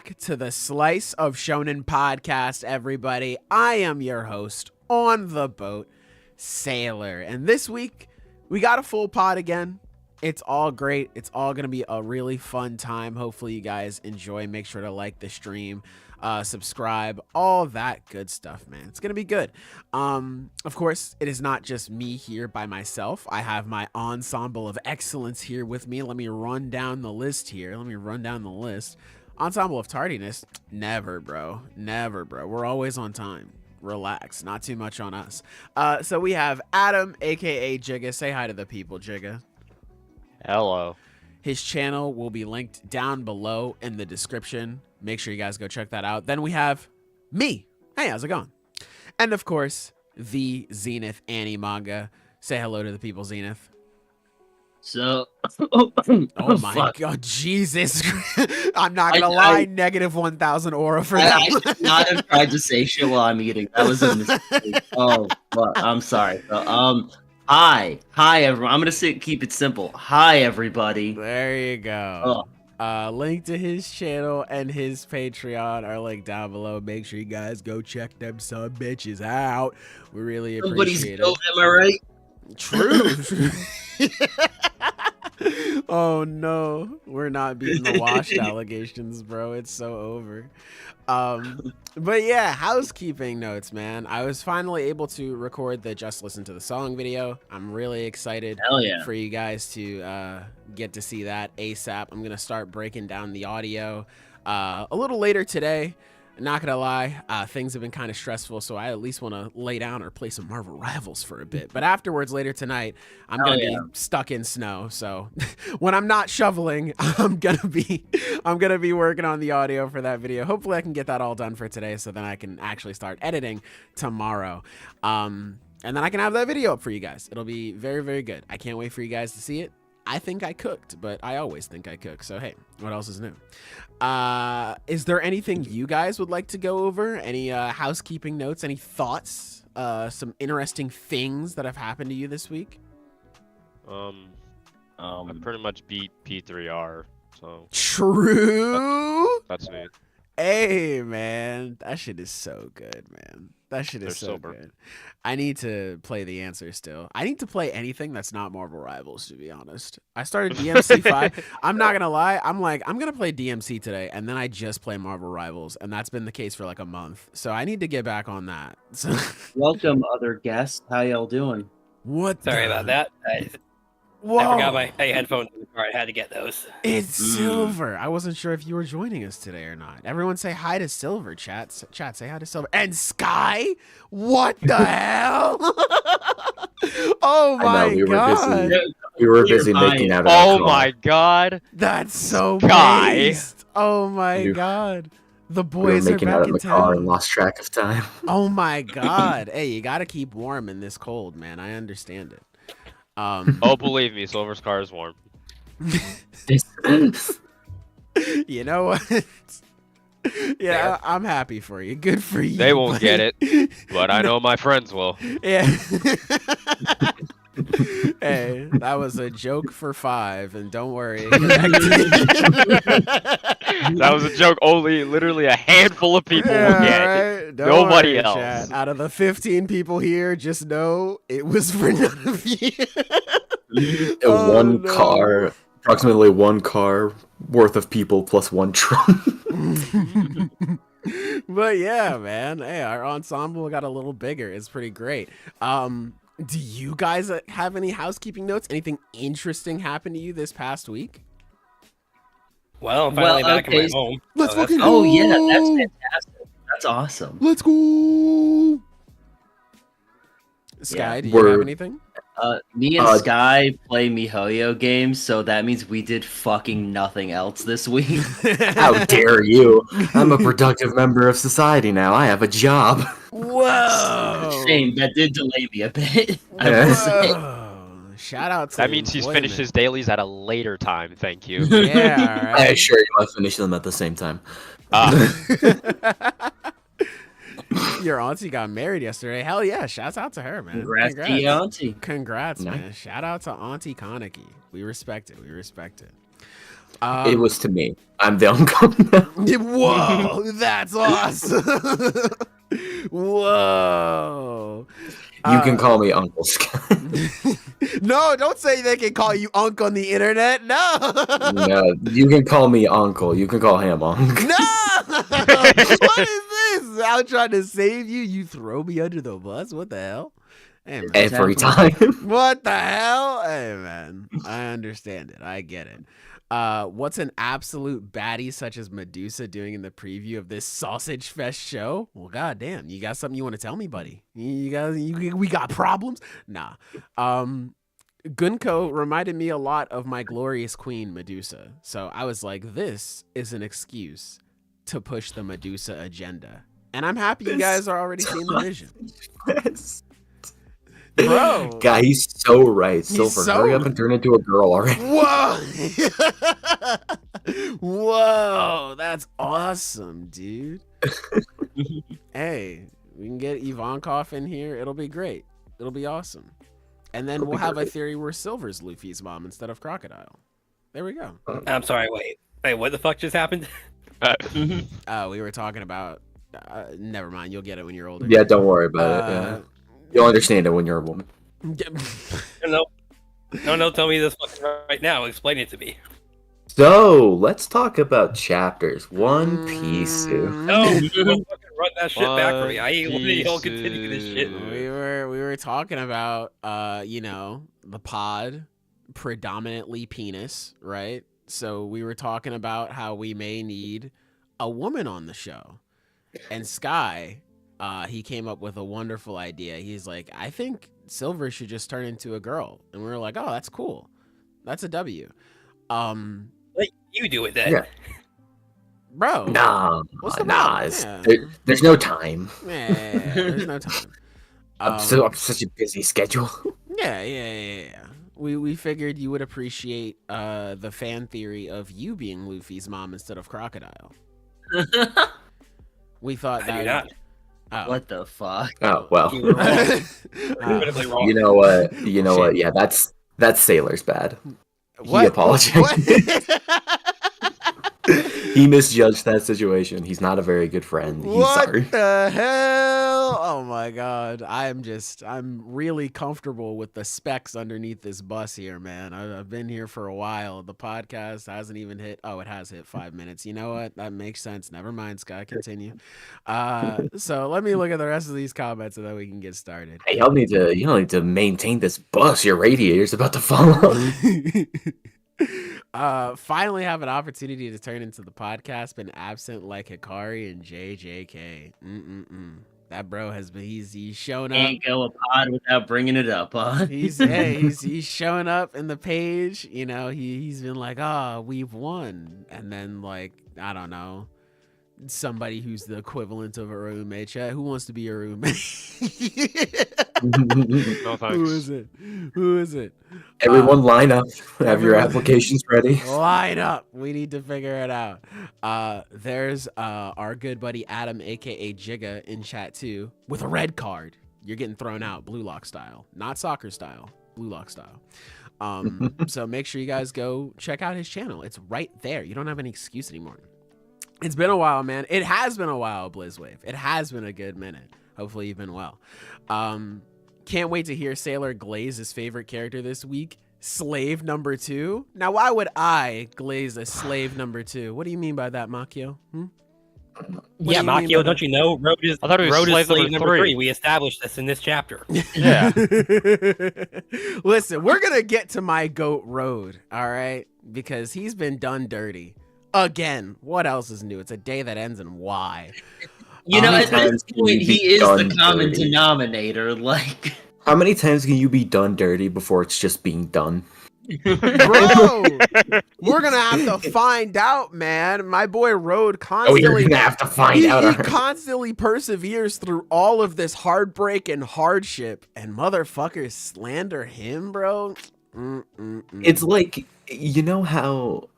back to the Slice of Shonen Podcast, everybody. I am your host on the boat, Sailor. And this week, we got a full pod again. It's all great. It's all going to be a really fun time. Hopefully, you guys enjoy. Make sure to like the stream, subscribe, all that good stuff, man. It's going to be good. Of course, it is not just me here by myself. I have my Ensemble of Excellence here with me. Let me run down the list here. Ensemble of Tardiness, never, bro. Never, bro. We're always on time. Relax. Not too much on us. So we have Adam, a.k.a. Jigga. Say hi to the people, Jigga. Hello. His channel will be linked down below in the description. Make sure you guys go check that out. Then we have me. Hey, how's it going? And of course, the Zenith Annie manga. Say hello to the people, Zenith. So, oh my god, Jesus. I'm not gonna lie, negative 1,000 aura for that. I should not have tried to say shit while I'm eating. That was a mistake. Oh, fuck. I'm sorry. So, hi everyone. I'm gonna keep it simple. Hi everybody. There you go. Link to his channel and his Patreon are linked down below. Make sure you guys go check them some bitches out. We really appreciate it. Am I right? True. Oh no, we're not beating the washed allegations, bro. It's so over. But yeah, housekeeping notes, man. I was finally able to record the Just Listen to the Song video. I'm really excited for you guys to get to see that ASAP. I'm gonna start breaking down the audio a little later today. Not gonna lie, things have been kind of stressful, so I at least want to lay down or play some Marvel Rivals for a bit. But afterwards, later tonight, I'm gonna be stuck in snow. So when I'm not shoveling, I'm gonna be working on the audio for that video. Hopefully, I can get that all done for today, so then I can actually start editing tomorrow. And then I can have that video up for you guys. It'll be very, very good. I can't wait for you guys to see it. I think I cooked, but I always think I cook. So, hey, what else is new? Is there anything you guys would like to go over? Any housekeeping notes? Any thoughts? Some interesting things that have happened to you this week? I pretty much beat P3R, so... True? That's me. Hey, man. That shit is so good, man. That shit is so good. I need to play the answer still. I need to play anything that's not Marvel Rivals, to be honest. I started DMC 5. I'm not going to lie. I'm going to play DMC today, and then I just play Marvel Rivals, and that's been the case for like a month. So I need to get back on that. So Welcome, other guests. How y'all doing? Sorry about that. I forgot my headphones in the car. I had to get those. It's Silver. I wasn't sure if you were joining us today or not. Everyone say hi to Silver, chat. Chat, say hi to Silver. And Sky? What the hell? Oh my god. We were busy making out of Oh my god. That's so Sky. based. Oh my god. The boys making are out back of in the car and town. lost track of time. Oh my god. Hey, you gotta keep warm in this cold, man. I understand it. Oh, believe me, Silver's car is warm. You know what? Yeah, I'm happy for you. Good for you. They won't get it, but I know my friends will. Yeah. Hey, that was a joke for 5, and don't worry. That was a joke only literally a handful of people will get. Right? Nobody worry, else. Chat. Out of the 15 people here, just know it was for none of you. Approximately one car worth of people plus one trunk. But yeah, man. Hey, our ensemble got a little bigger. It's pretty great. Do you guys have any housekeeping notes? Anything interesting happened to you this past week? Well, I'm finally back in my home. Let's so fucking go! Oh yeah, that's fantastic. That's awesome. Let's go! Sky, do you have anything? Me and Sky play MiHoYo games, so that means we did fucking nothing else this week. How dare you? I'm a productive member of society now. I have a job. Whoa! Shame, that did delay me a bit. Whoa. Shout out to That means he's finished his dailies at a later time, thank you. Yeah, all I right. assure you I finish them at the same time. Your auntie got married yesterday. Hell yeah. Shouts out to her, man. Congrats to your auntie. Congrats, Nice. man. Shout out to Auntie Kaneki. We respect it. We respect it. It was to me. I'm the uncle now. Whoa, that's awesome. Whoa. You can call me Uncle Scott. No, don't say they can call you Unc on the internet. No. No, you can call me Uncle. You can call him Unc. No. What is this? I'm trying to save you. You throw me under the bus. What the hell? Hey, man. Every time. What the hell? Hey, man. I understand it. I get it. What's an absolute baddie such as Medusa doing in the preview of this Sausage Fest show? Well, goddamn, you got something you want to tell me, buddy? We got problems? Nah. Gunko reminded me a lot of my glorious queen, Medusa. So I was like, this is an excuse to push the Medusa agenda. And I'm happy you guys are already seeing the vision. Bro. God, he's so right. Silver, so hurry up and turn into a girl already. Whoa. Whoa. That's awesome, dude. Hey, we can get Ivankov in here. It'll be great. It'll be awesome. And then we'll have a theory where Silver's Luffy's mom instead of Crocodile. There we go. I'm sorry, wait, what the fuck just happened? We were talking about... never mind, you'll get it when you're older. Yeah, don't worry about it. Yeah. You'll understand it when you're a woman. No, tell me this fucking right now. Explain it to me. So, let's talk about chapters. One Piece. No, you fucking run that shit back for me. I ain't letting y'all continue this shit. We were talking about the pod, predominantly penis, right? So we were talking about how we may need a woman on the show. And Sky, he came up with a wonderful idea. He's like, I think Silver should just turn into a girl. And we were like, oh, that's cool. That's a W. Let you do it then. Yeah. Bro. Nah. Yeah. There's no time. Yeah, there's no time. I'm such a busy schedule. Yeah. We figured you would appreciate the fan theory of you being Luffy's mom instead of Crocodile. We thought I do that. not. Oh. What the fuck? Oh well. You were wrong. Incredibly wrong. You know what? Yeah, that's Sailor's bad. What? He apologized. What? He misjudged that situation. He's not a very good friend. He's What sorry. the hell? Oh my god. I'm really comfortable with the specs underneath this bus here, man. I've been here for a while. The podcast hasn't even hit. Oh, it has hit 5 minutes. You know what? That makes sense. Never mind, Sky. Continue. So let me look at the rest of these comments so that we can get started. Hey, y'all need to maintain this bus. Your radiator's about to fall off. Finally have an opportunity to turn into the podcast, been absent like Hikari and JJK. That bro he's shown up. Can't go a pod without bringing it up, huh? He's showing up in the page. You know, he's been like, we've won, and then like, I don't know, somebody who's the equivalent of a roommate. Chat, who wants to be a roommate? No thanks. Who is it? Everyone line up. Have your applications ready. Line up. We need to figure it out. There's our good buddy Adam, aka Jigga, in chat too, with a red card. You're getting thrown out, blue lock style, not soccer style, blue lock style. So make sure you guys go check out his channel. It's right there. You don't have any excuse anymore. It's been a while, man. It has been a while, Blizzwave. It has been a good minute. Hopefully you've been well. Can't wait to hear Sailor glaze his favorite character this week, Slave number 2. Now, why would I glaze a slave number 2? What do you mean by that, Makio? Yeah, Makio, don't you know? Road is slave number 3. We established this in this chapter. Yeah. Listen, we're going to get to my goat Road, all right? Because he's been done dirty. Again, what else is new? It's a day that ends in Y. You know, at this point, he is the done common dirty? denominator. Like, How many times can you be done dirty before it's just being done? Bro, we're gonna have to find out, man. My boy Road constantly. You're gonna have to find out. He constantly perseveres through all of this heartbreak and hardship, and motherfuckers slander him, bro. It's like, you know how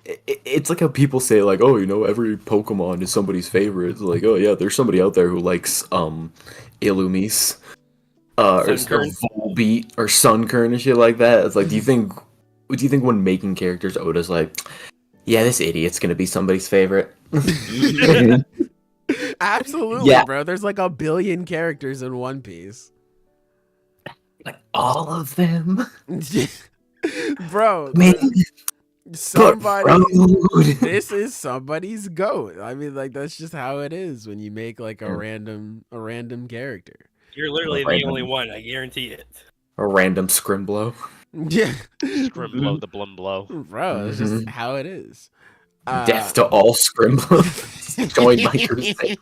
it's like how people say, like, oh, you know, every Pokemon is somebody's favorite. It's like, oh yeah, there's somebody out there who likes Illumise, or Volbeat or Sunkern and shit like that. It's like, do you think do you think when making characters, Oda's like, yeah, this idiot's gonna be somebody's favorite? Absolutely, Yeah. bro. There's like a billion characters in One Piece. Like all of them, Bro, man. somebody Road. this is somebody's goat. I mean, like that's just how it is when you make like a random character. You're literally Right. the only one. I guarantee it. A random Scrimblow. Yeah, Scrimblow the Blumlow. bro, it's just how it is. Death to all Scrimblows. Join my crusade.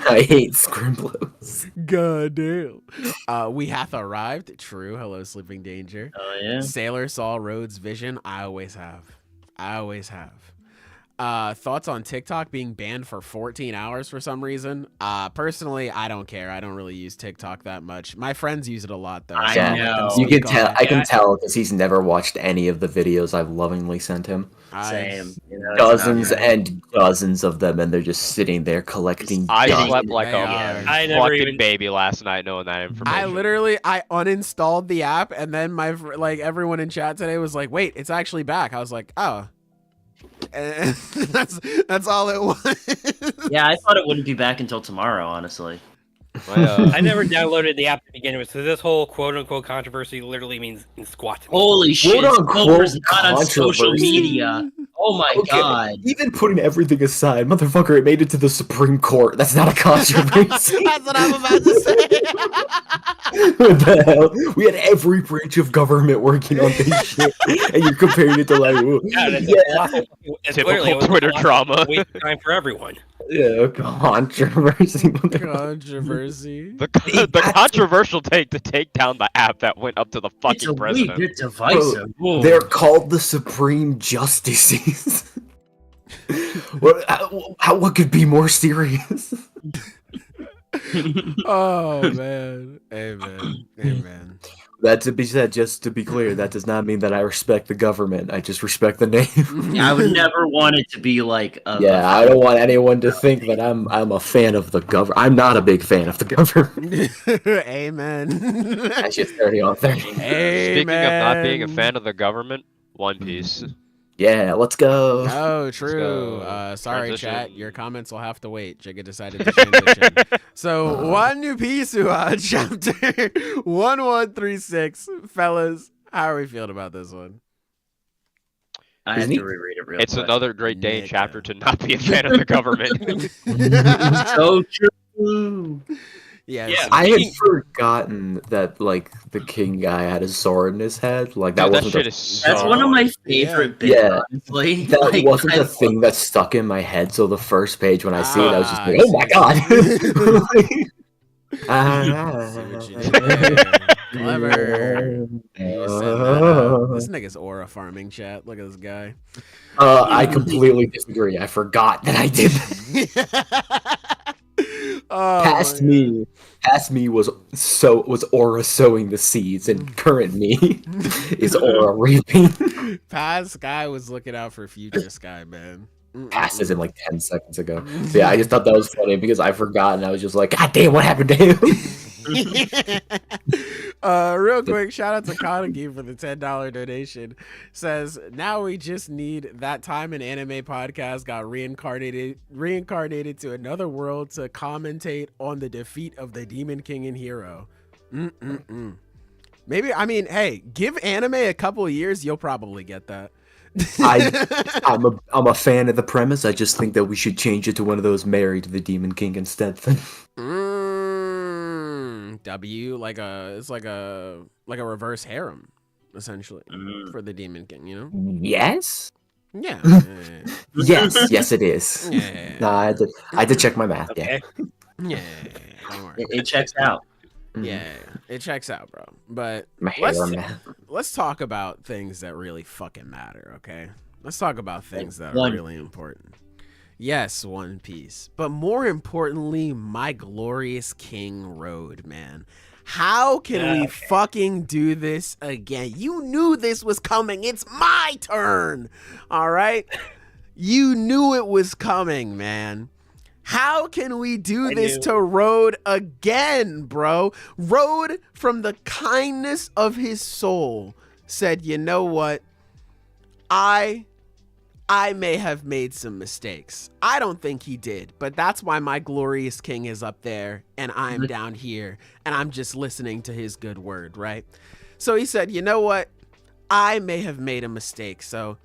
I hate Scrimblows. God damn. We hath arrived. True. Hello, Sleeping Danger. Oh yeah. Sailor saw Rhodes' vision. I always have. Thoughts on TikTok being banned for 14 hours for some reason? Personally, I don't care. I don't really use TikTok that much. My friends use it a lot though. I so I'll let know. them You speak can tell. on it. I can tell because he's never watched any of the videos I've lovingly sent him. Same. You know, it's Dozens not- and dozens of them, and they're just sitting there collecting. I dust. slept like They a are. I never fucking even. baby last night knowing that information. I uninstalled the app, and then everyone in chat today was like, "Wait, it's actually back." I was like, "Oh." And that's all it was. Yeah, I thought it wouldn't be back until tomorrow, honestly. I never downloaded the app to begin with, so this whole quote-unquote controversy literally means squat to me. Holy shit! Quote-unquote Sculptor's not on social controversy. media. Oh my Okay, god. even putting everything aside, motherfucker, it made it to the Supreme Court. That's not a controversy. That's what I'm about to say. What the hell? We had every branch of government working on this shit, and you're comparing it to like, ooh, Yeah, it's yeah, it's Typical literally- it was a Twitter colossal drama. waste of time for everyone. yeah, controversy. Controversy. The controversial take to take down the app that went up to the It's a fucking wee president. bit divisive. Ooh. They're called the Supreme Justices. What could be more serious? Oh man. Amen. That to be said, just to be clear, that does not mean that I respect the government. I just respect the name. I would never want it to be like a Yeah, I don't want anyone to think that I'm a fan of the government. I'm not a big fan of the government. Amen. That's just 30 on 30. Speaking of not being a Amen. fan of the government, One Piece. Yeah, let's go. Oh, true. go. Sorry, Transition. chat. Your comments will have to wait. Jigga decided to transition. So, One New Piece chapter 1136. Fellas, how are we feeling about this one? I have Isn't he? to reread it real It's quick. another great day in Nigga. chapter to not be a fan of the government. So true. Yes. Yeah. I had forgotten that like the king guy had a sword in his head. Like that Dude, that wasn't shit a, is so. That's one of my favorite bits, Yeah. honestly. that Like, wasn't I a love thing that stuck in my head. So the first page when I see it, I was just Ah, like, I oh my god. See what you did there. Clever. You set that up. This nigga's aura farming, chat. Look at this guy. I completely disagree. I forgot that I did. Oh, Past my me, was aura sowing the seeds, and current me is aura reaping. God. Past Sky was looking out for future Sky, man. Past as in like 10 seconds ago. So yeah, I just thought that was funny because I forgot, and I was just like, God damn, what happened to him? Real quick, shout out to Kanagi for the $10 donation. Says, now we just need that time an anime podcast got reincarnated to another world to commentate on the defeat of the Demon King and Hero. Maybe, I mean, hey, give anime a couple of years, you'll probably get that. I'm a fan of the premise. I just think that we should change it to one of those married to the Demon King instead. It's like a reverse harem, essentially, for the Demon King, you know? Yes? Yeah. Yes, it is. Yeah. Nah, I had to check my math. Yeah. Okay. Yeah. Don't worry. It checks out. Yeah, it checks out, bro. But My harem math. let's talk about things that really fucking matter, okay? Let's talk about things that are One- really important. Yes, One Piece. But more importantly, my glorious King Road, man. How can we fucking do this again? You knew this was coming. It's my turn. All right? You knew it was coming, man. How can we do this knew. to Road again, bro? Road, from the kindness of his soul, said, you know what? I may have made some mistakes. I don't think he did, but that's why my glorious king is up there and I'm down here and I'm just listening to his good word, right? So he said, you know what? I may have made a mistake. So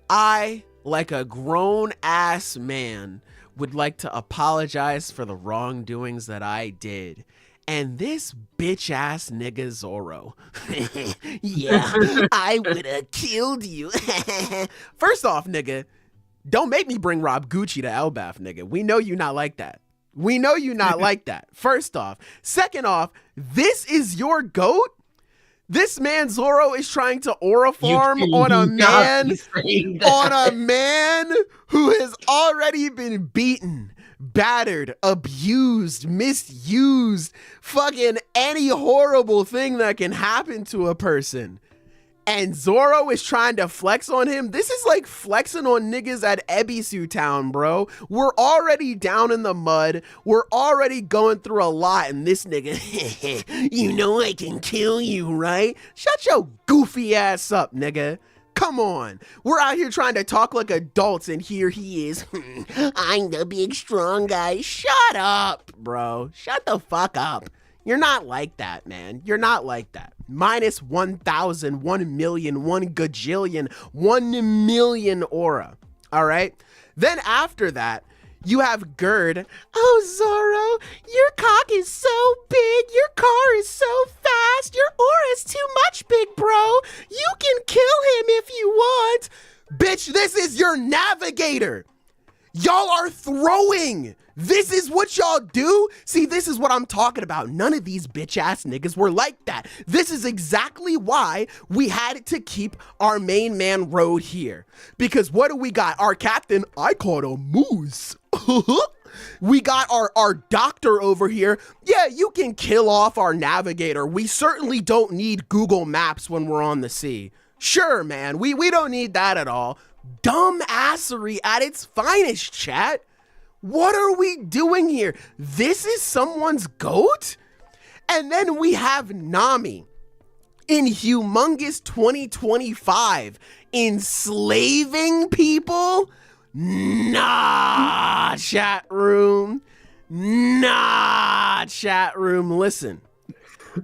I, like a grown ass man, would like to apologize for the wrongdoings that I did. And this bitch ass nigga Zoro, yeah, I would have killed you. First off, nigga, don't make me bring Rob Gucci to Elbaf, nigga. We know you not like that. We know you not like that. First off. Second off, this is your goat? This man Zoro is trying to aura farm on a man who has already been beaten, battered, abused, misused, fucking any horrible thing that can happen to a person. And Zoro is trying to flex on him. This is like flexing on niggas at Ebisu Town, bro. We're already down in the mud. We're already going through a lot. And this nigga, you know I can kill you, right? Shut your goofy ass up, nigga. Come on. We're out here trying to talk like adults, and here he is. I'm the big strong guy. Shut up, bro. Shut the fuck up. You're not like that, man. You're not like that. Minus 1,000, 1 million, 1 gajillion, 1 million aura. All right? Then after that, you have Gerd. Oh, Zoro, your cock is so big. Your car is so fast. Your aura is too much, big bro. You can kill him if you want. Bitch, this is your navigator. Y'all are throwing. This is what y'all do? See, this is what I'm talking about. None of these bitch ass niggas were like that. This is exactly why we had to keep our main man Road here. Because what do we got? Our captain, I caught a moose. We got our doctor over here. Yeah, you can kill off our navigator. We certainly don't need Google Maps when we're on the sea. Sure, man, we don't need that at all. Dumbassery at its finest, chat. What are we doing here? This is someone's goat? And then we have Nami in humongous 2025 enslaving people? Nah, chat room. Nah, chat room. Listen,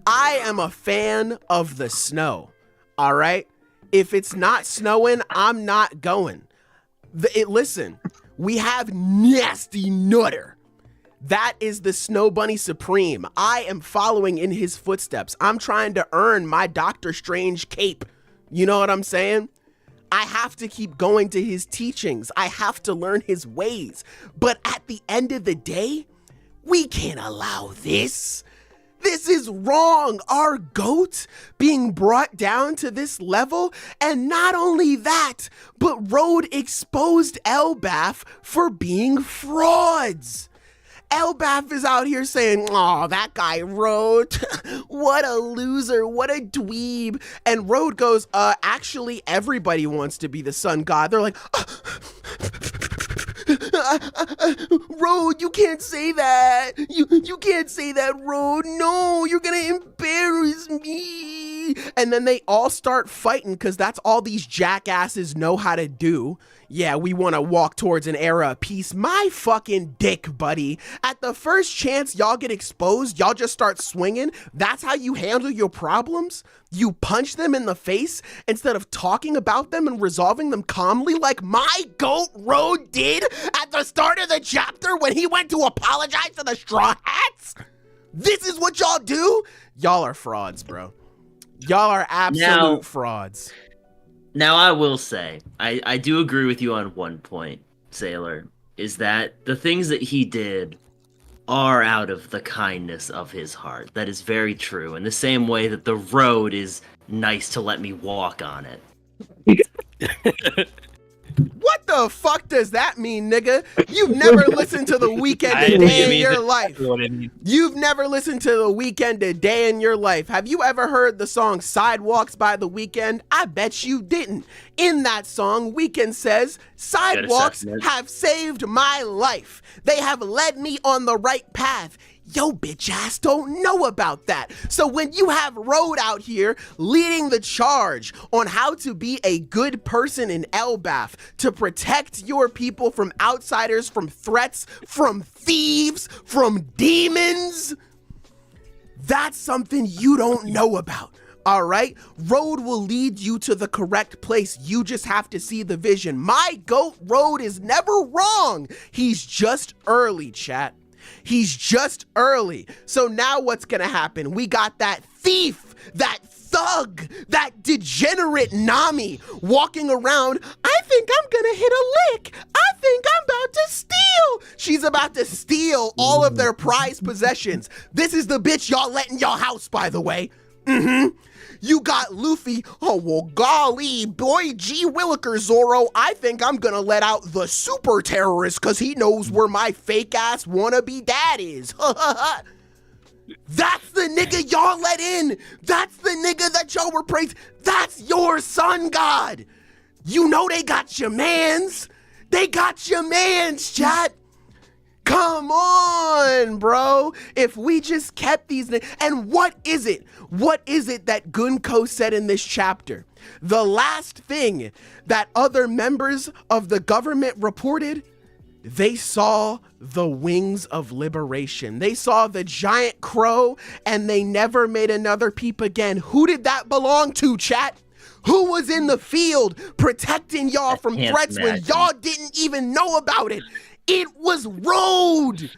I am a fan of the snow, all right? If it's not snowing, I'm not going. Listen, we have Nasty Nutter. That is the Snow Bunny Supreme. I am following in his footsteps. I'm trying to earn my Doctor Strange cape. You know what I'm saying? I have to keep going to his teachings. I have to learn his ways. But at the end of the day, we can't allow this. This is wrong. Our goat being brought down to this level. And not only that, but Road exposed Elbaf for being frauds. Elbaf is out here saying, oh, that guy Road, what a loser, what a dweeb. And Road goes, actually, everybody wants to be the sun god. They're like, Road, you can't say that. You can't say that, Road. No, you're gonna embarrass me. And then they all start fighting because that's all these jackasses know how to do. Yeah, we want to walk towards an era of peace. My fucking dick, buddy. At the first chance y'all get exposed, y'all just start swinging. That's how you handle your problems? You punch them in the face instead of talking about them and resolving them calmly like my goat Road did at the start of the chapter when he went to apologize to the Straw Hats? This is what y'all do? Y'all are frauds, bro. Y'all are absolute frauds. Now, I will say, I do agree with you on one point, Sailor, is that the things that he did are out of the kindness of his heart. That is very true. In the same way that the road is nice to let me walk on it. What the fuck does that mean, nigga? You've never listened to The Weeknd a day in your life. You've never listened to The Weeknd a day in your life. Have you ever heard the song Sidewalks by The Weeknd? I bet you didn't. In that song, Weeknd says, sidewalks have saved my life. They have led me on the right path. Yo, bitch ass don't know about that. So when you have Road out here leading the charge on how to be a good person in Elbaf to protect your people from outsiders, from threats, from thieves, from demons, that's something you don't know about. All right, Road will lead you to the correct place. You just have to see the vision. My goat Road is never wrong. He's just early, chat. He's just early. So now what's gonna happen? We got that thief, that thug, that degenerate Nami walking around. I think I'm gonna hit a lick. I think I'm about to steal. She's about to steal all of their prized possessions. This is the bitch y'all let in y'all house, by the way. You got Luffy. Oh, well, golly, boy, gee williker, Zoro. I think I'm gonna let out the super terrorist because he knows where my fake-ass wannabe dad is. That's the nigga y'all let in. That's the nigga that y'all were praising. That's your Sun God. You know they got your mans. They got your mans, chat. Come on, bro. If we just kept these... And what is it? What is it that Gunko said in this chapter? The last thing that other members of the government reported, they saw the wings of liberation. They saw the giant crow and they never made another peep again. Who did that belong to, chat? Who was in the field protecting y'all from threats when y'all didn't even know about it? It was Road.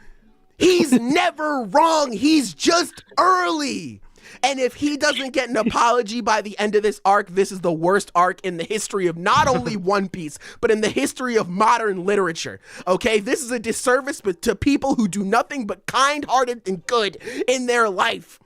He's never wrong. He's just early. And if he doesn't get an apology by the end of this arc, this is the worst arc in the history of not only One Piece, but in the history of modern literature. Okay, this is a disservice to people who do nothing but kind-hearted and good in their life.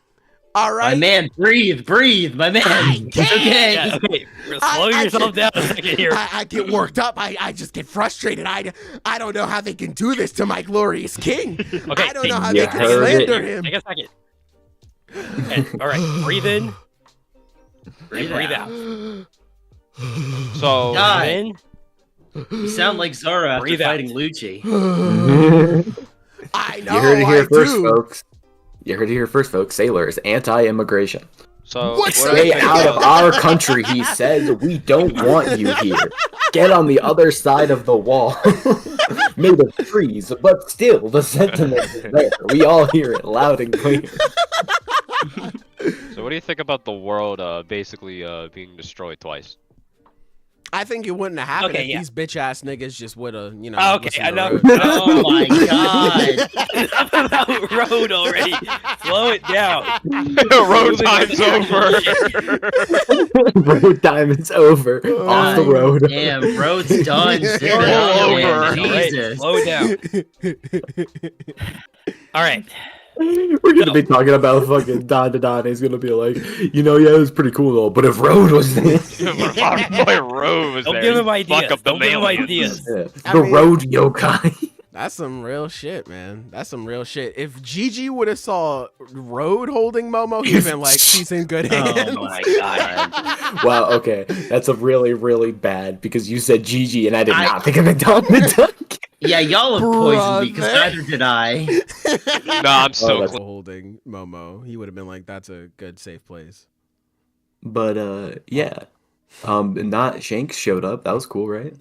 All right, my man, breathe, my man. It's okay. Yeah, okay. Slow yourself down a second here. I get worked up. I just get frustrated. I don't know how they can do this to my glorious king. Okay, I don't know how they can slander him. Take a second. Okay, all right, breathe in. Breathe out. So in. You sound like Zoro after fighting Lucci. I know. You heard it here first, folks. You heard it here first, folks. Sailor is anti-immigration. So stay out of our country, he says. We don't want you here. Get on the other side of the wall. Made of trees, but still, the sentiment is there. We all hear it loud and clear. So what do you think about the world basically being destroyed twice? I think it wouldn't have happened if these bitch ass niggas just would have, you know. Okay, I know. Oh my god. Enough about Road already. Slow it down. Road time's over. Road time is over. Off the road. Damn, Road's done. Over. Jesus. Slow down. All right. We're gonna be talking about fucking Dandadan. He's gonna be like, you know, yeah, it was pretty cool though. But if Road was there, Our boy Road was Don't there. give him Fuck ideas. up the Don't give him mail. ideas. yeah, the Road yokai. That's some real shit, man. That's some real shit. If Gigi would have saw Road holding Momo, he'd been like, she's in good hands. Oh my god. Wow, okay. That's a really, really bad because you said Gigi and I did not think of it. Dandadan. Yeah, y'all have poisoned me because neither did I. No, I'm so That's holding Momo. He would have been like, that's a good, safe place. But yeah. Not Shanks showed up. That was cool, right?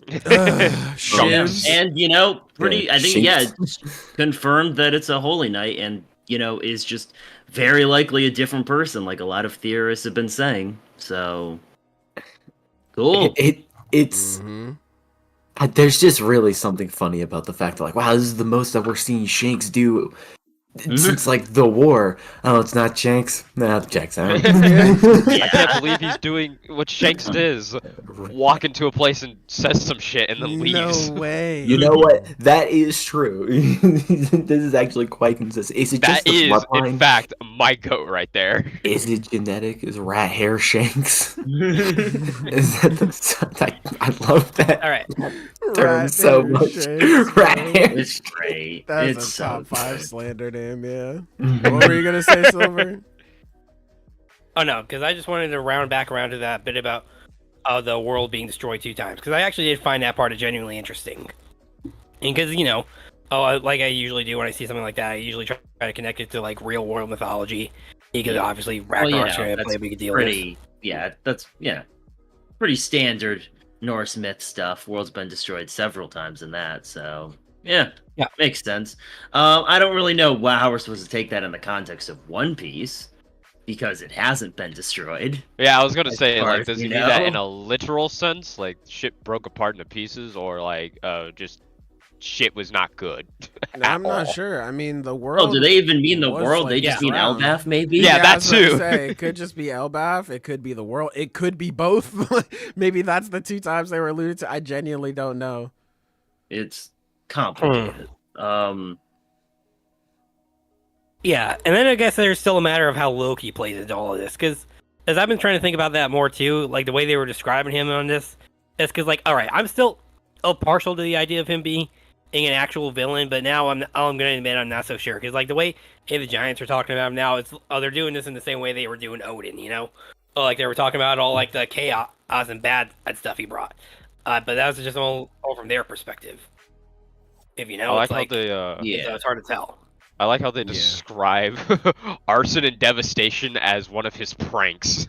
Shanks. And you know, I think Shanks. confirmed that it's a holy night, and you know, is just very likely a different person, like a lot of theorists have been saying. So cool. It's there's just really something funny about the fact that, like, wow, this is the most that we're seeing Shanks do since like the war. Oh, it's not Shanks. Nah, checks out. I can't believe he's doing what Shanks does. Walk into a place and says some shit and then leaves. No way. You know what? That is true. This is actually quite consistent. Is it That just the is, bloodline? in fact, my goat right there. Is it genetic? Is rat hair Shanks? Is that I love that. All right. Term so much. Rat hair. It's great. That's It's a top so 5 slander, damn, yeah. What were you gonna say, Silver? Oh no, because I just wanted to round back around to that bit about the world being destroyed 2 times. Because I actually did find that part genuinely interesting. And because, you know, like I usually do when I see something like that, I usually try to connect it to like real world mythology. Because obviously Ragnarok's going to play a big deal. That's pretty standard Norse myth stuff. World's been destroyed several times in that, so yeah, makes sense. I don't really know how we're supposed to take that in the context of One Piece, because it hasn't been destroyed. Yeah, I was gonna say, far like, as does he we mean that know. in a literal sense, like shit broke apart into pieces, or like just shit was not good? I'm not all? sure. I mean, the world. Oh, do they even mean the was, world? like, They just mean drowned. Elbaf, maybe? Yeah, I that was about to too. say, it could just be Elbaf. It could be the world. It could be both. Maybe that's the two times they were alluded to. I genuinely don't know. It's complicated. Yeah, and then I guess there's still a matter of how Loki plays into all of this, because as I've been trying to think about that more too, like the way they were describing him on this, it's because like, all right, I'm still partial to the idea of him being an actual villain, but now I'm going to admit I'm not so sure, because like the way the Giants are talking about him now, it's they're doing this in the same way they were doing Odin, you know, like they were talking about all like the chaos and bad stuff he brought, but that was just all from their perspective. If you know, I like it's how like they it's hard to tell. I like how they describe arson and devastation as one of his pranks.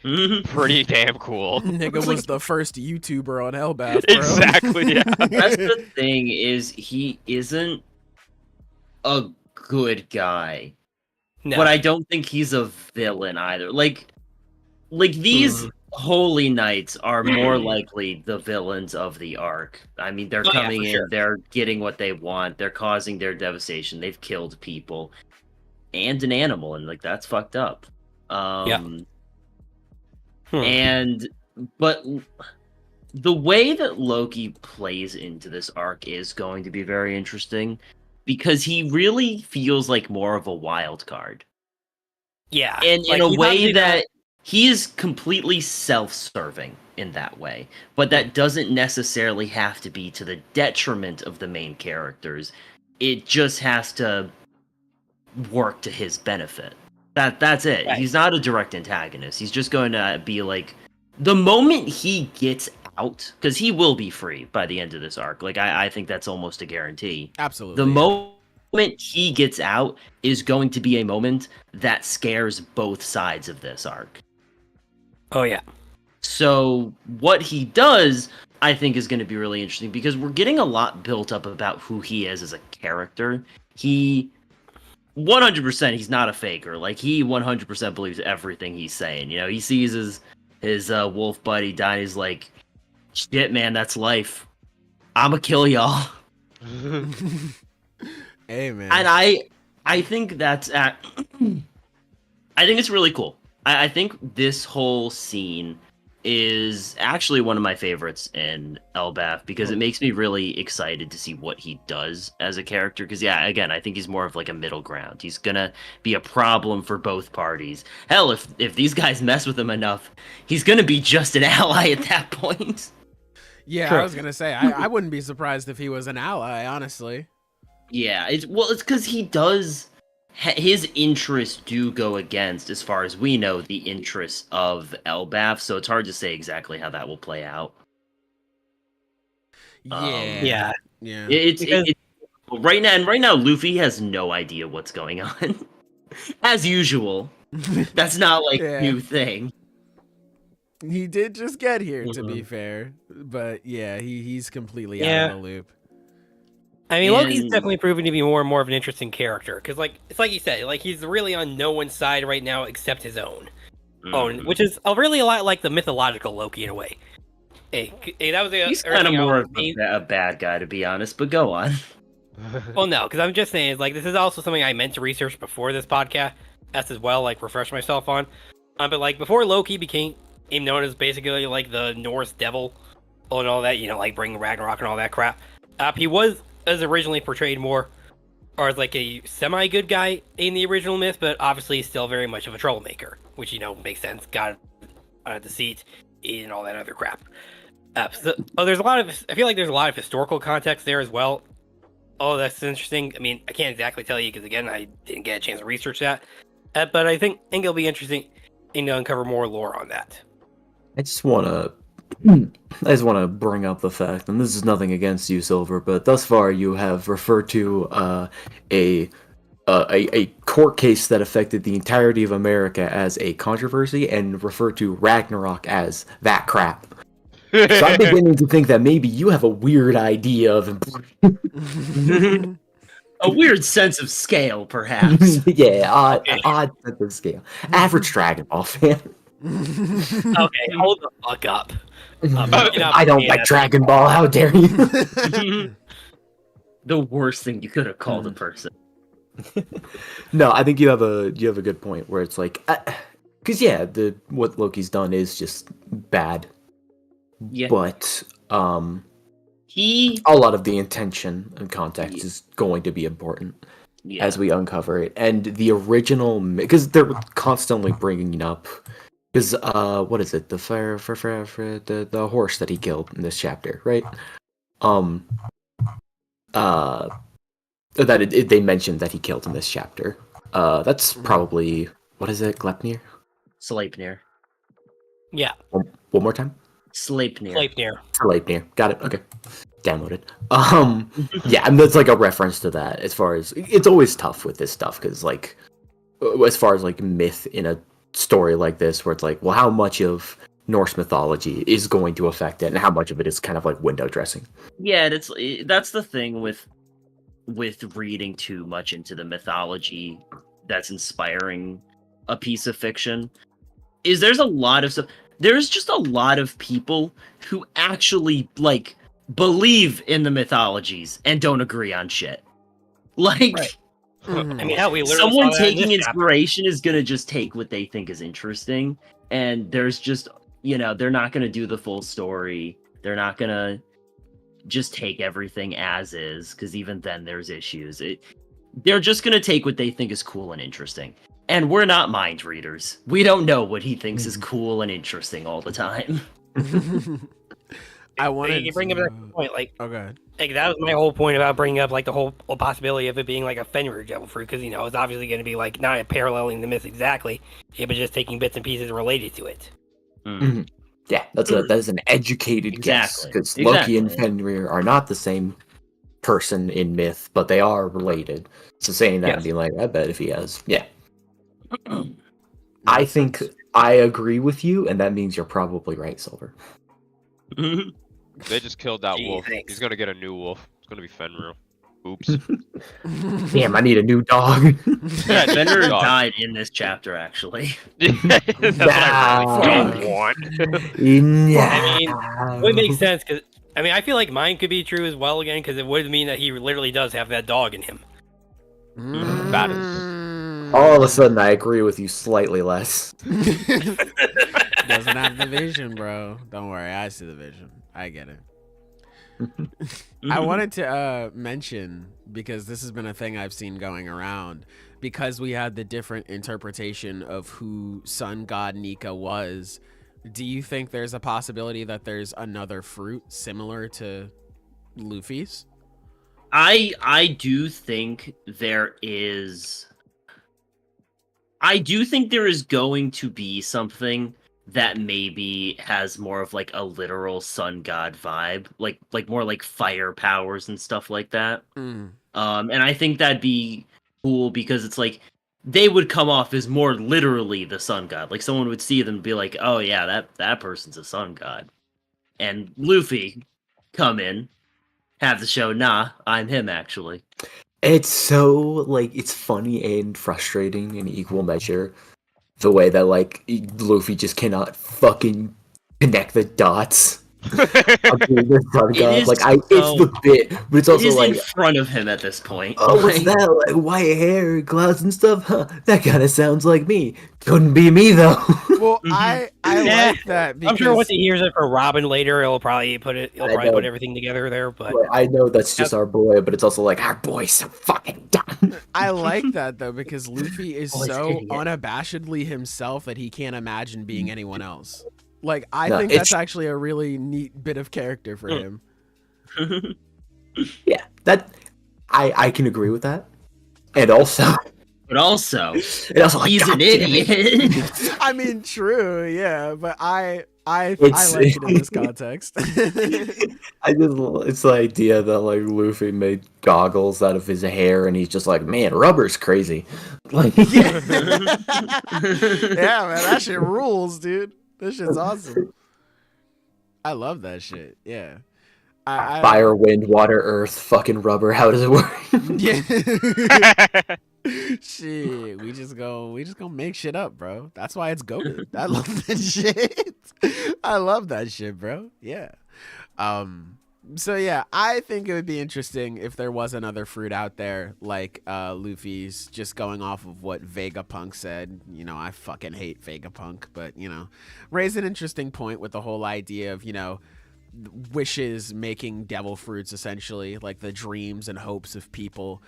Pretty damn cool. Nigga was the first YouTuber on Elbaf, bro. Exactly, yeah. That's the thing, is he isn't a good guy. No. But I don't think he's a villain either. Like these Holy Knights are more likely the villains of the arc. I mean, they're coming in, they're getting what they want, they're causing their devastation, they've killed people and an animal, and like that's fucked up. But the way that Loki plays into this arc is going to be very interesting, because he really feels like more of a wild card. Yeah. And like, in a way that he is completely self-serving in that way, but that doesn't necessarily have to be to the detriment of the main characters. It just has to work to his benefit. That's it. Right. He's not a direct antagonist. He's just going to be like, the moment he gets out, because he will be free by the end of this arc. Like I think that's almost a guarantee. Absolutely. The moment he gets out is going to be a moment that scares both sides of this arc. Oh yeah. So what he does, I think, is going to be really interesting, because we're getting a lot built up about who he is as a character. He 100%, he's not a faker. Like, he 100% believes everything he's saying. You know, he sees his wolf buddy die, he's like, shit, man, that's life. I'ma kill y'all. Hey, man. And I think that's I think it's really cool. I think this whole scene is actually one of my favorites in Elbaf, because it makes me really excited to see what he does as a character. Because yeah, again, I think he's more of like a middle ground. He's gonna be a problem for both parties. Hell, if these guys mess with him enough, he's gonna be just an ally at that point. Yeah, I was gonna say I wouldn't be surprised if he was an ally, honestly. Yeah, it's because he does. His interests do go against, as far as we know, the interests of Elbaf, so it's hard to say exactly how that will play out. Yeah. It's right now Luffy has no idea what's going on. As usual. That's not like a new thing. He did just get here, to be fair, but yeah, he's completely out of the loop. I mean, Loki's definitely proven to be more and more of an interesting character, because, like, it's like you said, like, he's really on no one's side right now except his own, which is really a lot like the mythological Loki in a way. Hey, that was he's kind of more of a bad guy, to be honest, but go on. Well, no, because I'm just saying, like, this is also something I meant to research before this podcast, as well, like, refresh myself on. But, like, before Loki became known as basically, like, the Norse devil and all that, you know, like, bringing Ragnarok and all that crap, he was as originally portrayed more or as like a semi-good guy in the original myth, but obviously still very much of a troublemaker, which, you know, makes sense. Got deceit and all that other crap. There's a lot of, I feel like there's a lot of historical context there as well. Oh, that's interesting. I mean, I can't exactly tell you because, again, I didn't get a chance to research that. But I think it'll be interesting to uncover more lore on that. I just want to I just want to bring up the fact, and this is nothing against you, Silver, but thus far you have referred to a court case that affected the entirety of America as a controversy, and referred to Ragnarok as that crap. So I'm beginning to think that maybe you have a weird idea of a weird sense of scale, perhaps. yeah, odd sense of scale. Average Dragon Ball fan. Okay, hold the fuck up. I don't like Dragon Ball. How dare you? The worst thing you could have called a person. No, I think you have a good point where it's like, because what Loki's done is just bad. Yeah. But a lot of the intention and context is going to be important as we uncover it. And the original, because they're constantly bringing up, because what is it? The the horse that he killed in this chapter, right? They mentioned that he killed in this chapter. That's probably, what is it? Glepnir? Sleipnir. Yeah. One more time. Sleipnir. Sleipnir. Got it. Okay. Downloaded. Yeah, and that's like a reference to that. As far as it's always tough with this stuff because, like, as far as like myth in a story like this, where it's like, well, how much of Norse mythology is going to affect it, and how much of it is kind of like window dressing. Yeah, that's the thing with reading too much into the mythology that's inspiring a piece of fiction. Is there's just a lot of people who actually like believe in the mythologies and don't agree on shit. Like, right. I mean, hell, we literally someone saw that in taking this inspiration is gonna just take what they think is interesting, and there's just, they're not gonna do the full story. They're not gonna just take everything as is, because even then there's issues. They're just gonna take what they think is cool and interesting. And we're not mind readers. We don't know what he thinks is cool and interesting all the time. I wanted to bring up that point, like, okay. Like that was my whole point about bringing up like the whole possibility of it being like a Fenrir devil fruit, because it's obviously going to be like not paralleling the myth exactly, but just taking bits and pieces related to it. Mm-hmm. Yeah, that is an educated guess, because Loki and Fenrir are not the same person in myth, but they are related. So saying that and being like, I bet if he has, I think I agree with you, and that means you're probably right, Silver. They just killed that wolf. Thanks. He's gonna get a new wolf. It's gonna be Fenrir. Oops. Damn, I need a new dog. Yeah, Fenrir died in this chapter, actually. That's what I really don't want. I mean, it would make sense, because I feel like mine could be true as well again, because it would mean that he literally does have that dog in him. That is. All of a sudden, I agree with you slightly less. Doesn't have the vision, bro. Don't worry, I see the vision. I get it. I wanted to mention, because this has been a thing I've seen going around, because we had the different interpretation of who Sun God Nika was. Do you think there's a possibility that there's another fruit similar to Luffy's? I do think there is. I do think there is going to be something that maybe has more of like a literal sun god vibe, like more like fire powers and stuff like that. And I think that'd be cool, because it's like they would come off as more literally the sun god. Like someone would see them and be like, "Oh yeah, that person's a sun god," and Luffy come in, have the show, "Nah, I'm him actually." It's so, like, it's funny and frustrating in equal measure, the way that, like, Luffy just cannot fucking connect the dots. Like, it's the bit, but it's also like in front of him at this point. Oh, what's that? Like white hair, clouds and stuff? Huh? That kind of sounds like me. Couldn't be me though. Well, I like that. Because... I'm sure once he hears it for Robin later, he'll probably put everything together there. But I know that's just our boy, but it's also like our boy's so fucking dumb. I like that though, because Luffy is so unabashedly himself that he can't imagine being anyone else. Like, I think that's actually a really neat bit of character for him. Yeah, that I can agree with that. And also, but also, And also like, he's God an damn it. idiot. I mean, true, yeah, but I like it in this context. It's the idea that like Luffy made goggles out of his hair, and he's just like, man, rubber's crazy. Like, yeah, man, that shit rules, dude. That shit's awesome. I love that shit. Yeah. fire, wind, water, earth, fucking rubber. How does it work? Yeah. Shit, we just gonna make shit up, bro. That's why it's goated. I love that shit. I love that shit, bro. Yeah. So yeah, I think it would be interesting if there was another fruit out there like Luffy's, just going off of what Vegapunk said. You know, I fucking hate Vegapunk, but you know, raise an interesting point with the whole idea of, you know, wishes making devil fruits, essentially like the dreams and hopes of people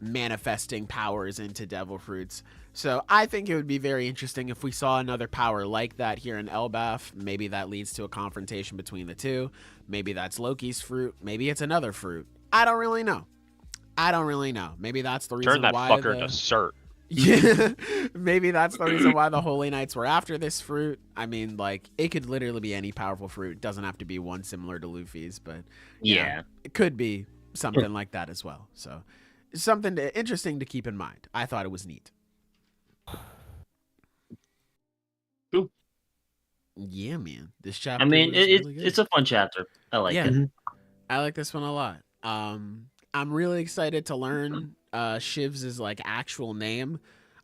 manifesting powers into devil fruits. So I think it would be very interesting if we saw another power like that here in Elbaf. Maybe that leads to a confrontation between the two. Maybe that's Loki's fruit. Maybe it's another fruit. I don't really know. Maybe that's the reason Turn that why fucker into Cert. Yeah, maybe that's the reason why the Holy Knights were after this fruit. I mean, like, it could literally be any powerful fruit. It doesn't have to be one similar to Luffy's, but Yeah. it could be something like that as well. So it's something interesting to keep in mind. I thought it was neat. Cool. Yeah, man. This chapter. I mean, was really good. it's a fun chapter. I like it. I like this one a lot. I'm really excited to learn Shiv's like actual name.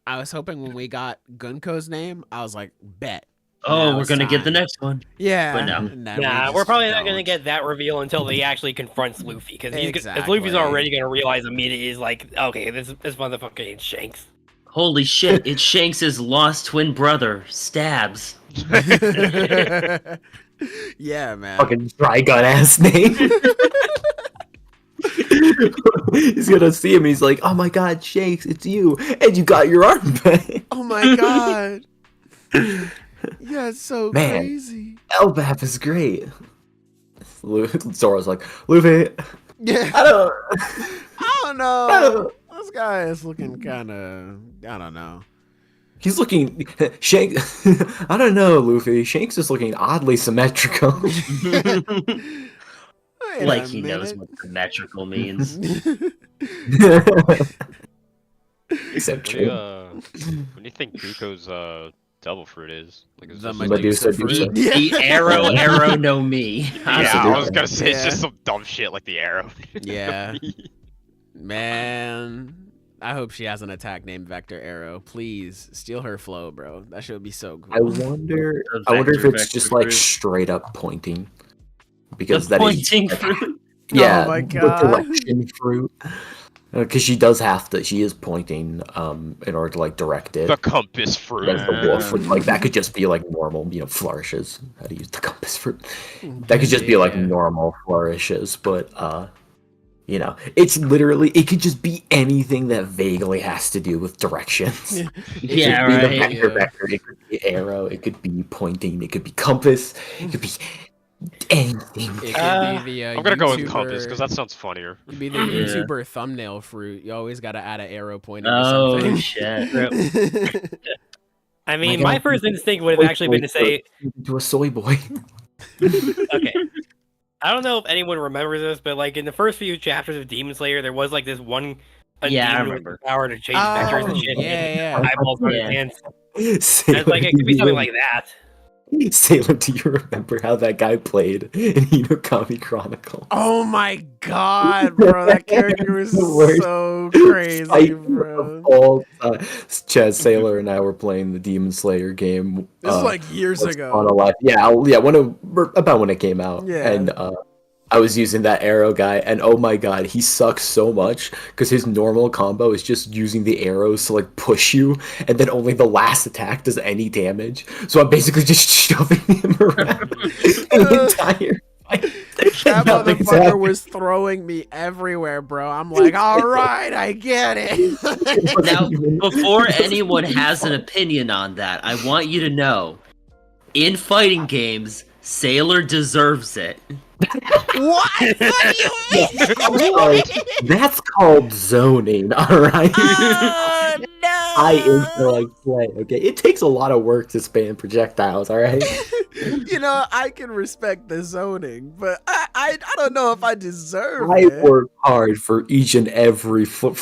I was hoping when we got Gunko's name, I was like, bet. Oh, Now we're it's gonna get the time. next one. Yeah. But no. Nah, we're probably not gonna get that reveal until he actually confronts Luffy, because Exactly. Luffy's already gonna realize immediately, is like, okay, this motherfucker ain't Shanks. Holy shit! It's Shanks' lost twin brother, Stabs. Yeah, man. Fucking Trigun ass name. He's gonna see him. He's like, "Oh my god, Shakes, it's you, and you got your arm back." Oh my god. Yeah, it's so Man. crazy. Elbaf is great. Zoro's like, Luffy, Yeah. I don't. I don't know. This guy is looking kind of. I don't know. He's looking Shanks. I don't know, Luffy. Shanks is looking oddly symmetrical. Wait Like a he knows minute. what symmetrical means. Except What do you, true. what do you think Kuko's devil fruit is? Like, is The this Medusa fruit. Dusa. The arrow no me. yeah, I was gonna say it's Yeah. just some dumb shit like the arrow. Yeah. Man, I hope she has an attack named Vector Arrow. Please steal her flow, bro. That should be so I cool. wonder. A I wonder if vector, it's just vector like fruit. straight up pointing, The because that is pointing fruit. yeah, Oh my the God. direction fruit. Because she does have to. She is pointing in order to like direct it. The compass fruit. As the wolf, and, like that could just be like normal, flourishes. How to use the compass fruit? That could just be like Yeah. normal flourishes, but it's literally it could just be anything that vaguely has to do with directions. Yeah. Yeah, It could be right. the vector, it could be arrow, it could be pointing, it could be compass, it could be anything. It could be the I'm gonna go with YouTuber- compass because that sounds funnier. It could be the Yeah. YouTuber thumbnail fruit. You always gotta add an arrow pointing Oh to shit! something. I mean, My my God. first instinct would have actually been to say, To a soy boy. okay. I don't know if anyone remembers this, but like in the first few chapters of Demon Slayer, there was like this one Yeah, I demon with remember. the power to change vectors and shit. yeah. Eyeballs on his Yeah. hands. Sailor, And, like it could be something like that. Sailor, do you remember how that guy played in Hinokami Chronicle? Oh my god, bro! That character was The worst so crazy, Fight bro. of all time. Chad Sailor and I were playing the Demon Slayer game. This is like years on ago. a live, about when it came out. Yeah. And I was using that arrow guy, and oh my god, he sucks so much because his normal combo is just using the arrows to like push you, and then only the last attack does any damage. So I'm basically just shoving him around the entire fight. That Nothing's motherfucker happening. was throwing me everywhere, bro. I'm like, all right, I get it. Now, before anyone has an opinion on that, I want you to know, in fighting games, Sailor deserves it. What? What do you mean? I'm sorry. That's called zoning, alright? Oh, no. I like play, okay? It takes a lot of work to spam projectiles, alright? You know, I can respect the zoning, but I don't know if I deserve I it. work hard for each and every plus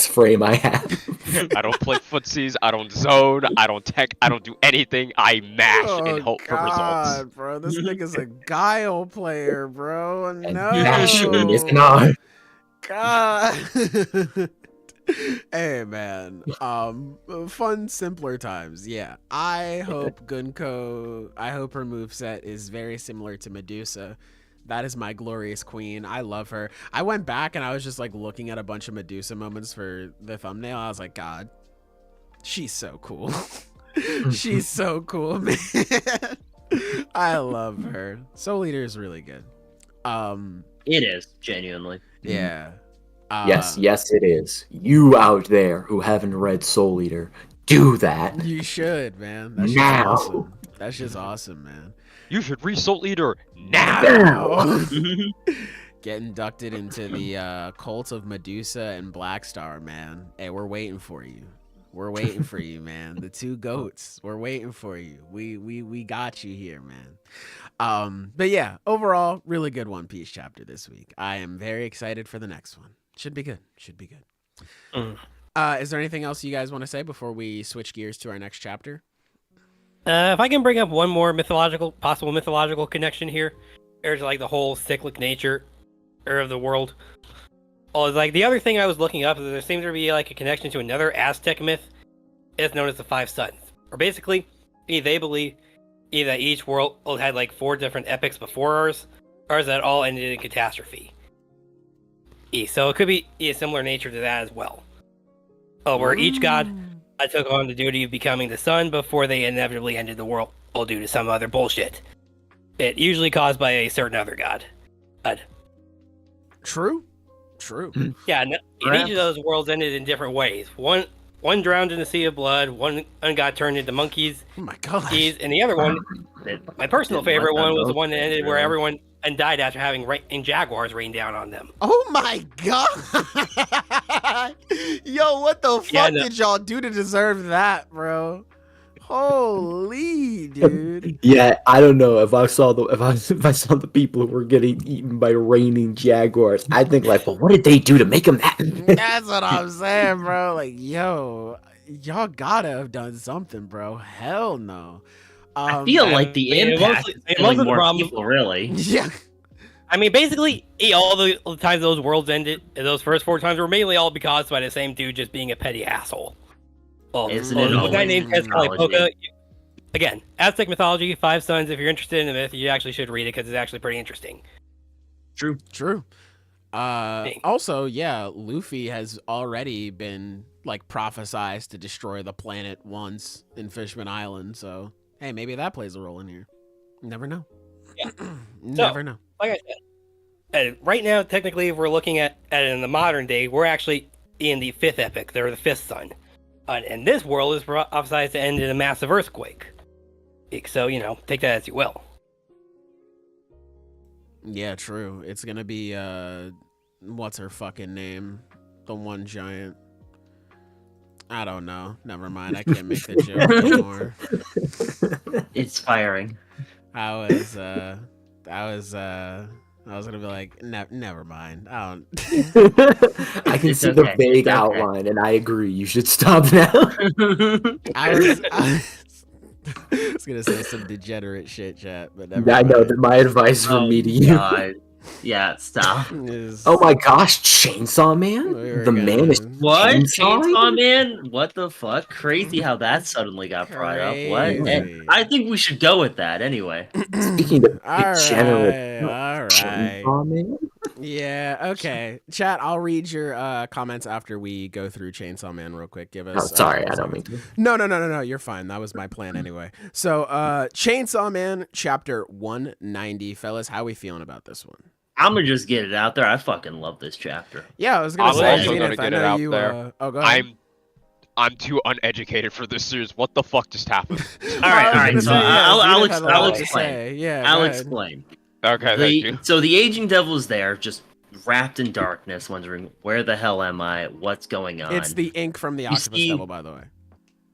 frame I have. I don't play footsies, I don't zone, I don't tech, I don't do anything. I mash and hope for results. Bro, this nigga's a guile player, bro. And No. mashing is an art. God. Hey man, fun simpler times. Yeah, I hope Gunko. I hope her moveset is very similar to Medusa. That is my glorious queen. I love her. I went back and I was just like looking at a bunch of Medusa moments for the thumbnail. I was like, God, she's so cool. She's so cool, man. I love her. Soul Eater is really good. It is, genuinely. Yeah. Yes, it is. You out there who haven't read Soul Eater, do that. You should, man. That's just Now. awesome. That's just awesome, man. You should read Soul Eater now. Now. Get inducted into the cult of Medusa and Black Star, man. Hey, we're waiting for you. We're waiting for you, man. The two goats. We're waiting for you. We got you here, man. But yeah, overall, really good One Piece chapter this week. I am very excited for the next one. Should be good. Should be good. Is there anything else you guys want to say before we switch gears to our next chapter? If I can bring up one more possible mythological connection here, there's like the whole cyclic nature of the world. Oh, it's like the other thing I was looking up is there seems to be like a connection to another Aztec myth. It's known as the Five Suns. Or basically, they believe that each world had like 4 different epics before ours that all ended in catastrophe. So it could be a similar nature to that as well. Where each god took on the duty of becoming the sun before they inevitably ended the world due to some other bullshit. It usually caused by a certain other god. True. Yeah, and each of those worlds ended in different ways. One drowned in the sea of blood, one got turned into monkeys, Oh my god. and the other one, my personal favorite one, was the one that ended where everyone died after having jaguars rain down on them. Oh my god. Yo, what the fuck did y'all do to deserve that, bro? Holy dude. Yeah, I don't know if I saw the people who were getting eaten by raining jaguars. I think like, well, what did they do to make them that? That's what I'm saying, bro. Like, yo, y'all gotta have done something, bro. Hell no. I feel like the impact is killing more people, really. Yeah. I mean, basically, all the times those worlds ended, those first 4 times were mainly all caused by the same dude just being a petty asshole. Isn't it a guy named mythology? Again, Aztec mythology, 5 Suns. If you're interested in the myth, you actually should read it because it's actually pretty interesting. True. Also, yeah, Luffy has already been like prophesized to destroy the planet once in Fishman Island. So hey, maybe that plays a role in here. Never know. Yeah. Never know. Like I said, right now, technically, if we're looking at it in the modern day, we're actually in the 5th epic. They're the 5th sun. And this world is prophesied to end in a massive earthquake. So, take that as you will. Yeah, true. It's gonna be what's her fucking name? The one giant. I don't know. Never mind. I can't make the joke anymore. It's firing. I was gonna be like, never mind. I don't. I can It's see the okay. vague It's okay. outline, and I agree. You should stop now. I was gonna say some degenerate shit, chat, but never I know mind. that my advice from me to you. God. Yeah, stop. Is- Oh my gosh, Chainsaw Man? We're The man is gonna- What? Chainsaw Chainsaw Man? What the fuck? Crazy how that suddenly got brought up. What? Crazy. I think we should go with that anyway. speaking of All degenerate. right. Chainsaw Man? Yeah, okay. Chat, I'll read your comments after we go through Chainsaw Man real quick. Give us. Oh, sorry, I don't mean to. No. You're fine. That was my plan anyway. So, Chainsaw Man, chapter 190. Fellas, how we feeling about this one? I'm gonna just get it out there. I fucking love this chapter. Yeah, I was gonna I'm say, also Zenith, gonna I get it know out you. there. Oh, go ahead. I'm too uneducated for this series. What the fuck just happened? All right. So I'll explain. Yeah, I'll explain. Okay, thank you. So the aging devil is there, just wrapped in darkness, wondering where the hell am I? What's going on? It's the ink from the octopus devil, by the way.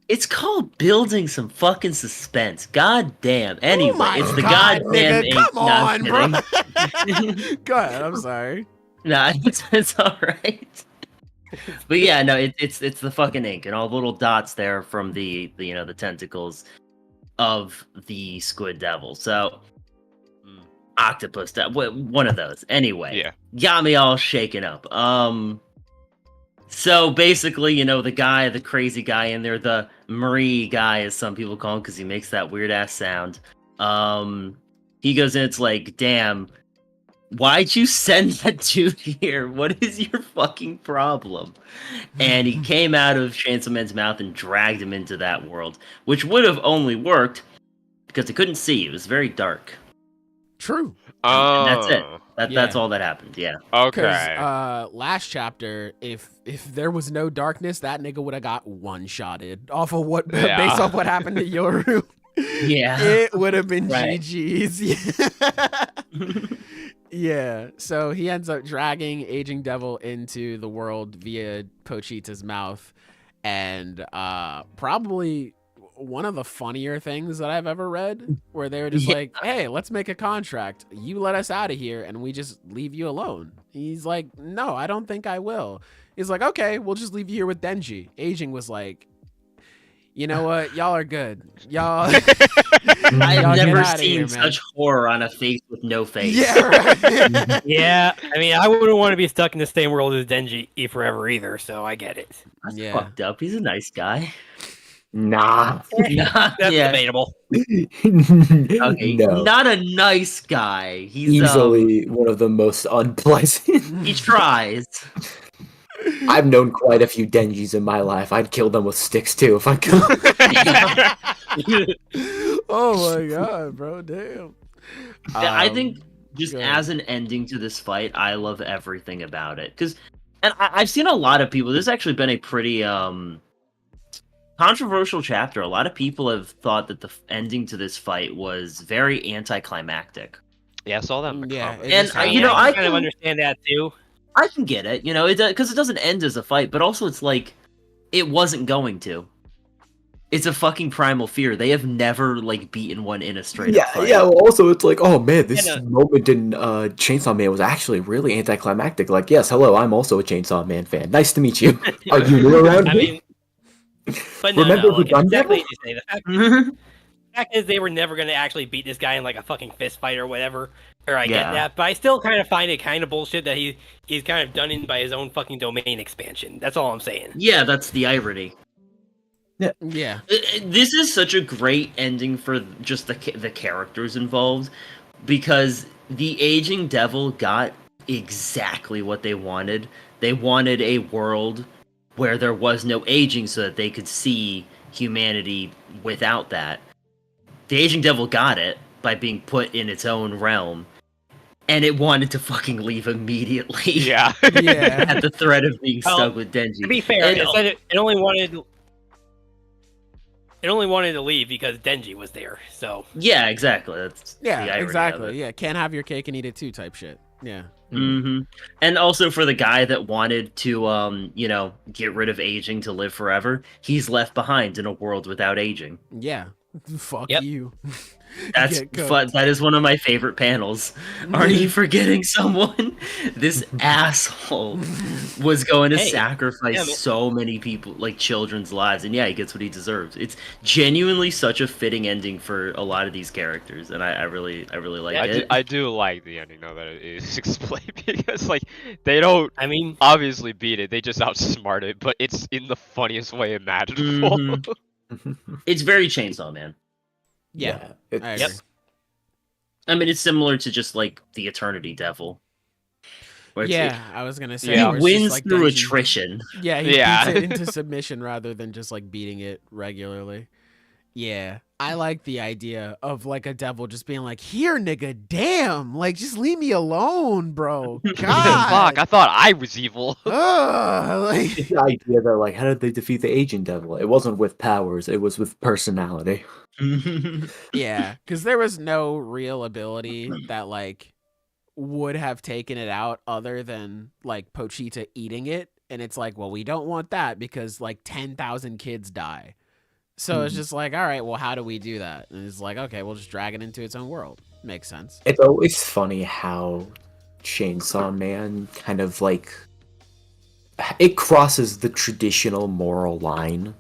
It's called building some fucking suspense. God damn. Anyway, it's the goddamn ink. Come on, bro. Go ahead. I'm sorry. Nah, it's all right. But yeah, no, it's the fucking ink and all the little dots there from the the tentacles of the squid devil. So octopus devil, one of those. Anyway, got me all shaken up. So basically, the crazy guy in there, the Marie guy, as some people call him, because he makes that weird ass sound. He goes in. It's like, damn. Why'd you send that dude here? What is your fucking problem? And he came out of Chainsaw Man's mouth and dragged him into that world, which would have only worked because he couldn't see. It was very dark. True. And that's it. That's all that happened. Yeah. Okay. Last chapter, if there was no darkness, that nigga would have got one-shotted off of based off what happened to Yoru. Yeah. It would have been GG's. Yeah, so he ends up dragging Aging Devil into the world via Pochita's mouth, and probably one of the funnier things that I've ever read, where they were just like, hey, let's make a contract. You let us out of here, and we just leave you alone. He's like, no, I don't think I will. He's like, okay, we'll just leave you here with Denji. Aging was like, you know what? Y'all are good. Y'all. I've never seen such horror on a face with no face. Yeah, right. Yeah, I mean, I wouldn't want to be stuck in the same world as Denji forever either, so I get it. That's fucked up. He's a nice guy. Nah. That's debatable. Okay, No. Not a nice guy. He's easily one of the most unpleasant. He tries. I've known quite a few Denjis in my life. I'd kill them with sticks too if I could. Oh my god, bro, damn. I think just as an ending to this fight, I love everything about it. And I've seen a lot of people. This has actually been a pretty controversial chapter. A lot of people have thought that the ending to this fight was very anticlimactic. Yeah, I saw that in the comments. And I kind of understand that too. I can get it, because it doesn't end as a fight, but also it's like it wasn't going to. It's a fucking primal fear. They have never beaten one in a straight up fight. Yeah. Well, also it's like, oh man, this moment in Chainsaw Man was actually really anticlimactic. Like, yes, hello, I'm also a Chainsaw Man fan. Nice to meet you. Are you new around here? But no, Remember the gun exactly devil? The fact is, they were never going to actually beat this guy in a fucking fist fight or whatever. Or I get that, but I still kind of find it kind of bullshit that he's kind of done in by his own fucking domain expansion. That's all I'm saying. Yeah, that's the irony. Yeah. This is such a great ending for just the characters involved, because the Aging Devil got exactly what they wanted. They wanted a world where there was no aging so that they could see humanity without that. The Aging Devil got it by being put in its own realm, and it wanted to fucking leave immediately. Yeah. At the threat of being stuck with Denji. To be fair, it only wanted to leave because Denji was there. So yeah, exactly. That's the irony exactly. of it. Yeah, can't have your cake and eat it too type shit. Yeah. Mm-hmm. And also for the guy that wanted to, get rid of aging to live forever, he's left behind in a world without aging. Yeah. Fuck you. That is one of my favorite panels. Aren't you forgetting someone? This asshole was going to sacrifice so many people, children's lives, and he gets what he deserves. It's genuinely such a fitting ending for a lot of these characters, and I really like it. I do like the ending though that it is explained, because they don't obviously beat it, they just outsmart it, but it's in the funniest way imaginable. Mm-hmm. It's very Chainsaw Man. Yeah. I mean, it's similar to just the Eternity Devil. I was gonna say he wins through attrition. Yeah, he beats it into submission rather than just beating it regularly. Yeah, I like the idea of like a devil just being like, "Here, nigga, damn, like just leave me alone, bro." Fuck, God, I thought I was evil. like, It's the idea that like, how did they defeat the Agent Devil? It wasn't with powers; it was with personality. yeah, because there was no real ability that like would have taken it out other than like Pochita eating it, and it's like, well, we don't want that because like 10,000 kids die. So it's just like, all right, well, how do we do that? And it's like, okay, we'll just drag it into its own world. Makes sense. It's always funny how Chainsaw Man kind of like it crosses the traditional moral line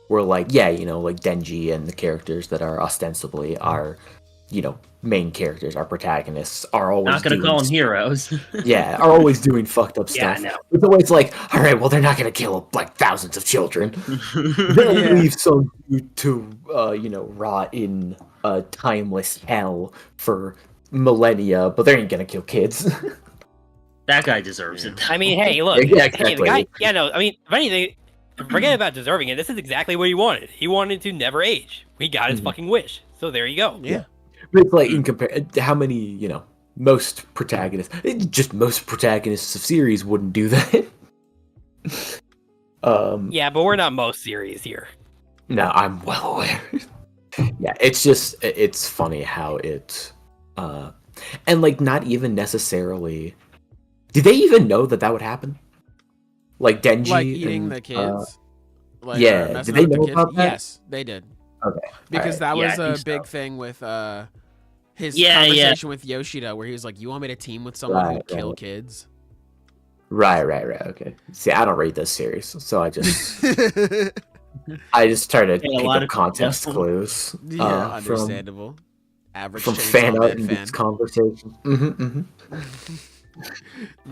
where like, yeah, you know, like Denji and the characters that are ostensibly our, you know, main characters, our protagonists are always Not gonna call them heroes. yeah, are always doing fucked up Yeah, stuff. I know. It's always like, all right, well, they're not gonna kill like thousands of children. They'll Yeah. leave some to you know, rot in a timeless hell for millennia, but they ain't gonna kill kids. That guy deserves it. I mean, hey, look, Yeah, hey, the exactly. guy. Yeah, no, I mean, if anything, forget about deserving it. This is exactly what he wanted. He wanted to never age. He got his fucking wish. So there you go. Yeah. But it's like in compare, how many, you know, most protagonists, most protagonists of series wouldn't do that. Yeah, but we're not most series here. No, I'm well aware. Yeah, it's just it's funny how it and like not even necessarily. Did they even know that would happen? Like Denji, Like eating and, the kids. Like, yeah, messing did they with the know kids? about that? Yes, they did. Okay, Because alright. that Yeah, was I a think big so. thing with his Yeah, conversation with Yoshida, where he was like, "You want me to team with someone who'd Right, kill right. kids?" Right. Okay. See, I don't read this series, so I just try to Yeah, a pick lot up of context people. clues. Yeah, from understandable. Average from Chainsaw fan art Man and fan. this conversation.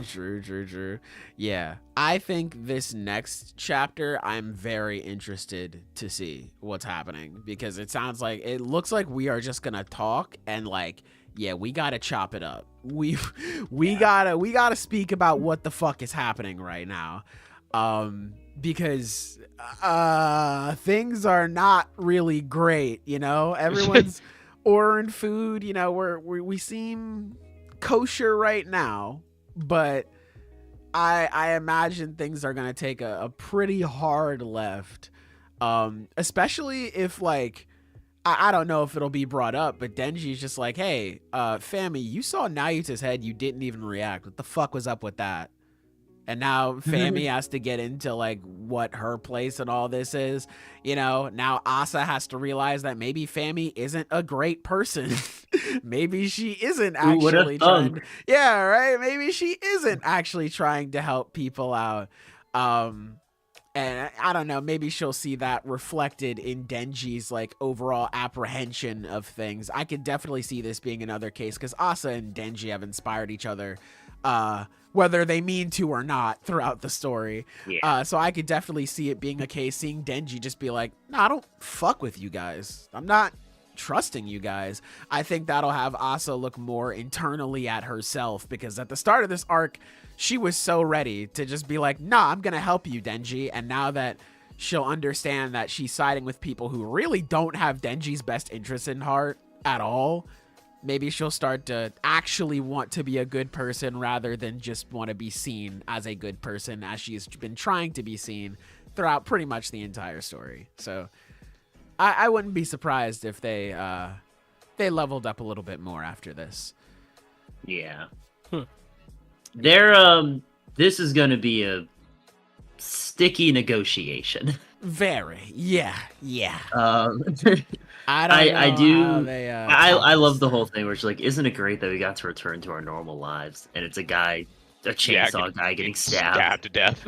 True. Yeah, I think this next chapter, I'm very interested to see what's happening because it looks like we are just gonna talk and like, yeah, we gotta chop it up. We gotta speak about what the fuck is happening right now, because things are not really great. You know, everyone's ordering food. You know, we seem kosher right now, but I imagine things are gonna take a pretty hard left, especially if like I don't know if it'll be brought up, but Denji's just like, hey, Fami, you saw Nayuta's head, you didn't even react. What the fuck was up with that? And now Fami has to get into like what her place and all this is. You know, now Asa has to realize that maybe Fami isn't a great person. Maybe she isn't Who would've actually trying. thunk? Yeah, right. Maybe she isn't actually trying to help people out. And I don't know, maybe she'll see that reflected in Denji's like overall apprehension of things. I could definitely see this being another case because Asa and Denji have inspired each other, whether they mean to or not throughout the story. Yeah. So I could definitely see it being a case, seeing Denji just be like, nah, I don't fuck with you guys. I'm not trusting you guys. I think that'll have Asa look more internally at herself because at the start of this arc, she was so ready to just be like, nah, I'm gonna help you, Denji. And now that she'll understand that she's siding with people who really don't have Denji's best interests in heart at all, maybe she'll start to actually want to be a good person rather than just want to be seen as a good person as she's been trying to be seen throughout pretty much the entire story. So I wouldn't be surprised if they leveled up a little bit more after this. Yeah. This is gonna be a sticky negotiation. Very. Yeah. I love the whole thing where it's like, isn't it great that we got to return to our normal lives? And it's a chainsaw guy getting stabbed to death.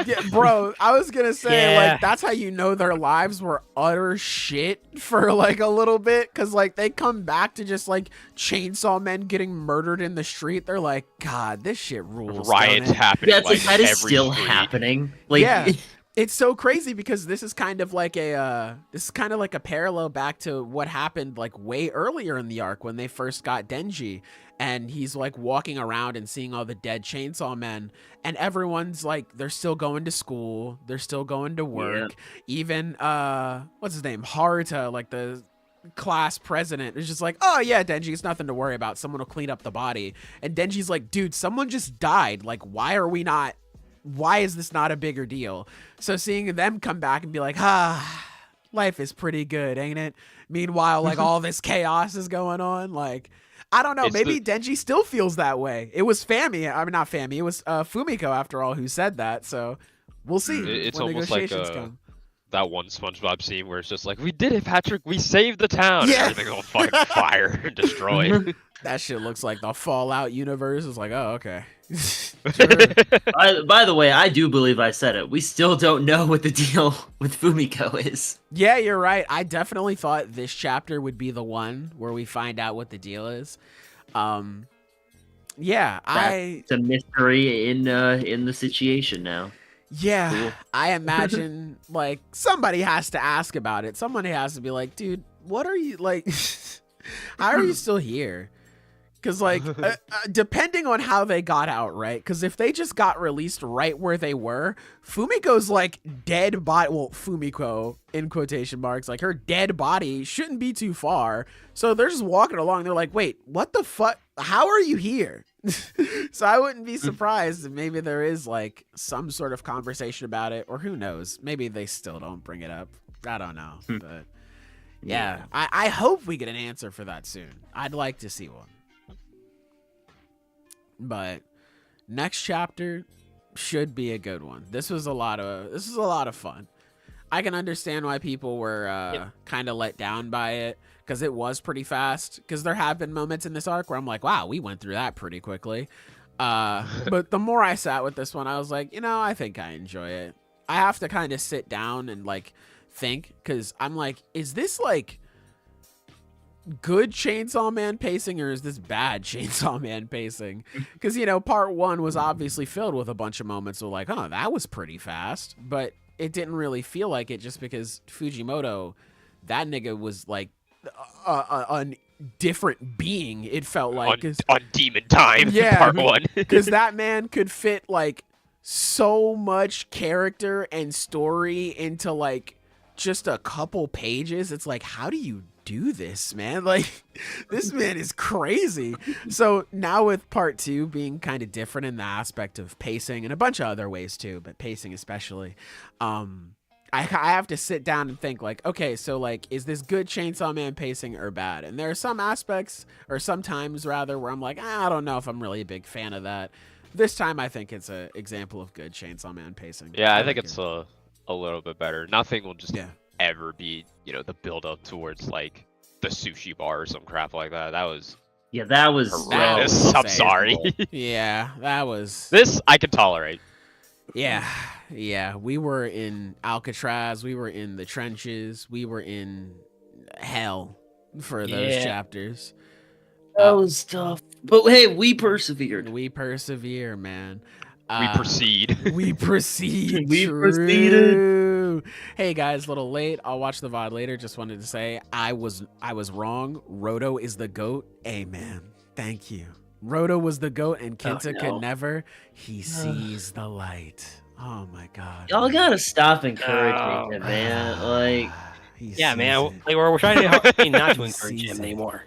Yeah, bro, I was gonna say, Yeah. like, that's how you know their lives were utter shit for, like, a little bit, because, like, they come back to just, like, chainsaw men getting murdered in the street. They're like, God, this shit rules. Riots don't it? happening. Yeah, it's like that is every still street. happening. Like, Yeah. It's so crazy because this is kind of like a parallel back to what happened like way earlier in the arc when they first got Denji, and he's like walking around and seeing all the dead chainsaw men, and everyone's like, they're still going to school, they're still going to work. Even what's his name, Haruta, like the class president, is just like, oh yeah, Denji, it's nothing to worry about, someone will clean up the body. And Denji's like, dude, someone just died, like why is this not a bigger deal? So seeing them come back and be like, life is pretty good, ain't it? Meanwhile, like all this chaos is going on. Like, I don't know. Maybe Denji still feels that way. It was Fami. I mean, not Fami. It was Fumiko, after all, who said that. So we'll see. It's when almost like come. That one SpongeBob scene where it's just like, we did it, Patrick. We saved the town. Yeah. And everything's on fucking fire and destroyed. That shit looks like the Fallout universe. It's like, oh, okay. By the way, I do believe I said it. We still don't know what the deal with Fumiko is. Yeah, you're right. I definitely thought this chapter would be the one where we find out what the deal is. Yeah, It's a mystery in the situation now. Yeah, Cool. I imagine like somebody has to ask about it. Somebody has to be like, dude, what are you like? How are you still here? Because like, depending on how they got out, right? Because if they just got released right where they were, Fumiko's like dead body. Well, Fumiko in quotation marks, like her dead body shouldn't be too far. So they're just walking along. They're like, wait, what the fuck? How are you here? So I wouldn't be surprised if maybe there is like some sort of conversation about it, or who knows? Maybe they still don't bring it up. I don't know, but yeah, I hope we get an answer for that soon. I'd like to see one. But next chapter should be a good one. This was a lot of fun. I can understand why people were kind of let down by it, because it was pretty fast. Because there have been moments in this arc where I'm like, wow, we went through that pretty quickly. But the more I sat with this one, I was like, I think I enjoy it. I have to kind of sit down and like think, because I'm like, is this like good Chainsaw Man pacing, or is this bad Chainsaw Man pacing? Because part one was obviously filled with a bunch of moments of like, oh, that was pretty fast, but it didn't really feel like it, just because Fujimoto, that nigga was like a different being. It felt like on Demon Time. Yeah, part one. Because that man could fit like so much character and story into like just a couple pages. It's like, how do you do this, man? Like, this man is crazy. So now with part two being kind of different in the aspect of pacing and a bunch of other ways too, but pacing especially, I have to sit down and think like, okay, so like, is this good Chainsaw Man pacing or bad? And there are some aspects, or sometimes rather, where I'm like, I don't know if I'm really a big fan of that. This time I think it's an example of good Chainsaw Man pacing. Yeah, I think it's a little bit better. Nothing will just ever be, the build up towards like the sushi bar or some crap like that. That was horrendous. I'm sorry. Yeah, that was. This I can tolerate. Yeah. We were in Alcatraz. We were in the trenches. We were in hell for those chapters. That was tough. But hey, we persevered. We persevere, man. We proceed. We proceed. We True. proceeded. Hey guys, a little late. I'll watch the VOD later. Just wanted to say I was wrong. Roto is the GOAT. Amen. Thank you. Roto was the GOAT, and Kenta could never. He sees the light. Oh my god. Y'all gotta stop encouraging him, man. Like, man. Like, we're trying to help me not to encourage him anymore.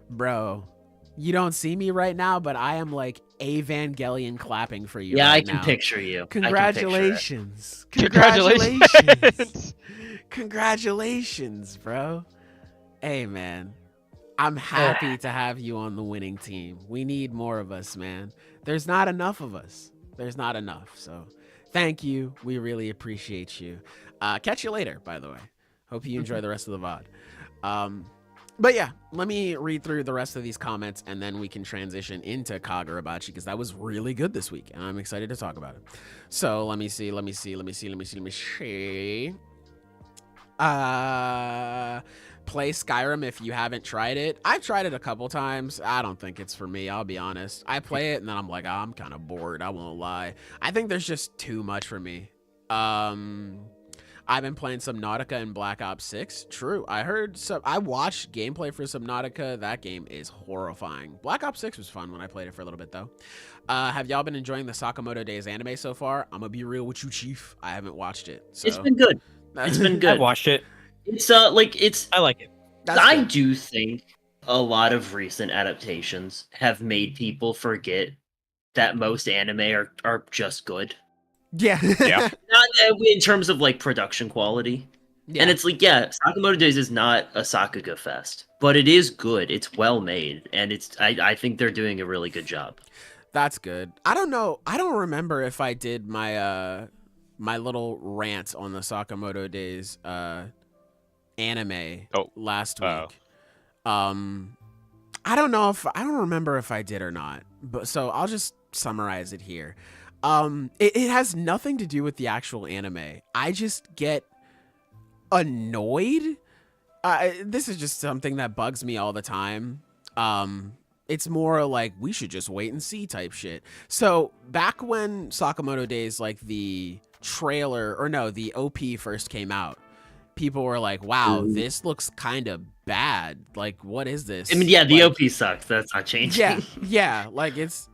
Bro, you don't see me right now, but I am like Evangelion clapping for you. Yeah, right I can now. picture you. Congratulations. Congratulations. Congratulations, bro. Hey, man. I'm happy to have you on the winning team. We need more of us, man. There's not enough of us. There's not enough. So thank you. We really appreciate you. Catch you later, by the way. Hope you enjoy the rest of the VOD. But yeah, let me read through the rest of these comments, and then we can transition into Kagurabachi, because that was really good this week, and I'm excited to talk about it. So let me see. Play Skyrim if you haven't tried it. I've tried it a couple times. I don't think it's for me, I'll be honest. I play it and then I'm like, oh, I'm kind of bored, I won't lie. I think there's just too much for me. I've been playing Subnautica and Black Ops 6. True. I watched gameplay for Subnautica. That game is horrifying. Black Ops 6 was fun when I played it for a little bit, though. Have y'all been enjoying the Sakamoto Days anime so far? I'm going to be real with you, Chief. I haven't watched it. So. It's been good. It's been good. I watched it. I like it. I do think a lot of recent adaptations have made people forget that most anime are just good. Yeah. Not in terms of like production quality. Yeah. And it's like, Sakamoto Days is not a Sakuga fest, but it is good. It's well made, and I think they're doing a really good job. That's good. I don't know. I don't remember if I did my my little rant on the Sakamoto Days anime last week. I don't remember if I did or not. But so I'll just summarize it here. It has nothing to do with the actual anime. I just get annoyed. This is just something that bugs me all the time. It's more like we should just wait and see type shit. So back when Sakamoto Days, like the OP first came out, people were like, wow, this looks kind of bad. Like, what is this? I mean, yeah, the OP sucks. That's not changing. Yeah. Like, it's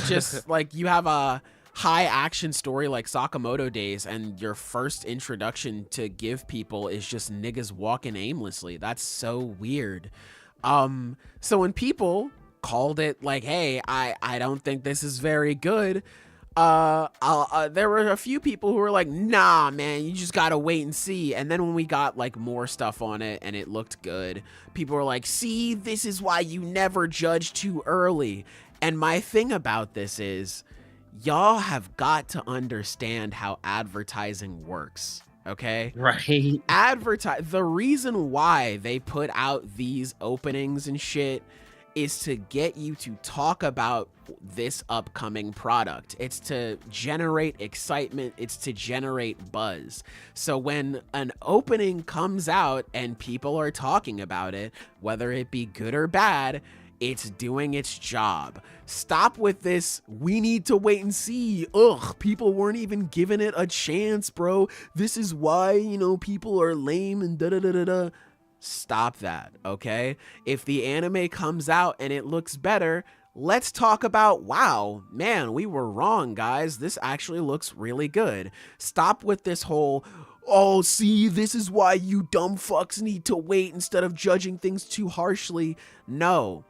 just like you have a high action story like Sakamoto Days, and your first introduction to give people is just niggas walking aimlessly. That's so weird. So when people called it like, hey, I don't think this is very good, there were a few people who were like, nah, man, you just gotta wait and see. And then when we got like more stuff on it and it looked good, people were like, see, this is why you never judge too early. And my thing about this is, y'all have got to understand how advertising works, okay? Right. The reason why they put out these openings and shit is to get you to talk about this upcoming product. It's to generate excitement. It's to generate buzz. So when an opening comes out and people are talking about it, whether it be good or bad, it's doing its job. Stop with this, we need to wait and see. Ugh, people weren't even giving it a chance, bro. This is why, people are lame and da-da-da-da-da. Stop that, okay? If the anime comes out and it looks better, let's talk about, wow, man, we were wrong, guys. This actually looks really good. Stop with this whole, oh, see, this is why you dumb fucks need to wait instead of judging things too harshly. No.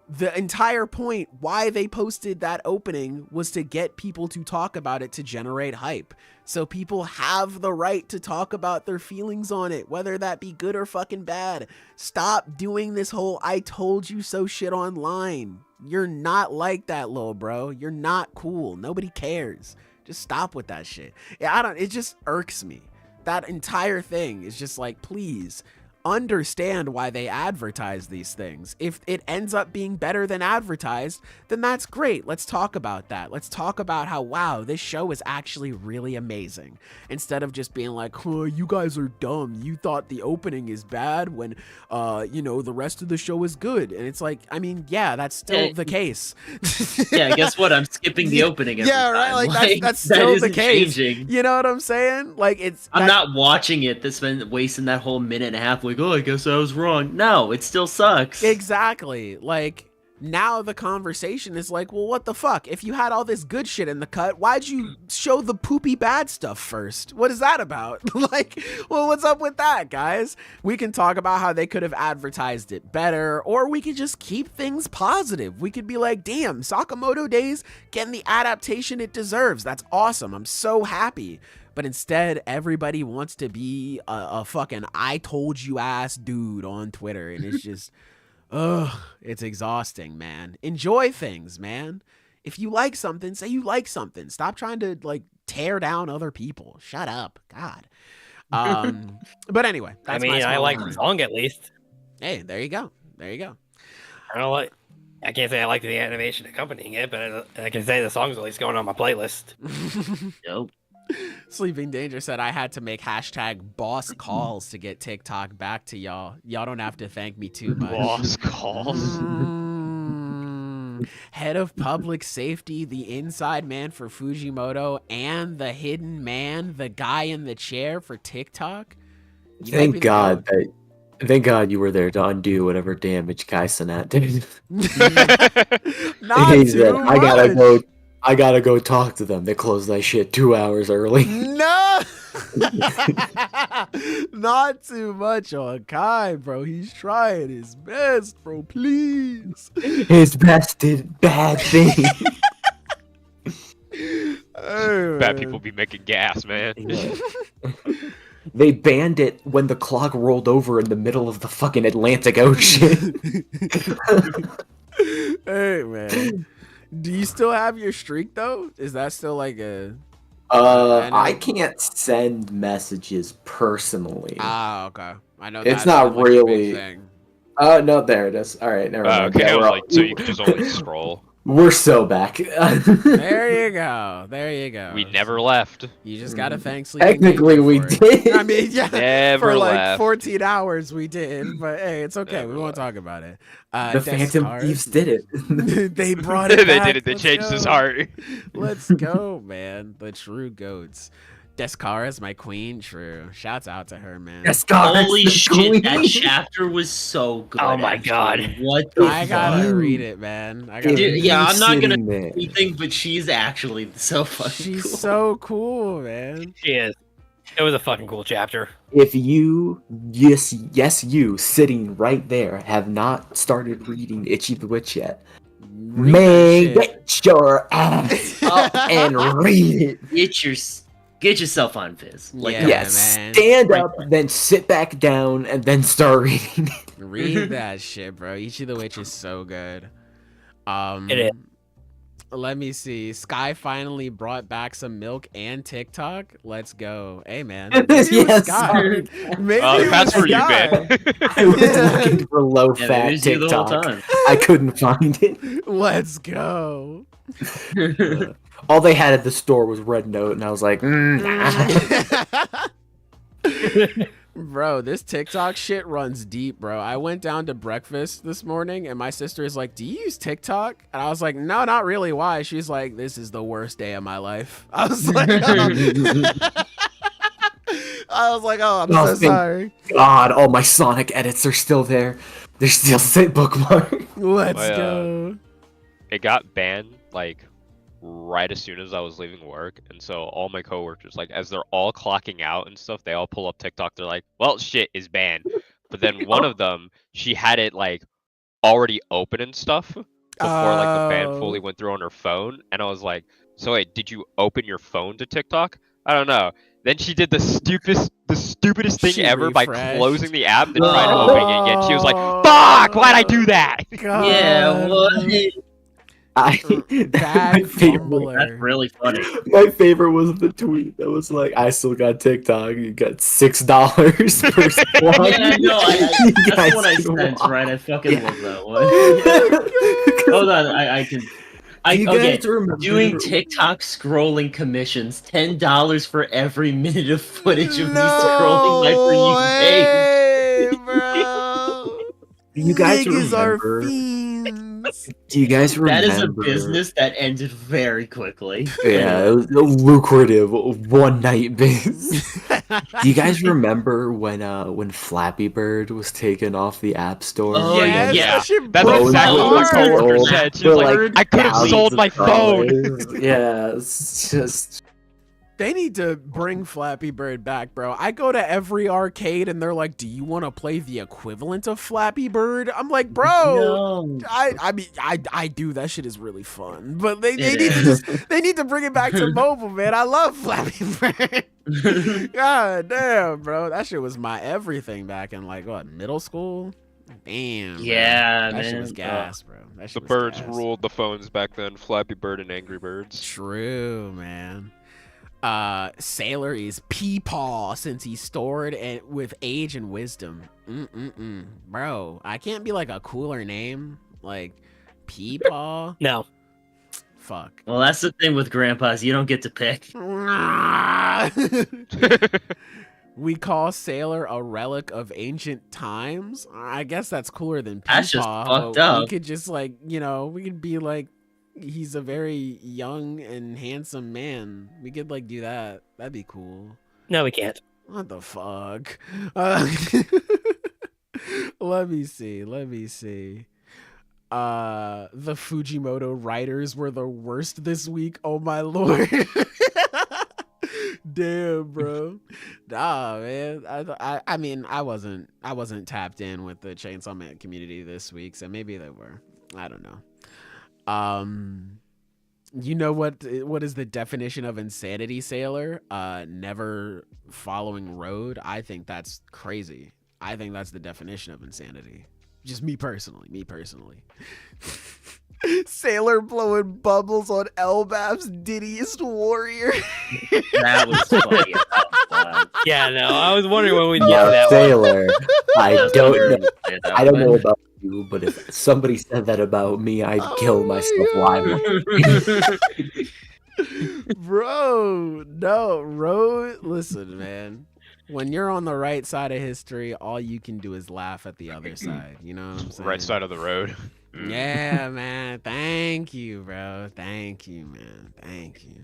The entire point why they posted that opening was to get people to talk about it, to generate hype. So people have the right to talk about their feelings on it, whether that be good or fucking bad. Stop doing this whole I told you so shit online. You're not like that, little bro. You're not cool. Nobody cares. Just stop with that shit. Yeah, it just irks me. That entire thing is just like, please understand why they advertise these things. If it ends up being better than advertised, then that's great. Let's talk about that. Let's talk about how, wow, this show is actually really amazing. Instead of just being like, oh, you guys are dumb. You thought the opening is bad when, the rest of the show is good. And it's like, I mean, yeah, that's still the case. Yeah, guess what? I'm skipping the opening every time. Right? Like that's still the case. Changing. You know what I'm saying? Like, I'm not watching it. That's been wasting that whole minute and a half. Like, oh, I guess I was wrong. No, it still sucks. Exactly. Like, now the conversation is like, well, what the fuck? If you had all this good shit in the cut, why'd you show the poopy bad stuff first? What is that about? Like, well, what's up with that, guys? We can talk about how they could have advertised it better, or we could just keep things positive. We could be like, damn, Sakamoto Days getting the adaptation it deserves. That's awesome. I'm so happy. But instead, everybody wants to be a fucking I told you ass dude on Twitter. And it's just, ugh, it's exhausting, man. Enjoy things, man. If you like something, say you like something. Stop trying to, like, tear down other people. Shut up. God. But anyway, that's I like the song at least. Hey, there you go. There you go. I can't say I like the animation accompanying it, but I can say the song's at least going on my playlist. Nope. Sleeping Danger said I had to make #boss calls to get TikTok back to y'all. Y'all don't have to thank me too much. Boss calls. head of public safety, the inside man for Fujimoto, and the hidden man, the guy in the chair for TikTok. You might be Thank the God GOAT. thank God you were there to undo whatever damage Kai Cenat did. Not He too said, much. I gotta go talk to them. They closed that shit 2 hours early. No, not too much on Kai, bro. He's trying his best, bro. Please. His best did bad things. Oh, Bad man. people be making gas, man. They banned it when the clock rolled over in the middle of the fucking Atlantic Ocean. Hey, man. Do you still have your streak though? Is that still like a? I can't send messages personally. Ah, okay. I know It's that's not like a big really- thing. Oh no, there it is. All right, never mind. Okay, Yeah, I was we're, like, so you can just only scroll. we're so back. There you go. There you go. We never left. You just gotta thank Sleeping Technically, Beauty we for it. did. I mean, yeah. Never for like left. 14 hours we did, but hey, it's okay. Never We won't left. talk about it. The Phantom Descartes. Thieves did it. They brought it They back. did it. They Let's changed his go. heart. Let's go, man. The true goats. Descartes, my queen. True. Shouts out to her, man. Holy the shit, that queen. chapter was so good. Oh my actually. God. What the I gotta fuck? read it, man. I gotta Dude, read yeah, it. I'm not gonna Sitting there. anything, but she's actually so fucking She's cool. so cool, man. She is. It was a fucking cool chapter. If you, yes, you sitting right there have not started reading Itchy the Witch yet, Read man, that shit. get your ass up and read it. Get yourself on Viz. Like Yeah, Yes, man. stand Right up, there. then sit back down, and then start reading it. Read that shit, bro. Ichi the Witch is so good. It is. Let me see. Sky finally brought back some milk and TikTok. Let's go. Hey, man. Maybe it was Yes, Sky. sorry. Maybe it That's was for you, Sky. man. I was Yeah. looking for low Yeah, fat it was you the whole TikTok. time. I couldn't find it. Let's go. All they had at the store was Red Note, and I was like, nah. Bro, this TikTok shit runs deep, bro. I went down to breakfast this morning and my sister is like, do you use TikTok? And I was like, no, not really. Why? She's like, this is the worst day of my life. I was like, oh, I'm Oh, so thank sorry. God, all my Sonic edits are still there. They're still sit bookmark. Let's My, go. It got banned like right as soon as I was leaving work, and so all my coworkers, like as they're all clocking out and stuff, they all pull up TikTok. They're like, "Well, shit is banned." But then one of them, she had it like already open and stuff before like the ban fully went through on her phone, and I was like, "So wait, did you open your phone to TikTok?" I don't know. Then she did the stupidest thing She ever by refreshed. closing the app and trying to open it again. She was like, "Fuck! Why'd I do that?" God. Yeah, what? Bad my favorite, fumbler. That's really funny. my favorite was the tweet that was like, "I still got TikTok. You got $6 per squad." Yeah, no, You that's guys the one I can sent, watch. right? I fucking Yeah. love that one. Hold on, I can. You Okay, guys remember doing TikTok scrolling commissions, $10 for every minute of footage of me scrolling my For You page. way, bro. Do you guys Niggas are remember? fiends. Do you guys remember? That is a business that ended very quickly. Yeah, it was a lucrative one night biz. Do you guys remember when Flappy Bird was taken off the App Store? Oh, Yes, yeah. that shit That's broke exactly my what my heart. coworker Old. said. She They're was like, like "I could have thousands sold of my phone." dollars. Yeah, it's just They need to bring Flappy Bird back, bro. I go to every arcade and they're like, "Do you want to play the equivalent of Flappy Bird?" I'm like, "Bro, No. I mean, I do. That shit is really fun." But they It need to is. they need to bring it back to mobile, man. I love Flappy Bird. God damn, bro. That shit was my everything back in like what, middle school? Damn. bro. Yeah, That shit was man. gas, bro. That shit The was birds gas. ruled the phones back then. Flappy Bird and Angry Birds. True, man. Sailor is Peepaw since he's stored and with age and wisdom. Bro, I can't be like a cooler name like Peepaw. No. Fuck. Well, that's the thing with grandpas. You don't get to pick. We call Sailor a relic of ancient times. I guess that's cooler than That's just Peepaw, fucked but we up. could just like, you know, we could be like, he's a very young and handsome man. We could like do that. That'd be cool. No, we can't. What the fuck? Let me see. The Fujimoto writers were the worst this week. Oh my lord. Damn, bro. Nah, man. I mean, I wasn't tapped in with the Chainsaw Man community this week, so maybe they were. I don't know. You know what is the definition of insanity, Sailor? Never following road. I think that's crazy. I think that's the definition of insanity. Just me personally. Sailor blowing bubbles on Elbaf's Diddiest Warrior. That was funny. That was wild. Yeah, no, I was wondering when we'd get to that one. Sailor. I don't know. That I don't know one. about you, but if somebody said that about me, I'd kill my myself live. Bro, no, road. Listen, man. When you're on the right side of history, all you can do is laugh at the other side. You know what I'm saying? Right side of the road. Yeah, man. Thank you, bro. Thank you, man. Thank you.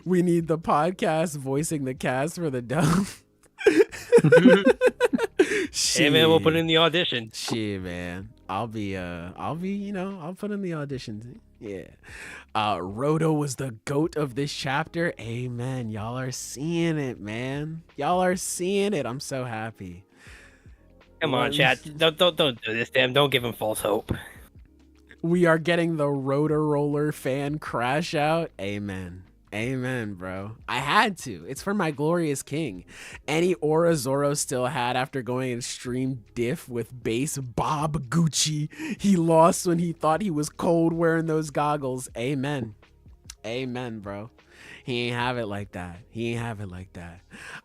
We need the podcast voicing the cast for the dub. Hey, man, we'll put in the audition. Shit, man. I'll put in the auditions. Yeah. Roto was the GOAT of this chapter. Amen. Y'all are seeing it, man. Y'all are seeing it. I'm so happy. Come on, chat. Don't do this, damn. Don't give him false hope. We are getting the Rotor Roller fan crash out. Amen. Amen, bro. I had to. It's for my glorious king. Any aura Zoro still had after going extreme diff with base Bob Gucci. He lost when he thought he was cold wearing those goggles. Amen. Amen, bro. He ain't have it like that.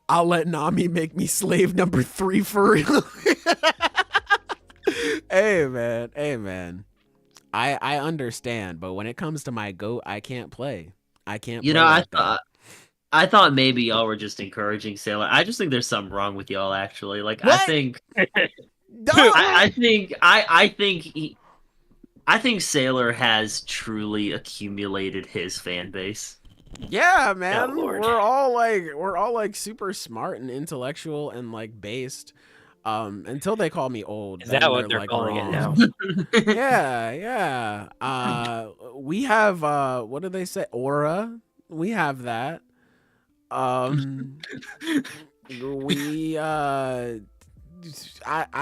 I'll let Nami make me slave number 3 for real. Amen. I understand, but when it comes to my GOAT, I can't play. You know, I thought maybe y'all were just encouraging Sailor. I just think there's something wrong with y'all. Actually, like What? I think Sailor has truly accumulated his fan base. Yeah, man. Oh, Lord. We're all like super smart and intellectual and like based. Until they call me old. Is then that what they're, they're like, calling it now? wrong. Yeah. We have what do they say? Aura. We have that. We I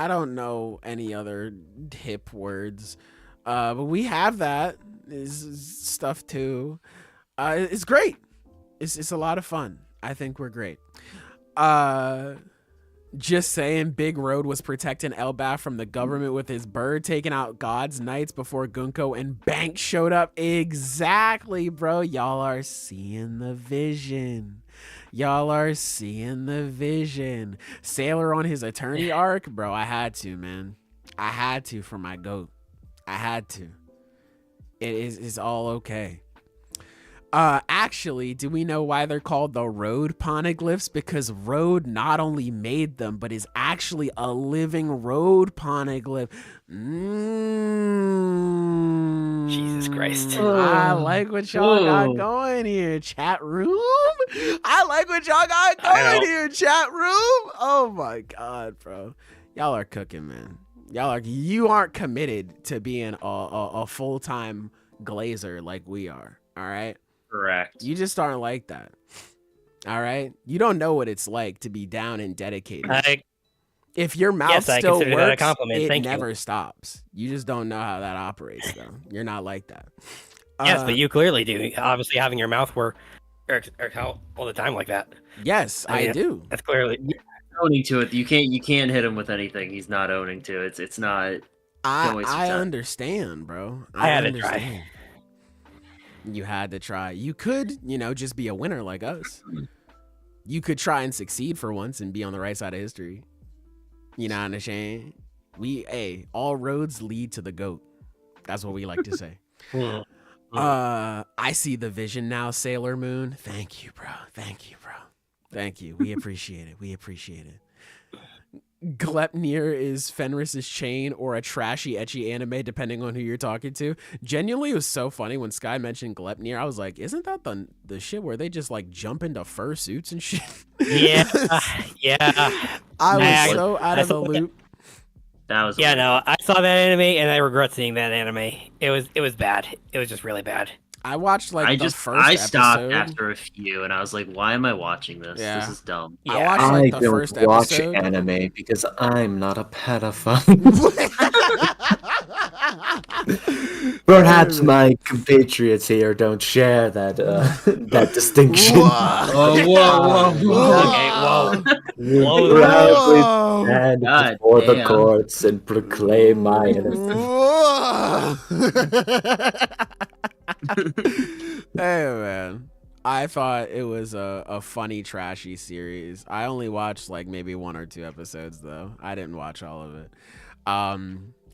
don't know any other hip words. But we have that is stuff too. It's great. It's a lot of fun. I think we're great. Just saying, Big Road was protecting Elbaf from the government with his bird, taking out God's Knights before Gunko and Bank showed up. Exactly, bro. Y'all are seeing the vision. Sailor on his attorney arc, bro. I had to, man. I had to for my GOAT. I had to. It's all okay. Actually, do we know why they're called the Road Poneglyphs? Because Road not only made them, but is actually a living Road Poneglyph. Jesus Christ. I like what y'all got going here, chat room. Oh my God, bro. Y'all are cooking, man. You aren't committed to being a full-time glazer like we are. All right. Correct. You just aren't like that. All right. You don't know what it's like to be down and dedicated. If your mouth Yes, I still consider that a works, compliment. it Thank you. never stops. You just don't know how that operates, though. You're not like that. Yes, but you clearly do. Obviously, having your mouth work all the time like that. Yes, I do. That's clearly. Owning to it. You can't hit him with anything. He's not owning to it. It's not. I understand, bro. I had to try. You had to try. You could, just be a winner like us. You could try and succeed for once and be on the right side of history. You know what I'm saying? All roads lead to the GOAT. That's what we like to say. I see the vision now, Sailor Moon. Thank you, bro. Thank you, bro. Thank you. We appreciate it. We appreciate it. Glepnir is Fenris's chain or a trashy, ecchi anime, depending on who you're talking to. Genuinely, it was so funny when Sky mentioned Glepnir. I was like, isn't that the shit where they just like jump into fursuits and shit? Yeah, yeah. I was so out of the loop. That was Yeah, no, I saw that anime and I regret seeing that anime. It was bad. It was just really bad. I watched like I the just first I stopped episode. after a few, and I was like, "Why am I watching this? Yeah. This is dumb." I Yeah. watched I like the don't first watch episode. anime because I'm not a pedophile. Perhaps my compatriots here don't share that that distinction. Oh, whoa. Okay, whoa. Whoa. Proudly Whoa. stand God before the damn. courts and proclaim my innocence. Hey man, I thought it was a funny, trashy series. I only watched like maybe 1 or 2 episodes though. I didn't watch all of it.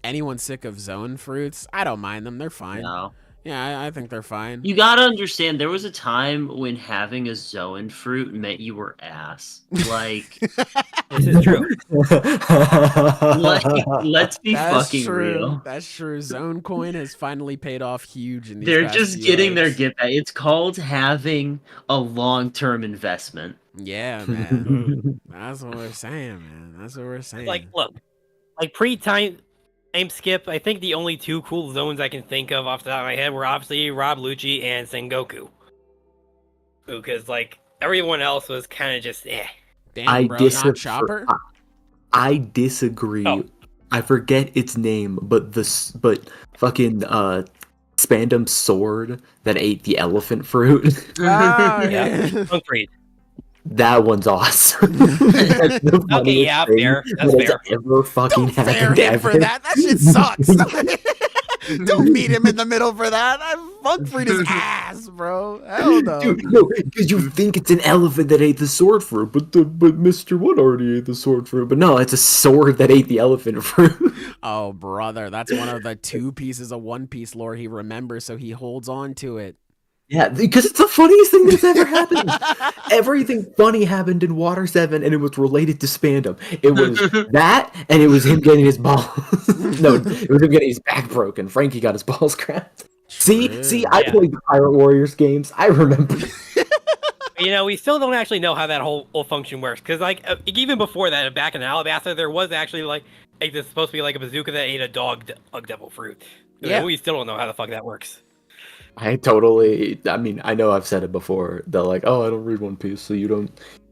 Anyone sick of zone fruits? I don't mind them. They're fine. No. Yeah, I think they're fine. You gotta understand, there was a time when having a Zoan fruit meant you were ass. Like, This is true. let's be That's fucking true. real. That's true. Zone coin has finally paid off huge in these They're past just few getting their arcs. get back. It's called having a long-term investment. Yeah, man. That's what we're saying, man. That's what we're saying. Like, look, like pre-time skip, I think the only 2 cool zones I can think of off the top of my head were obviously Rob Lucci and Sengoku. Because like everyone else was kind of just Damn, I bro, not disagree. Chopper. I disagree. Oh. I forget its name, but fucking Spandam sword that ate the elephant fruit. Oh, Yeah. yeah. Concrete. That one's awesome. That's the Okay, funniest yeah, thing fair. That's that has fair. ever fucking Don't fair happened him ever. for that. That shit sucks. Don't meet him in the middle for that. I fuck for his ass, bro. Hell no. Dude, no, because you think it's an elephant that ate the sword fruit, but Mr. One already ate the sword fruit. But no, it's a sword that ate the elephant fruit. Oh, brother, that's one of the 2 pieces of One Piece lore he remembers, so he holds on to it. Yeah, because it's the funniest thing that's ever happened. Everything funny happened in Water 7, and it was related to Spandam. It was that, and it was him getting his balls. No, it was him getting his back broken. Frankie got his balls cracked. See, I Yeah. played the Pirate Warriors games. I remember. You know, we still don't actually know how that whole function works. Because, like, even before that, back in Alabasta, there was actually, like there's supposed to be, like, a bazooka that ate a devil fruit. Yeah. We still don't know how the fuck that works. I mean, I know I've said it before. They're like, oh, I don't read One Piece, so you don't.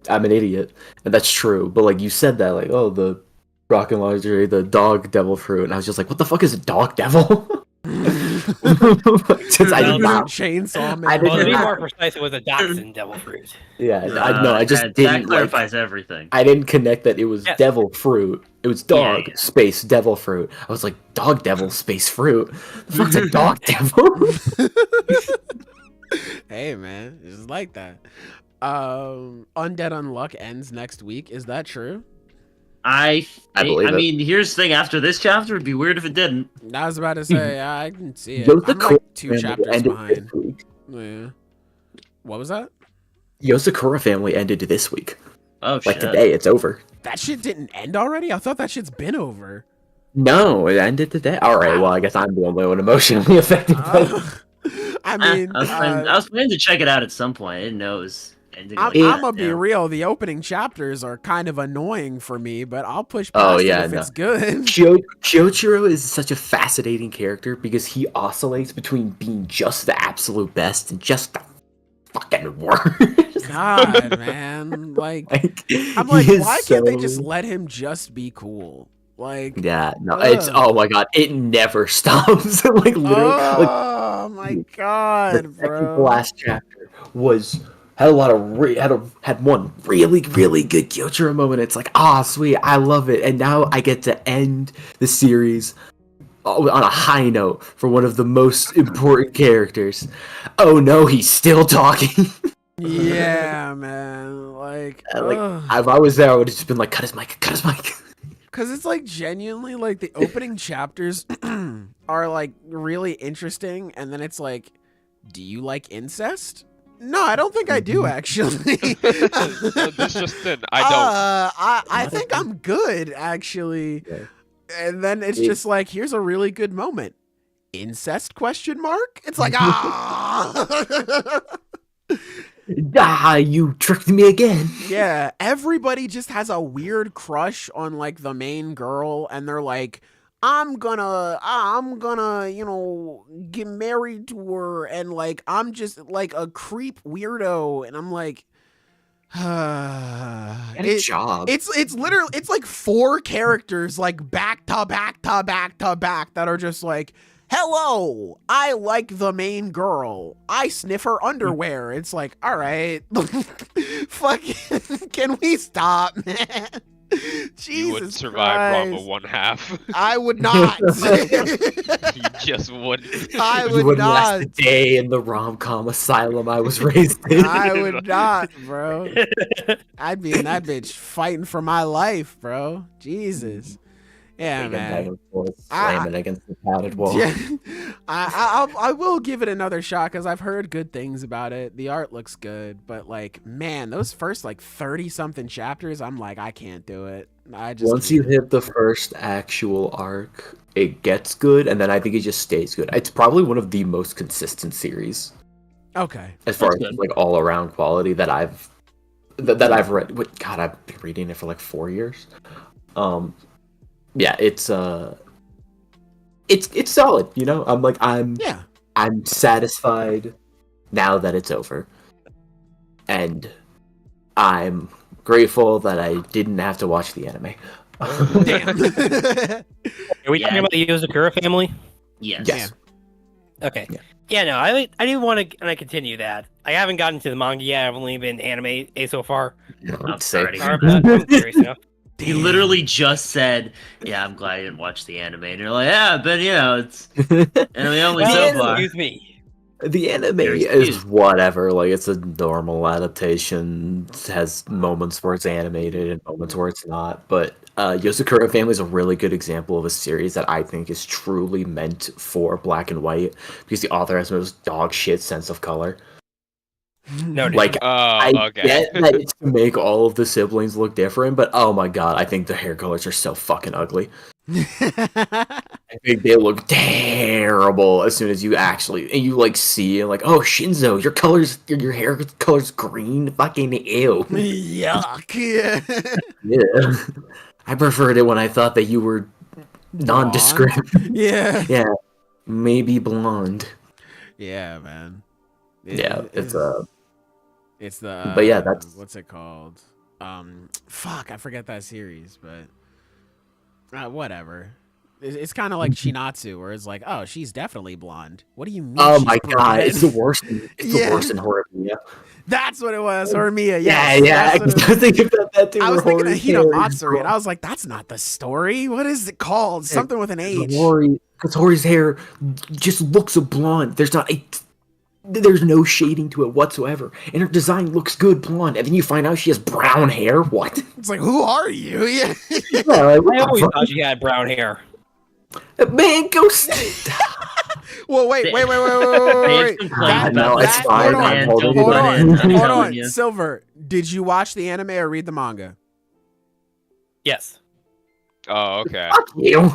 I'm an idiot. And that's true. But, like, you said that, like, oh, the Rock and Lingerie, the dog devil fruit. And I was just like, what the fuck is a dog devil? Since I did not. Chainsaw Man. I Well, to be not- more precise, it was a Dachshund devil fruit. Yeah, I just that didn't. Like, clarifies everything. I didn't connect that it was Yes. devil fruit. It was dog Yeah. space devil fruit. I was like, dog devil space fruit. The fuck's a dog devil? Hey, man, it's just like that. Undead Unluck ends next week. Is that true? I believe it. mean, here's the thing. After this chapter, it'd be weird if it didn't. I was about to say, I can see it. Yosakura I'm like 2 family chapters ended behind. this week. Yeah. What was that? Yosakura family ended this week. Oh Like shit! today, it's over. That shit didn't end already? I thought that shit's been over. No, it ended today. All right, well, I guess I'm the only one emotionally affected. by it. I mean, I was planning to check it out at some point. I didn't know it was ending. I'm like that. gonna be Yeah. real. The opening chapters are kind of annoying for me, but I'll push Oh, past yeah, it if no. it's good. Kyoichiro is such a fascinating character because he oscillates between being just the absolute best and just the fucking worst. God, man, like I'm he like, is why can't they so- just let him just be cool? Like, Yeah, no, it's oh my god, it never stops. Like literally, like oh my the god, second to bro. last chapter had a lot of had one really good Kyoichiro moment. It's like, ah, sweet, I love it, and now I get to end the series on a high note for one of the most important characters. Oh no, he's still talking. Yeah, man. Like, If I was there, I would have just been like, cut his mic. because it's like genuinely like the opening chapters are like really interesting, and then it's like Do you like incest? No, I don't think I do, actually. This just in, I don't. I think I'm good, actually. Yeah. And then it's just like, here's a really good moment. Incest question mark? It's like, You tricked me again. Yeah, everybody just has a weird crush on like the main girl, and they're like, I'm gonna, get married to her, and like I'm just like a creep weirdo, and I'm like, Get a job. it's literally, it's like 4 characters like back to back to back to back that are just like, hello, I like the main girl. I sniff her underwear. It's like, all right, fucking, can we stop, man? Jesus You would survive Christ. Rama 1/2. I would not. You just wouldn't. I You would wouldn't last not. a day in the rom-com asylum I was raised in. I would not, bro. I'd be in that bitch fighting for my life, bro. Jesus. Yeah, Taking man. back and forth, slamming against the padded wall. Yeah, I will give it another shot because I've heard good things about it. The art looks good, but like, man, those first like 30 something chapters, I'm like, I can't do it. I just Once you can't. hit the first actual arc, it gets good, and then I think it just stays good. It's probably one of the most consistent series Okay. as far That's as good. like all around quality that I've read. God, I've been reading it for like 4 years. Yeah, it's solid. You know, Yeah. I'm satisfied now that it's over, and I'm grateful that I didn't have to watch the anime. Damn. Are we Yeah. talking about the Yozakura family? Yes. Yes. Okay. Yeah. Yeah, no, I do want to continue that. I haven't gotten to the manga yet. I've only been anime so far. I'm sorry. I'm curious enough. He literally just said, "Yeah, I'm glad I didn't watch the anime." And you're like, "Yeah, but it's anime only Well, so far." excuse me. The anime There's is is- whatever. Like, it's a normal adaptation. It has moments where it's animated and moments where it's not. But Yozakura Family is a really good example of a series that I think is truly meant for black and white because the author has the most dog shit sense of color. No, dude. Like, Oh, I okay. get that it's to make all of the siblings look different, but oh my god, I think the hair colors are so fucking ugly. I think they look terrible as soon as you actually and you like see and like, oh Shinzo, your hair color's green. Fucking ew. Yuck. Yeah. Yeah. I preferred it when I thought that you were nondescript. Yeah. Yeah. Maybe blonde. Yeah, man. Yeah, it's It's the. But yeah, that's- what's it called? Fuck, I forget that series, but whatever. It's kind of like Chinatsu, where it's like, oh, she's definitely blonde. What do you mean? Oh she's my god, blonde? it's the worst. It's Yeah. the worst in horror. Yeah, That's what it was, Horimiya. yeah, Yes, yeah. I that's was what it was. thinking about that too. I was thinking of Hori Hinamatsuri, and I was like, that's not the story. What is it called? Something with an H. Because Hori's hair just looks so blonde. There's no shading to it whatsoever, and her design looks good blonde. And then you find out she has brown hair. What? It's like, who are you? Yeah. Yeah, like, what I always the thought she had brown hair. fuck? Man, go. Well, wait. They had That- complaints No, about it's that. fine. Hold I'm on, holding hold it on, in. I'm Hold telling on, you. Silver. Did you watch the anime or read the manga? Yes. Oh, okay. Fuck you.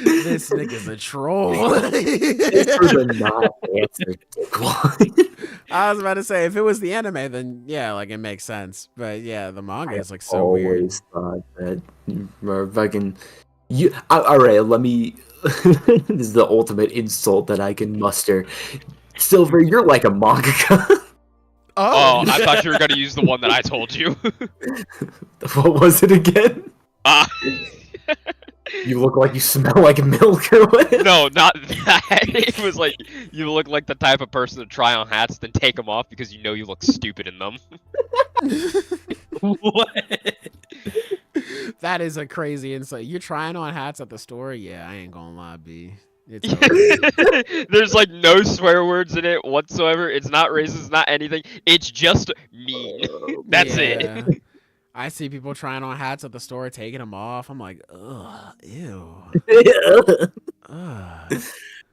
This nigga's a troll. It's for the not answer, dick one. I was about to say, if it was the anime, then yeah, like it makes sense. But yeah, the manga is like so weird. always thought that you were fucking. All right, let me. This is the ultimate insult that I can muster. Silver, you're like a mangaka. Oh, I thought you were gonna use the one that I told you. What was it again? Ah. You look like you smell like milk or what? No, not that. It was like you look like the type of person to try on hats, then take them off because you know you look stupid in them. What? That is a crazy insight. You're trying on hats at the store? Yeah, I ain't gonna lie, B. It's over. There's like no swear words in it whatsoever. It's not racist, not anything. It's just mean. That's it. Yeah. I see people trying on hats at the store, taking them off. I'm like, ugh, ew. Ugh.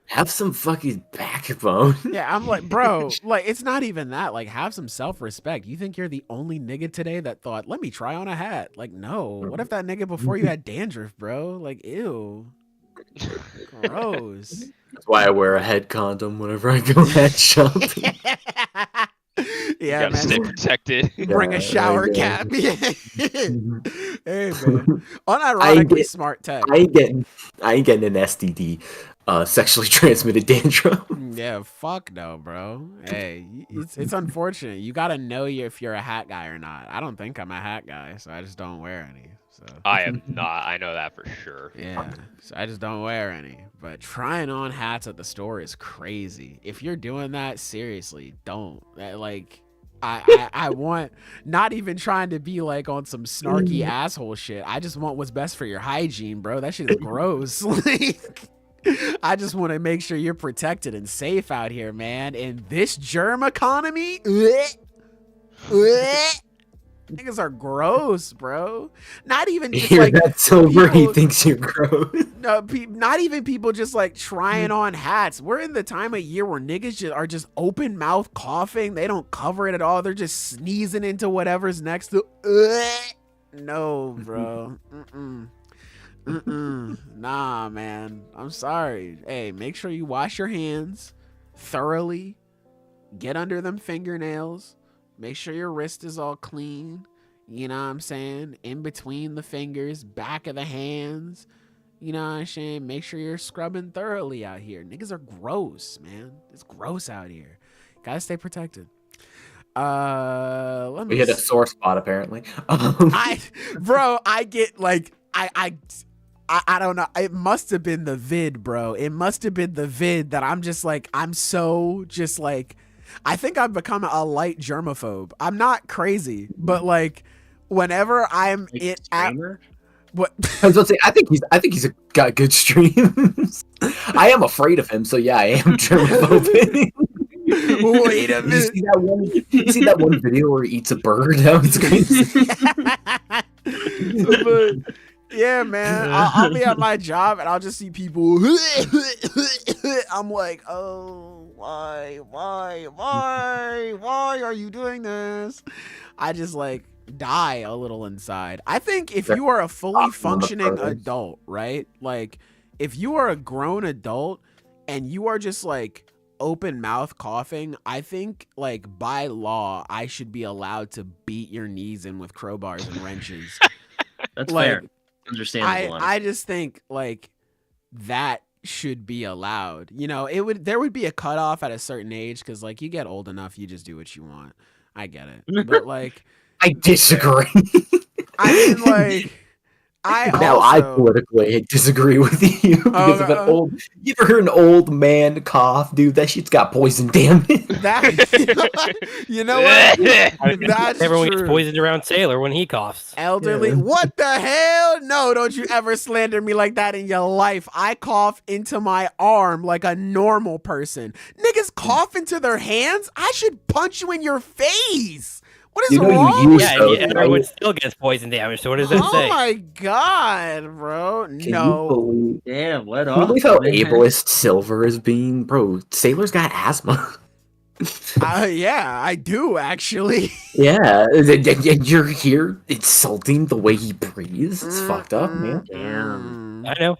Have some fucking backbone. Yeah, I'm like, bro, like it's not even that. Like, have some self-respect. You think you're the only nigga today that thought, let me try on a hat? Like, no. What if that nigga before you had dandruff, bro? Like, ew. Gross. That's why I wear a head condom whenever I go head shopping. You Yeah, gotta stay man. protected. Bring a Yeah, shower I cap. Hey, man. I Unironically get- smart tech. I ain't getting an STD, sexually transmitted dandruff. Yeah, fuck no, bro. Hey, it's unfortunate. You gotta know if you're a hat guy or not. I don't think I'm a hat guy, so I just don't wear any. So I am not. I know that for sure. yeah, so I just don't wear any. But trying on hats at the store is crazy. If you're doing that, seriously, don't. Like, I want, not even trying to be like on some snarky asshole shit. I just want what's best for your hygiene, bro. That shit is gross. Like, I just want to make sure you're protected and safe out here, man. In this germ economy, niggas are gross, bro. Not even just Hear like that sober, he people- thinks you're gross. no, not even people just like trying on hats. We're in the time of year where niggas are just open mouth coughing. They don't cover it at all. They're just sneezing into whatever's next to. No, bro. Nah, man. I'm sorry. Hey, make sure you wash your hands thoroughly. Get under them fingernails. Make sure your wrist is all clean. You know what I'm saying? In between the fingers, back of the hands. You know what I'm saying? Make sure you're scrubbing thoroughly out here. Niggas are gross, man. It's gross out here. Gotta stay protected. Let me We hit a see. sore spot apparently. I get like I don't know. It must have been the vid, bro. It must have been the vid that I'm just like, I'm so just like, I think I've become a light germaphobe. I'm not crazy, but like whenever I'm Like it at streamer? what I was about to say, I think he's got good streams. I am afraid of him, so yeah, I am germophobic. wait a minute. You see that one video where he eats a burger? That was crazy. But yeah, man, I'll be at my job and I'll just see people. I'm like, oh, why are you doing this? I just like die a little inside. I think if you are a fully functioning adult, right? Like, if you are a grown adult and you are just like open mouth coughing, I think like by law I should be allowed to beat your knees in with crowbars and wrenches. That's Like, fair. Understandable. I just think like that should be allowed. You know, there would be a cutoff at a certain age because like you get old enough, you just do what you want. I get it, but like I disagree. I mean, like I politically disagree with you because of an old. You ever heard an old man cough, dude? That shit's got poison. Damn it. that you know what? That's Everyone true. gets poisoned around Sailor when he coughs. Elderly, Yeah. what the hell? No, don't you ever slander me like that in your life. I cough into my arm like a normal person. Niggas cough into their hands? I should punch you in your face. What is You know you wrong? used Yeah, So, and everyone still gets poison damage. So what does that Oh say? my god, bro. Can you No. believe, Damn, what can you off? believe how ableist Silver is being? Bro, Sailor's got asthma. Yeah, I do actually. Yeah, and you're here insulting the way he breathes. It's fucked up, man. Damn. I know.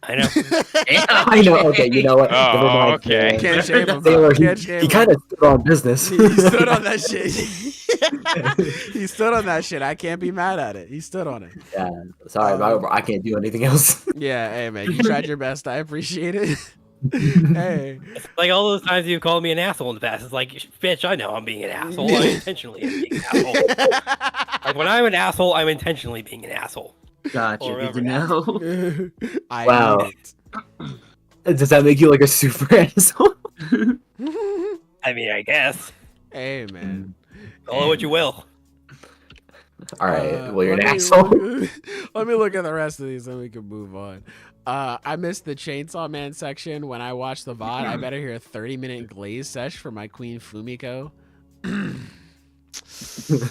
I know. Okay, you know what? Oh, Never mind. okay. Can't shame him. Sailor, Can't shame he him. kind of stood on business. He stood on that shit. He stood on that shit. I can't be mad at it. He stood on it. Yeah, sorry, I can't do anything else. Yeah, hey man, you tried your best. I appreciate it. Hey. It's like all those times you've called me an asshole in the past. It's like, bitch, I know I'm being an asshole. I intentionally am being an asshole. Like when I'm an asshole, I'm intentionally being an asshole. Gotcha. Or Good to whatever. know. I Wow. need it. Does that make you like a super asshole? I mean, I guess. Hey man. Call it what you will. All right, well, you're an let me- asshole. Let me look at the rest of these and we can move on. I missed the Chainsaw Man section when I watched the VOD. I better hear a 30-minute glaze sesh for my queen Fumiko. Shit. So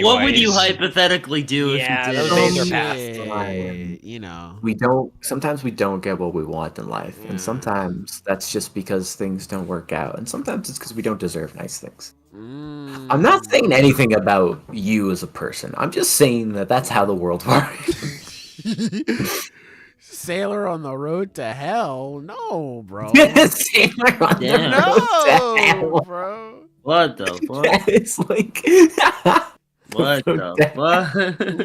what would you Anyways. hypothetically do Yeah, if you those did? days are past. Shit, you know. Sometimes we don't get what we want in life, Yeah. and sometimes that's just because things don't work out, and sometimes it's because we don't deserve nice things. I'm not saying anything about you as a person. I'm just saying that that's how the world works. Sailor on the road to hell? No, bro. Sailor on the Damn. road to No, hell. bro. What the fuck? That is like What the fuck?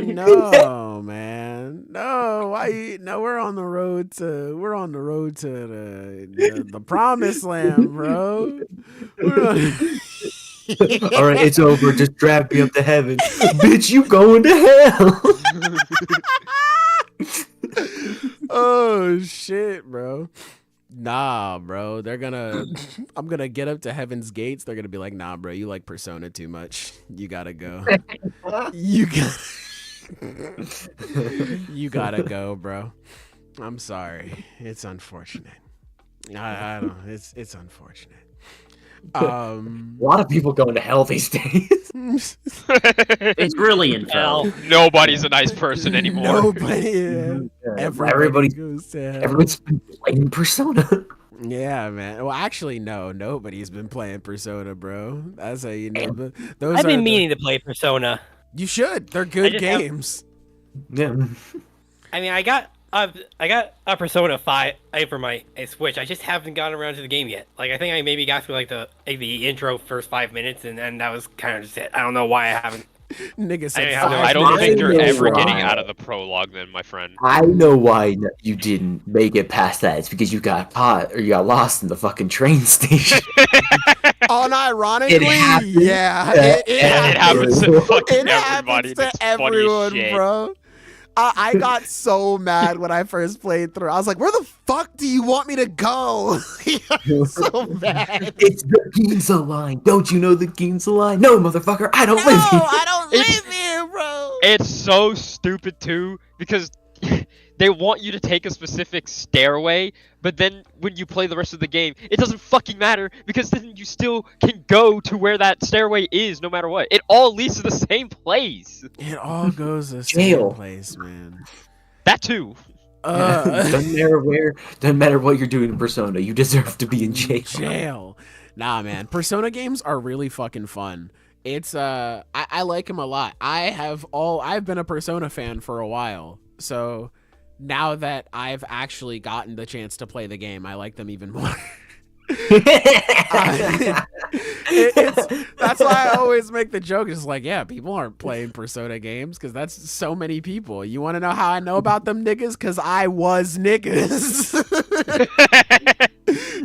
No, man. No, why? No, we're on the road to the promised land, bro. All right, it's over. Just drag me up to heaven, bitch. You going to hell? Oh shit, bro. Nah, bro. I'm gonna get up to heaven's gates. They're gonna be like, nah, bro, you like Persona too much. You gotta go. You gotta go, bro. I'm sorry. It's unfortunate. I don't. It's unfortunate. A lot of people going to hell these days. It's really in hell. Hell. Nobody's a nice person anymore. Nobody. Yeah. Everybody's goes to hell. everyone's been playing Persona. Yeah, man. Well, actually, no. Nobody's been playing Persona, bro. That's how you know. Those I've are been meaning to play Persona. You should. They're good just have- games. Yeah. I mean, I got a Persona 5 for my Switch. I just haven't gotten around to the game yet. Like, I think I maybe got through like the intro first 5 minutes, and then that was kind of just it. I don't know why I haven't. Nigga said I have no- I don't I think you're know ever why. getting out of the prologue then, my friend. I know why you didn't make it past that. It's because you got caught or you got lost in the fucking train station. Unironically, It happens. yeah, It It happens. happens to fucking It everybody. happens to It's funny as everyone, shit. bro. I got so mad when I first played through. I was like, "Where the fuck do you want me to go?" I'm so mad. It's the Ginza line. Don't you know the Ginza line? No, motherfucker, I don't No, live here. I don't It's- live here, bro. It's so stupid too because they want you to take a specific stairway, but then when you play the rest of the game, it doesn't fucking matter because then you still can go to where that stairway is no matter what. It all leads to the same place. It all goes the Jail. same place, man. That too. Doesn't matter what you're doing in Persona. You deserve to be in jail. Jail. Nah, man. Persona games are really fucking fun. It's I like them a lot. I've been a Persona fan for a while. So now that I've actually gotten the chance to play the game, I like them even more. That's why I always make the joke. It's like, yeah, people aren't playing Persona games because that's so many people. You want to know how I know about them niggas? Because I was niggas.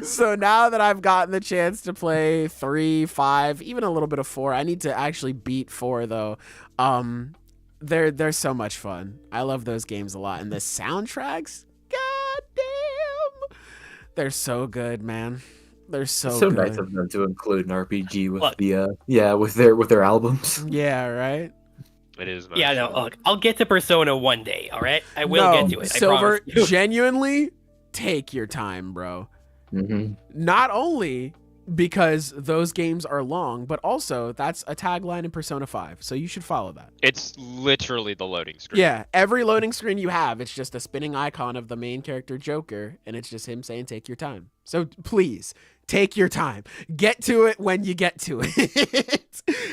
So now that I've gotten the chance to play 3, 5, even a little bit of 4, I need to actually beat 4 though. They're so much fun. I love those games a lot, and the soundtracks, goddamn, they're so good, man. They're so good. nice of them to include an RPG with Look. with their albums. Yeah, right. It is nice. Yeah, no, look, I'll get to Persona one day, alright? I will No, get to it, Silver, I promise you. genuinely, take your time, bro. Mm-hmm. Not only because those games are long, but also that's a tagline in Persona 5, so you should follow that. It's literally the loading screen. Yeah, every loading screen you have, it's just a spinning icon of the main character Joker, and it's just him saying, take your time. So please, take your time. Get to it when you get to it.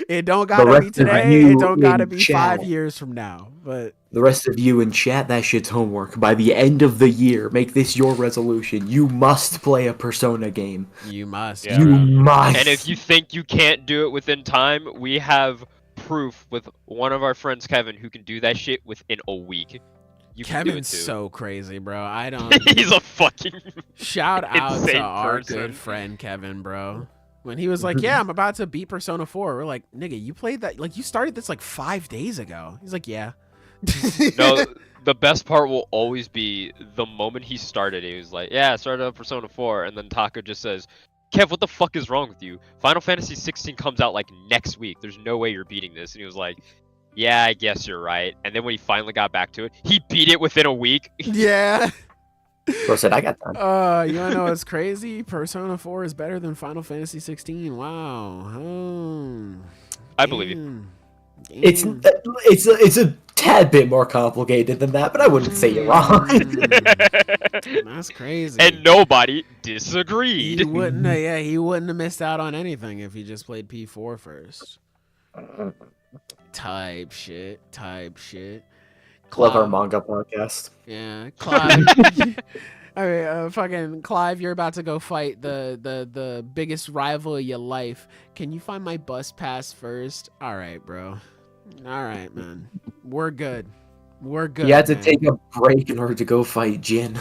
It don't gotta rest be of today, you it don't gotta in be chat. 5 years from now, but... The rest of you in chat, that shit's homework. By the end of the year, make this your resolution. You must play a Persona game. You must. Yeah. You bro. must. And if you think you can't do it within time, we have proof with one of our friends, Kevin, who can do that shit within a week. You can do it Kevin's too. so crazy, bro. I don't... He's a fucking. Shout out to insane our person. good friend Kevin, bro. When he was like, yeah, I'm about to beat Persona 4. We're like, nigga, you played that... Like, you started this like 5 days ago. He's like, yeah. No, the best part will always be the moment he started. He was like, "Yeah, I started on Persona 4," and then Taka just says, "Kev, what the fuck is wrong with you? Final Fantasy 16 comes out like next week. There's no way you're beating this." And he was like, "Yeah, I guess you're right." And then when he finally got back to it, he beat it within a week. Yeah. Bro said, I got time. You wanna know what's crazy? Persona 4 is better than Final Fantasy 16. Wow. I believe you. Damn. It's a tad bit more complicated than that, but I wouldn't say you're wrong. That's crazy. And nobody disagreed. he wouldn't have missed out on anything if he just played P4 first. Type shit. Love our manga podcast. Yeah, Clive. I mean, fucking Clive, you're about to go fight the biggest rival of your life. Can you find my bus pass first? All right, bro. All right, man. We're good. You had to take a break in order to go fight Jin.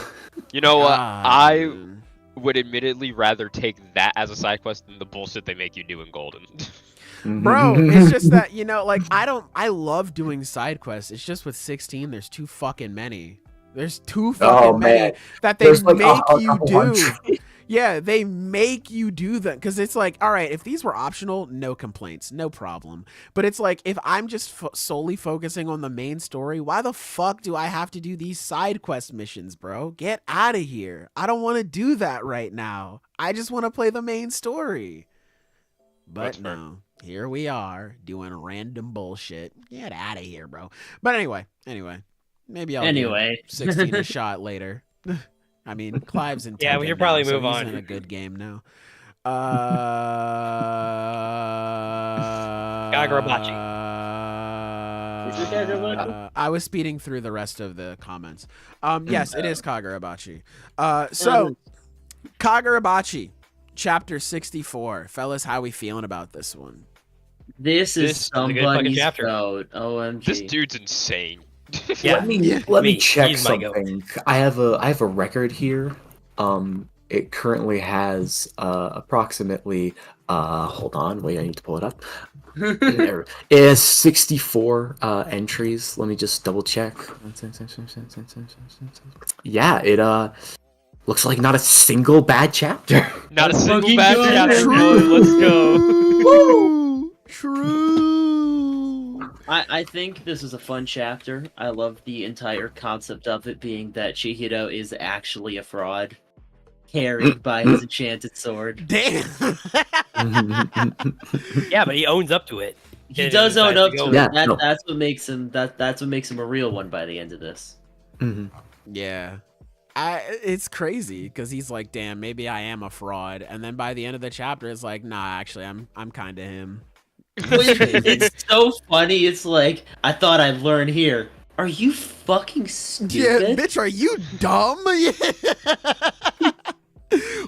You know what? I Man. would admittedly rather take that as a side quest than the bullshit they make you do in Golden. Bro, it's just that, like, I love doing side quests. It's just with 16, there's too fucking many. There's too fucking many that they There's like make you 100. do. Yeah, they make you do that because it's like, all right, if these were optional, no complaints, no problem. But it's like, if I'm just solely focusing on the main story, why the fuck do I have to do these side quest missions, bro? Get out of here. I don't want to do that right now. I just want to play the main story. But That's fair. no, here we are doing random bullshit. Get out of here, bro. But anyway, maybe I'll Anyway. give 16 a shot later. I mean, Clive's in. Yeah, we should 10th now, probably so move he's on. in a good game now. Kagurabachi. Is it Kagurabachi? I was speeding through the rest of the comments. Yes, it is Kagurabachi. So Kagurabachi, Chapter 64. Fellas, how we feeling about this one? This This is is a good fucking somebody's chapter. goat. OMG. This dude's insane. Yeah. Let me me. check He's my goat. something. I have a record here. It currently has approximately hold on, wait, I need to pull it up. There. It has 64 entries. Let me just double check. Yeah, it looks like not a single bad chapter. Not a Let's single fucking bad go. chapter. True. Let's go. True. I think this is a fun chapter. I love the entire concept of it being that Chihiro is actually a fraud, carried by his enchanted sword. Damn. Yeah, but he owns up to it. He And does own decides up to to go it. Yeah, That, no. That's what makes him. That's what makes him a real one by the end of this. Mhm. Yeah. It's crazy because he's like, damn, maybe I am a fraud. And then by the end of the chapter, it's like, nah, actually, I'm kind of him. It's so funny. It's like, I thought I'd learn here. Are you fucking stupid? Yeah, bitch, are you dumb?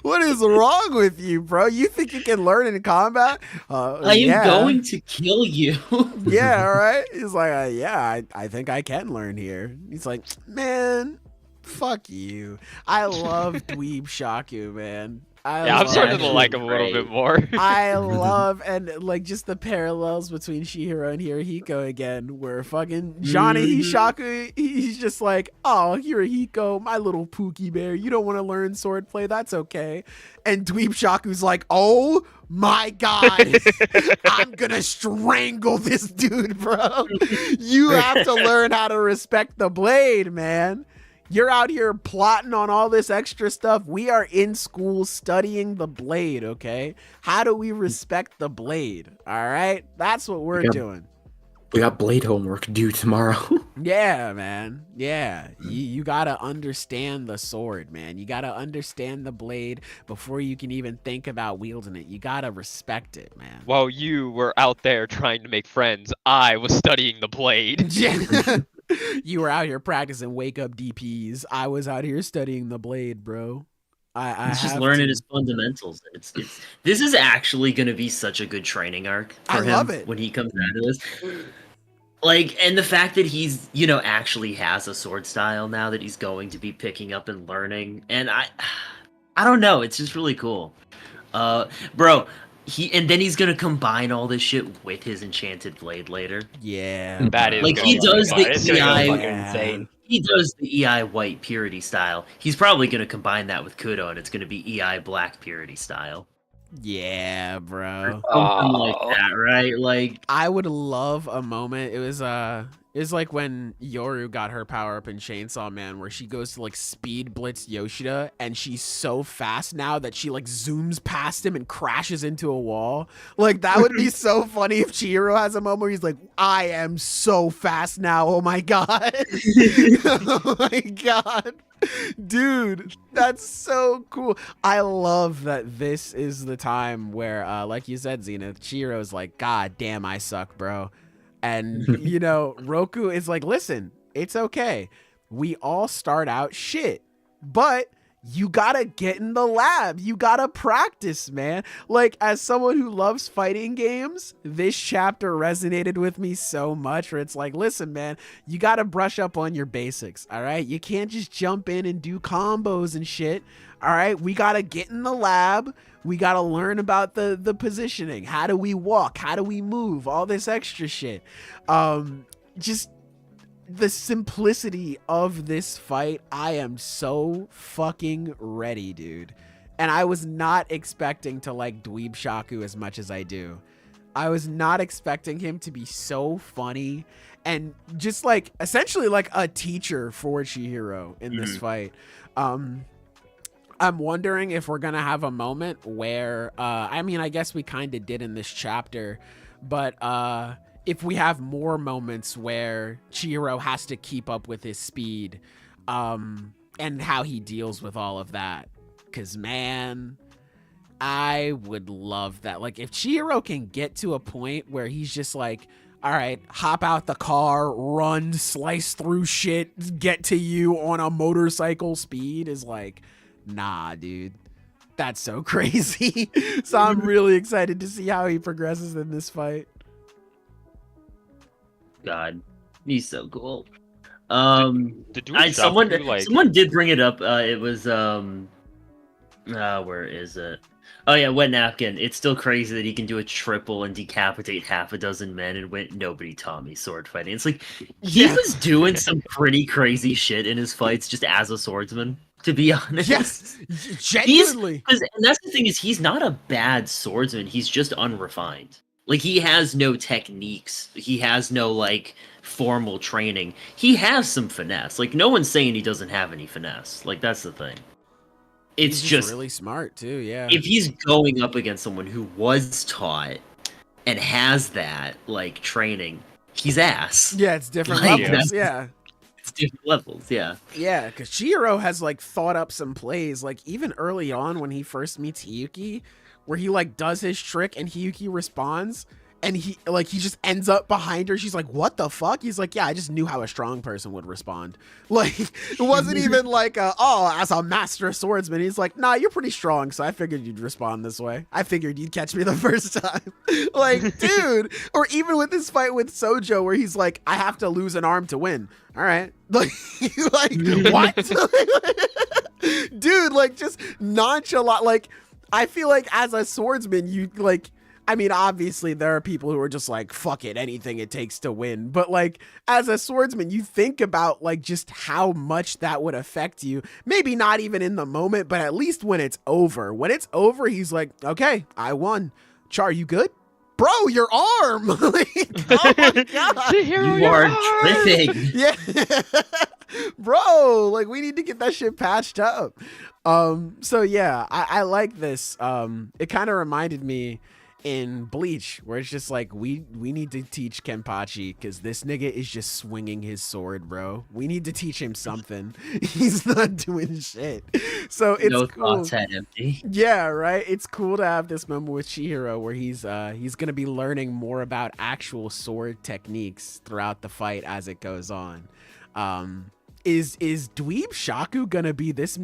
What is wrong with you, bro? You think you can learn in combat? I am yeah. going to kill you. Yeah, all right. He's like, yeah, I think I can learn here. He's like, man, fuck you. I love Dweeb Shaku, man. Yeah, I'm starting to actually like him a little great. bit more. I love and like just the parallels between Chihiro and Hirohiko again, where fucking Johnny Hishaku, he's just like, oh, Hirohiko, my little Pookie bear, you don't want to learn swordplay, that's okay. And Dweeb Shaku's like, oh my god, I'm gonna strangle this dude, bro. You have to learn how to respect the blade, man. You're out here plotting on all this extra stuff. We are in school studying the blade, okay? How do we respect the blade? All right? That's what we're Yeah. doing. We got blade homework due tomorrow. Yeah, man. Yeah. You got to understand the sword, man. You got to understand the blade before you can even think about wielding it. You got to respect it, man. While you were out there trying to make friends, I was studying the blade. You were out here practicing wake up DPs. I was out here studying the blade, bro. I He's just have learning to. his fundamentals. It's this is actually going to be such a good training arc for I him love it. when he comes out of this. Like, and the fact that he's, actually has a sword style now that he's going to be picking up and learning, and I don't know, it's just really cool. Bro, and then he's gonna combine all this shit with his enchanted blade later. Yeah. That is Like, gonna he be does fun. the It's gonna go EI fucking insane. He does the EI white purity style. He's probably gonna combine that with Kudo, and it's gonna be EI black purity style. Yeah, bro. Something like Oh. that, right? Like, I would love a moment. It was like when Yoru got her power up in Chainsaw Man, where she goes to like speed blitz Yoshida, and she's so fast now that she like zooms past him and crashes into a wall. Like that would be so funny if Chihiro has a moment where he's like, "I am so fast now. Oh my god, oh my god." Dude, that's so cool. I love that this is the time where, like you said, Zenith, Chihiro's like, God damn, I suck, bro. And, you know, Roku is like, listen, it's okay. We all start out shit, but you gotta get in the lab. You gotta practice, man. Like, as someone who loves fighting games, this chapter resonated with me so much where it's like, listen, man, you gotta brush up on your basics, all right? You can't just jump in and do combos and shit, all right? We gotta get in the lab. We gotta learn about the positioning. How do we walk? How do we move? All this extra shit. Just the simplicity of this fight, I am so fucking ready, dude. And I was not expecting to like Dweeb Shaku as much as I do. I was not expecting him to be so funny and just like essentially like a teacher for Chihiro in this fight. I'm wondering if we're gonna have a moment where I mean, I guess we kind of did in this chapter, but if we have more moments where Chihiro has to keep up with his speed, and how he deals with all of that. Cause man, I would love that. Like if Chihiro can get to a point where he's just like, all right, hop out the car, run, slice through shit, get to you on a motorcycle speed is like, nah, dude. That's so crazy. So I'm really excited to see how he progresses in this fight. God, he's so cool. The Dweeb Someone Shaku, like, someone did bring it up. It was where is it? Oh yeah, Wet Napkin. It's still crazy that he can do a triple and decapitate half a dozen men and went nobody taught me sword fighting. It's like he was doing some pretty crazy shit in his fights just as a swordsman, to be honest. Yes, genuinely. And that's the thing is he's not a bad swordsman, he's just unrefined. Like he has no techniques. He has no like formal training. He has some finesse. Like no one's saying he doesn't have any finesse. Like that's the thing. It's He's just really smart too, yeah. if he's going up against someone who was taught and has that like training, he's ass. Yeah, it's different Like, levels, yeah. It's different levels, yeah. Yeah, because Chihiro has like thought up some plays, like even early on when he first meets Hiyuki, where he like does his trick and Hiyuki responds and he just ends up behind her. She's like, what the fuck? He's like, yeah, I just knew how a strong person would respond. Like it wasn't even like as a master swordsman. He's like, nah, you're pretty strong, so I figured you'd respond this way. I figured you'd catch me the first time. Like, dude. Or even with this fight with Sojo where he's like, I have to lose an arm to win. All right. Like what? Dude, like just nonchalant. Like I feel like as a swordsman, you like, I mean, obviously there are people who are just like, fuck it, anything it takes to win. But like as a swordsman, you think about like just how much that would affect you. Maybe not even in the moment, but at least when it's over. When it's over, he's like, okay, I won. Char, you good? Bro, your arm! Like, oh my god! You are tripping. Yeah. Bro, like we need to get that shit patched up. So yeah, I like this. It kind of reminded me in Bleach, where it's just like we need to teach Kenpachi because this nigga is just swinging his sword, bro. We need to teach him something. He's not doing shit. So it's no cool. thoughts had empty. Yeah, right. It's cool to have this moment with Chihiro where he's gonna be learning more about actual sword techniques throughout the fight as it goes on. Is Dweeb Shaku gonna be this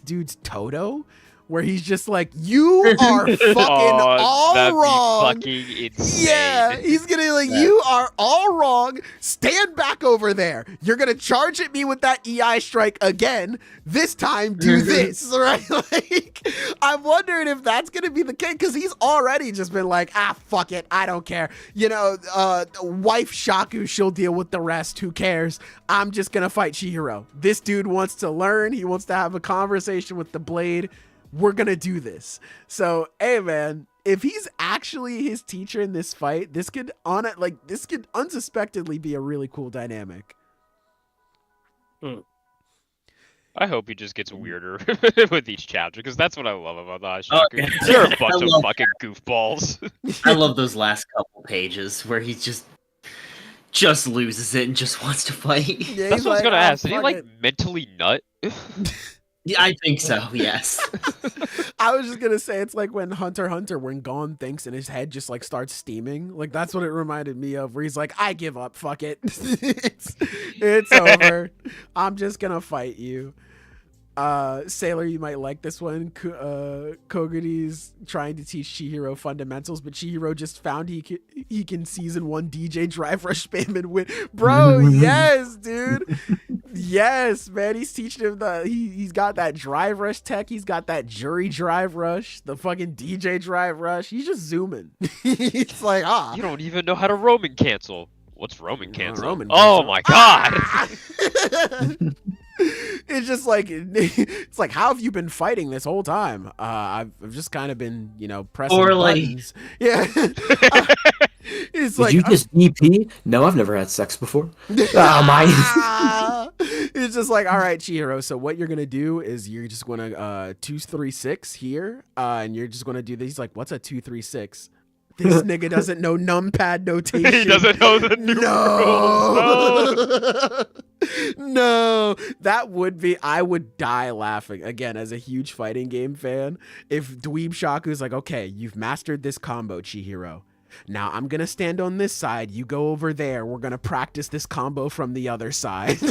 dude's Toto? Where he's just like, you are fucking all that'd wrong. Be fucking insane. Yeah, he's gonna be like, you are all wrong. Stand back over there. You're gonna charge at me with that EI strike again. This time, do this, right? Like, I'm wondering if that's gonna be the case because he's already just been like, fuck it, I don't care. You know, wife Shaku, she'll deal with the rest. Who cares? I'm just gonna fight Chihiro. This dude wants to learn. He wants to have a conversation with the blade. we're gonna do this. So, hey man, if he's actually his teacher in this fight, this could unsuspectedly be a really cool dynamic. I hope he just gets weirder with each chapter, because that's what I love about the Ashaku. Oh, yeah. They're a bunch I of love fucking goofballs. I love those last couple pages where he just loses it and just wants to fight. Yeah, That's what I was gonna ask. Did he fuck like it." mentally nut? Yeah, I think so. Yes. I was just gonna say it's like when Hunter x Hunter, when Gon thinks and his head just like starts steaming. Like that's what it reminded me of, where he's like, I give up, fuck it. it's over. I'm just gonna fight you. Sailor, you might like this one. Koguri's trying to teach Chihiro fundamentals, but Chihiro just found he can season 1 DJ Drive Rush spam and win. Bro, yes, dude. Yes, man. He's teaching him he's got that Drive Rush tech. He's got that Jury Drive Rush, the fucking DJ Drive Rush. He's just zooming. He's like, You don't even know how to Roman cancel. What's Roman cancel? Roman Oh cancel. my god! It's just like, it's like, how have you been fighting this whole time? I've just kind of been, pressing buttons. Yeah. It's Did like, you just EP? No, I've never had sex before. It's just like, all right, Chihiro. So what you're gonna do is you're just gonna 2-3-6 here, and you're just gonna do this. He's like, what's a 2-3-6? This nigga doesn't know numpad notation. He doesn't know the numerals. No, that would be. I would die laughing again as a huge fighting game fan. If Dweeb Shaku's like, okay, you've mastered this combo, Chihiro. Now I'm gonna stand on this side. You go over there. We're gonna practice this combo from the other side. No,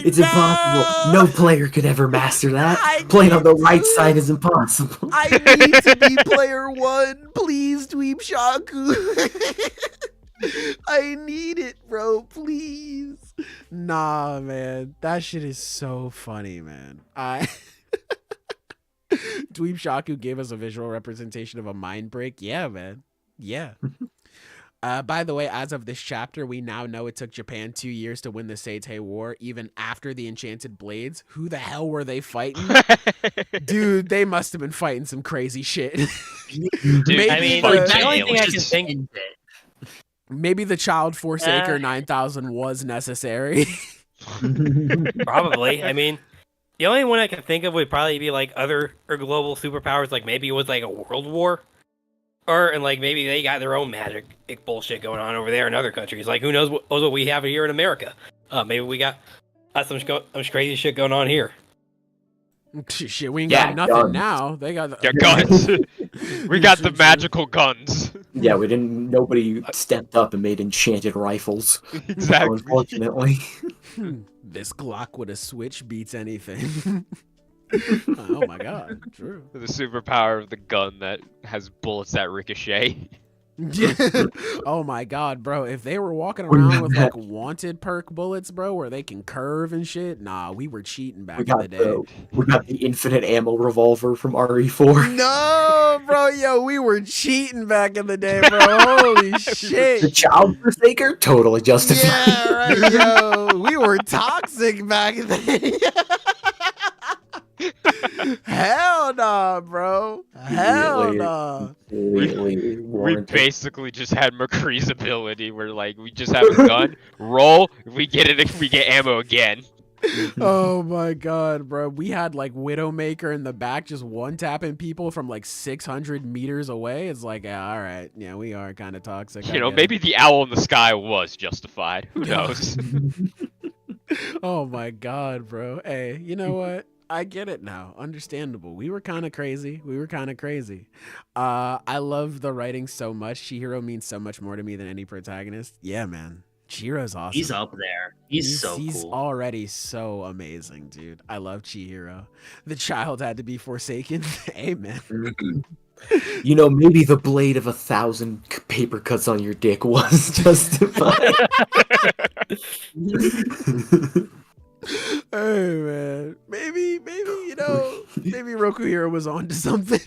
it's impossible. No player could ever master that. Playing on the right side is impossible. I need to be player 1, please, Dweeb Shaku. I need it, bro. Please. Nah, man. That shit is so funny, man. Dweeb Shaku gave us a visual representation of a mind break. Yeah, man. Yeah. By the way, as of this chapter, we now know it took Japan 2 years to win the Seitei War, even after the Enchanted Blades. Who the hell were they fighting? Dude, they must have been fighting some crazy shit. Dude, Maybe I mean, the- the only thing I can think. Maybe the Child Forsaker 9000 was necessary. Probably. I mean, the only one I can think of would probably be like other or global superpowers. Like maybe it was like a world war, and like maybe they got their own magic bullshit going on over there in other countries. Like who knows what we have here in America? Maybe we got some crazy shit going on here. Shit, we ain't got nothing guns. now. They got Yeah, guns. We got the magical guns. Yeah, nobody stepped up and made enchanted rifles. Exactly. Unfortunately. This Glock with a switch beats anything. Oh my god, true. The superpower of the gun that has bullets that ricochet. Oh my god, bro. If they were walking around with like wanted perk bullets, bro, where they can curve and shit, nah, we were cheating back in the day. We got the infinite ammo revolver from RE4. No, bro, yo, we were cheating back in the day, bro. Holy shit. The Child Forsaker? Totally justified. Yeah, right, yo. We were toxic back in the day. Hell nah, bro. Hell nah. We basically just had McCree's ability where like we just have a gun, roll, if we get ammo again. Oh my god, bro. We had like Widowmaker in the back just one tapping people from like 600 meters away. It's like, yeah, all right. Yeah, we are kind of toxic. You know, maybe the owl in the sky was justified. Who knows? Oh my god, bro. Hey, you know what? I get it now. Understandable. We were kind of crazy. I love the writing so much. Chihiro means so much more to me than any protagonist. Yeah, man. Chihiro's awesome. He's up there. He's so He's cool. already so amazing, dude. I love Chihiro. The child had to be forsaken. Amen. You know, maybe the blade of 1,000 paper cuts on your dick was justified. Hey, man. Maybe, maybe Roku Hero was on to something.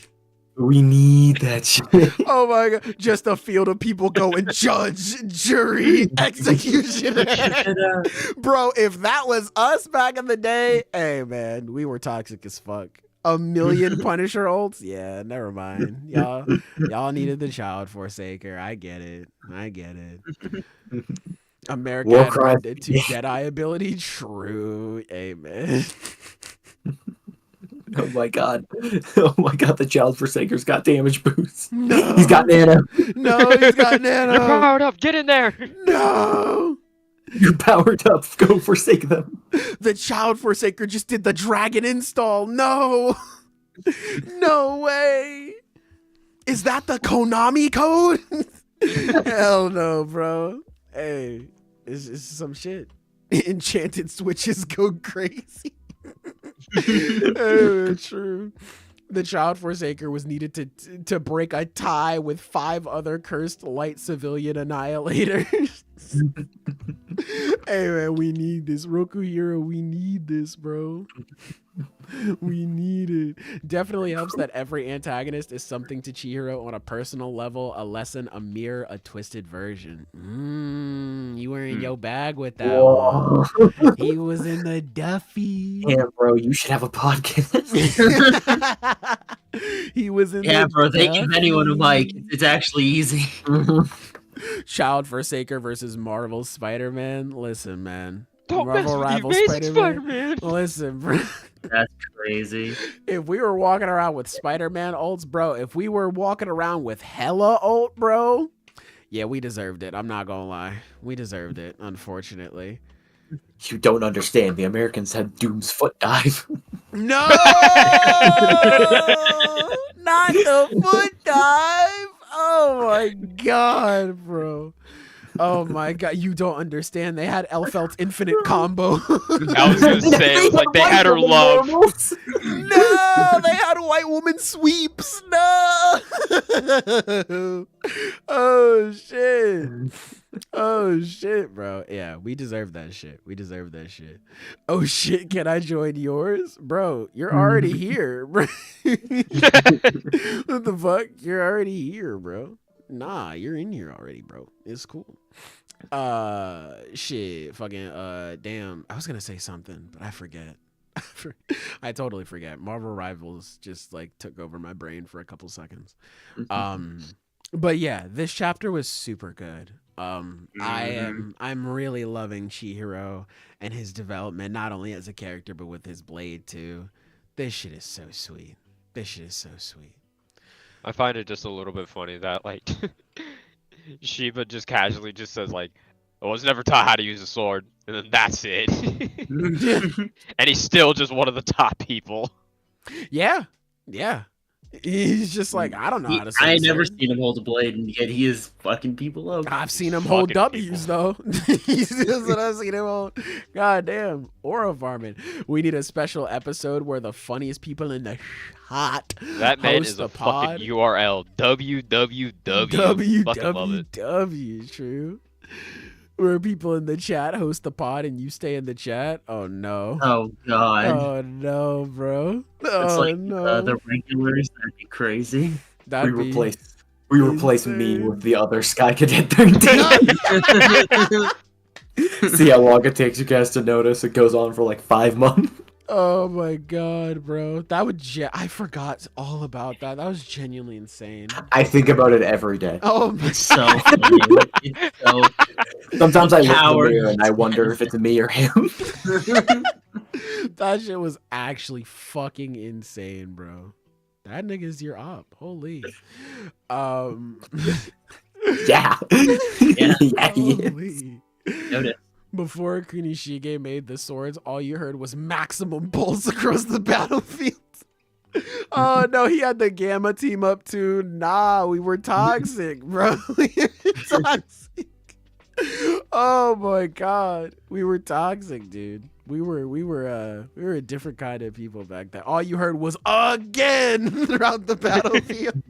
We need that shit. Oh my god. Just a field of people going judge, jury, executioner. Bro, if that was us back in the day, hey man, we were toxic as fuck. A million Punisher ults? Yeah, never mind. Y'all needed the Child Forsaker. I get it. America War had crimes. Red Dead 2 Deadeye ability. True. Amen. Oh my god. The Child Forsaker's got damage boost. No. He's got nano. No, he's got nano. You're powered up. Get in there. No. You're powered up. Go forsake them. The Child Forsaker just did the dragon install. No. No way. Is that the Konami code? Hell no, bro. Hey, it's just some shit. Enchanted switches go crazy. True. The Child Forsaker was needed to break a tie with 5 other cursed light civilian annihilators. Hey man, we need this. Roku Hero, we need this, bro. We need it. Definitely helps that every antagonist is something to Chihiro on a personal level, a lesson, a mirror, a twisted version. You were in your bag with that one. He was in the Duffy. Yeah, bro, you should have a podcast. He was in Yeah, the bro, they give anyone a mic. Duffy. It's actually easy. Child Forsaker versus Marvel Spider-Man. Listen, man. Don't mess Marvel with the rival Amazing Spider-Man. Listen, bro. That's crazy. If we were walking around with Spider-Man ults, bro, if we were walking around with hella ult, bro, yeah, we deserved it. I'm not gonna lie. We deserved it, unfortunately. You don't understand. The Americans had Doom's foot dive. No! Not the foot dive! Oh my god, bro. Oh my god, you don't understand. They had Elfelt's infinite combo. I was gonna say, it was like they had her love. No, they had white woman sweeps. No. Oh shit. Oh shit, bro. Yeah, we deserve that shit. Oh shit, can I join yours? Bro, you're already here, bro. What the fuck? You're already here, bro. Nah, you're in here already, bro. It's cool. Shit, fucking, damn. I was gonna say something, but I forget. I totally forget. Marvel Rivals just like took over my brain for a couple seconds. But yeah, this chapter was super good. I'm really loving Chihiro and his development, not only as a character but with his blade too. This shit is so sweet. I find it just a little bit funny that like Shiba just casually just says like, I was never taught how to use a sword, and then that's it. And he's still just one of the top people. Yeah. He's just like, I don't know how to sword. I ain't never seen him hold a blade, and yet he is fucking people up. I've seen him hold Fucking W's though. That's what I've seen him hold. God damn. Aura farming. We need a special episode where the funniest people in the shot That man host is a pod. fucking URL. www. Fucking love it. www. True. Where people in the chat host the pod and you stay in the chat. Oh no. Oh god. Oh no, bro. It's Oh like no. the regulars. That'd be crazy. That'd We be replace me insane. with the other Sky Cadet 13. See how long it takes you guys to notice. It goes on for like 5 months. Oh my god, bro. That would I forgot all about that. That was genuinely insane. I think about it every day. Oh my It's so funny. It's so Sometimes I look in the Coward. mirror and I wonder if it's me or him. that shit was actually fucking insane, bro. That nigga's your op. Holy. Yeah. Yeah. Yeah, he is. Holy. notice. Before Kunishige made the swords, all you heard was maximum pulse across the battlefield. Oh no, he had the Gamma team up too. Nah, we were toxic, bro. We were toxic. Oh my god, we were toxic, dude. We were a different kind of people back then. All you heard was again throughout the battlefield.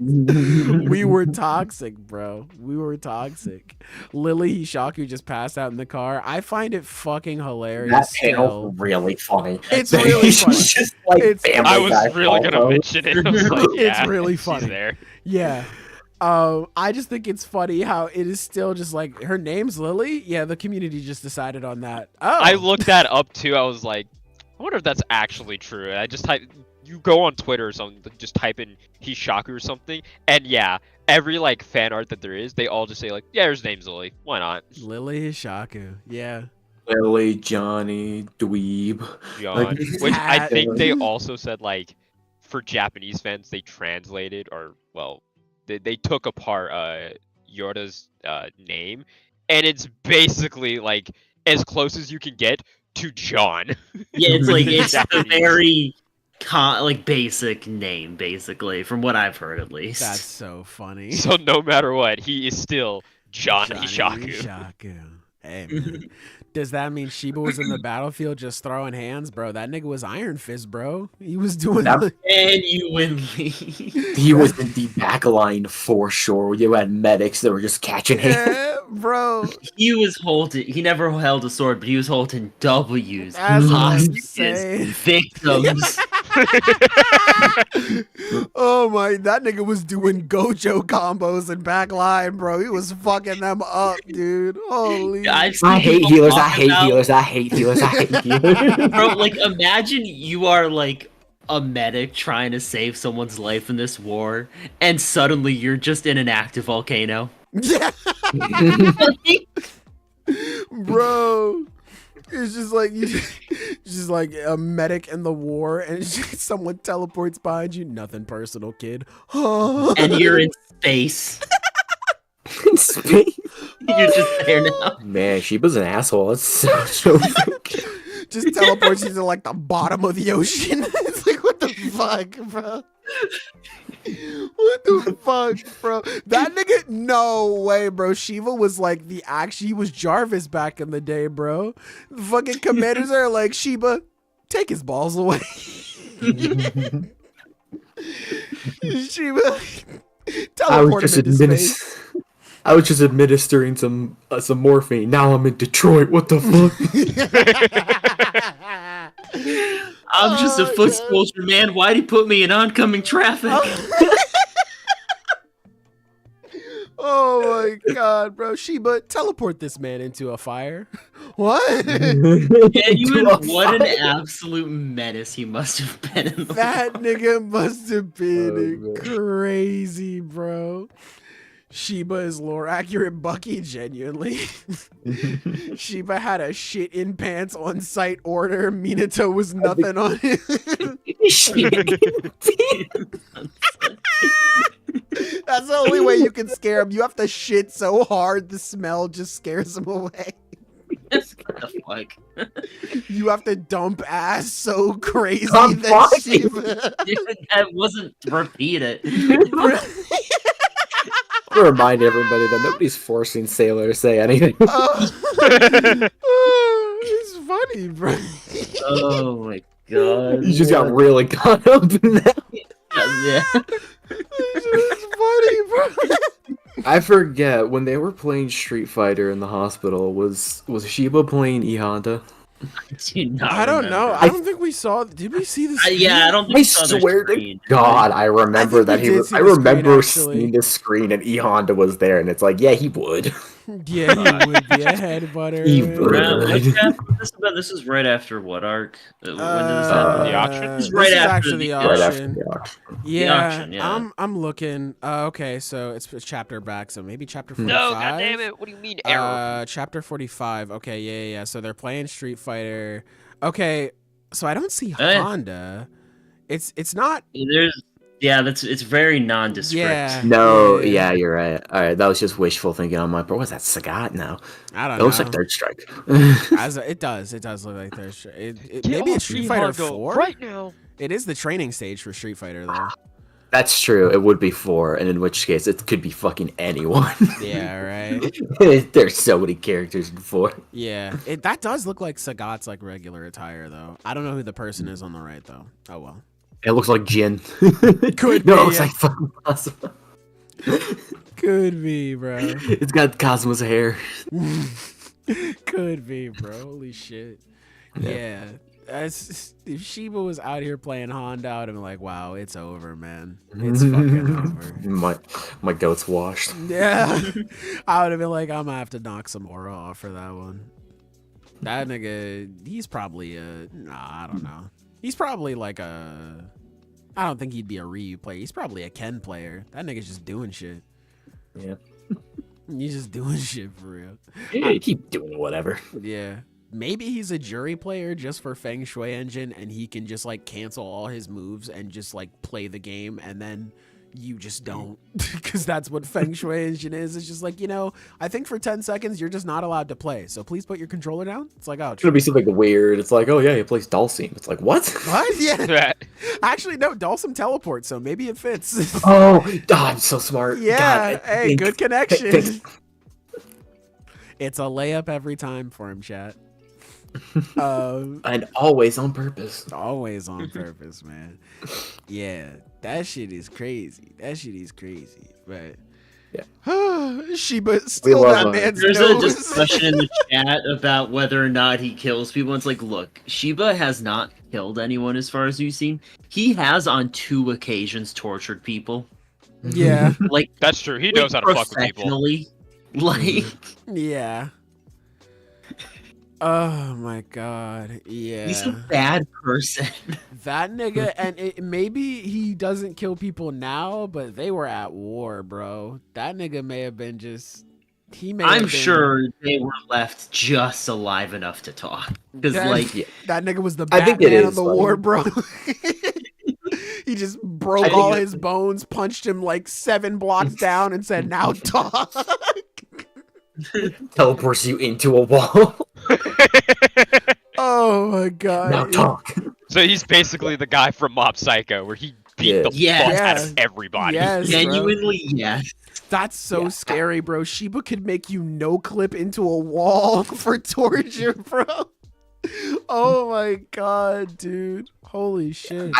We were toxic, bro. We were toxic. Lily Hishaku just passed out in the car. I find it fucking hilarious. That still. panel's really funny. It's really funny. She's just like It's- Family I was Guy really gonna photo. mention it. I was like, It's yeah, really she's funny. there. Yeah. I just think it's funny how it is still just like her name's Lily. Yeah, the community just decided on that. Oh, I looked that up too. I was like, I wonder if that's actually true. And I just typed you go on Twitter or something, just type in Hishaku or something, and yeah, every like fan art that there is, they all just say like, yeah, his name's Lily. Why not? Lily Hishaku. Yeah. Lily, Johnny, Dweeb. John. Which I think they also said like, for Japanese fans, they translated or well, they took apart Yoda's name, and it's basically like as close as you can get to John. Yeah, it's like it's a Japanese. very like basic name, basically, from what I've heard at least. That's so funny. So no matter what, he is still John Johnny Hishaku. Hishaku. Hey, man. Does that mean Shiba was in the battlefield just throwing hands, bro? That nigga was Iron Fist, bro. He was doing That- Genuinely. He was in the back line for sure. You had medics that were just catching hands. yeah, bro. He was holding. He never held a sword, but he was holding W's. That's what I'm Hostages, saying. victims. Oh my, that nigga was doing Gojo combos in back line, bro. He was fucking them up, dude. Holy. I've seen I hate people healers. I talk hate about- healers. I hate healers. I hate healers. Bro, like imagine you are like a medic trying to save someone's life in this war, and suddenly you're just in an active volcano. Yeah, bro. It's just like just like a medic in the war, and it's just someone teleports behind you. Nothing personal, kid. And you're in space. In space. You're just there now. Man, Shiba's an asshole. It's so Just teleports you to like the bottom of the ocean. It's like, what the fuck, bro? What the fuck, bro? That nigga, no way, bro. Shiva was like he was Jarvis back in the day, bro. The fucking commanders are like, Shiba, take his balls away. Shiba, teleport him into space. I was just administering some morphine. Now I'm in Detroit. What the fuck? I'm just a Oh, foot God. soldier, man. Why'd he put me in oncoming traffic? Oh my god, bro. Shiba, teleport this man into a fire. What? Genuine, Into a what an fire. absolute menace he must have been in the That war. nigga must have been Oh, man. crazy, bro. Shiba is lore accurate Bucky, genuinely. Shiba had a shit in pants on site order. Minato was nothing on it. That's the only way you can scare him. You have to shit so hard the smell just scares him away. What the fuck? You have to dump ass so crazy Dump that what? Shiba... Dude, that wasn't repeat it. I want to remind everybody that nobody's forcing Sailor to say anything. It's funny, bro. Oh my god. You just got really caught up in that. Yeah. It's funny, bro. I forget when they were playing Street Fighter in the hospital. Was Shiba playing E Honda? Do not I don't know. remember. I don't think we saw. Did we see this? Yeah, I don't think I we saw their swear to screen. God, I remember I think that we he did was. see I the screen, remember actually. seeing the screen and E Honda was there, and it's like, yeah, he would. Yeah, he would be a head butter. He man. would. This is right after what arc? When did this Uh, happen? the auction? This It's right is after actually the- the right Right auction. after the auction. Yeah, auction, yeah. I'm looking. Okay, so it's a chapter back, so maybe chapter 45. No, goddamn it! What do you mean error? Chapter 45. Okay, yeah. So they're playing Street Fighter. Okay, so I don't see Oh, yeah. Honda. It's not. It's very nondescript. Yeah. No, yeah, you're right. All right, that was just wishful thinking on my part. What's that, Sagat? No, I don't it know. looks like Third Strike. It does look like Third Strike. Get Maybe it's off Street me, Fighter Margo, 4. right now. It is the training stage for Street Fighter though. That's true. It would be 4, and in which case it could be fucking anyone. Yeah, right. There's so many characters in 4. Yeah, that does look like Sagat's like regular attire though. I don't know who the person is on the right though. Oh well. It looks like Jin. Could no, be, it looks yeah. like fucking Cosmo. Could be, bro. It's got Cosmo's hair. Could be, bro. Holy shit. Yeah. If Shiba was out here playing Honda, I would have been like, wow, it's over, man. It's fucking over. My goat's washed. Yeah. I would have been like, I'm gonna have to knock some aura off for that one. That nigga, he's probably I don't know. He's probably like a I don't think he'd be a Ryu player. He's probably a Ken player. That nigga's just doing shit. Yeah. He's just doing shit for real. Yeah, keep doing whatever. Yeah. Maybe he's a jury player just for Feng Shui Engine, and he can just like cancel all his moves and just like play the game, and then you just don't, because that's what Feng Shui Engine is. It's just like, I think for 10 seconds you're just not allowed to play, so please put your controller down. It's like, oh, It's gonna be something weird. It's like, oh yeah, he plays Dhalsim. It's like, what? what? Yeah. Actually, no, Dhalsim teleports, so maybe it fits. Oh, I'm so smart. Yeah. God, Hey, good connection. thanks. It's a layup every time for him, chat. And always on purpose. Always on purpose, man. Yeah, that shit is crazy. But yeah, Shiba still love that him. man's There's nose. a discussion in the chat about whether or not he kills people. It's like, look, Shiba has not killed anyone as far as you've seen. He has on 2 occasions tortured people. Yeah, Like, That's true. He knows how to fuck with people. professionally. Like, yeah. Oh my god, yeah. he's a bad person. That nigga, and maybe he doesn't kill people now, but they were at war, bro. That nigga may have been just. I'm sure they were left just alive enough to talk. Because, like, that nigga was the I think it Batman of is the funny. war, bro. He just I broke think all it- his bones, punched him like 7 blocks down, and said, "Now talk." teleports you into a wall. Oh my god. Now talk. So he's basically the guy from Mob Psycho, where he beat Yeah. the Yeah. fuck out Yeah. of everybody. Yes, bro. genuinely, yes. That's so Yeah. scary, bro. Shiba could make you no clip into a wall for torture, bro. Oh my god, dude. Holy shit.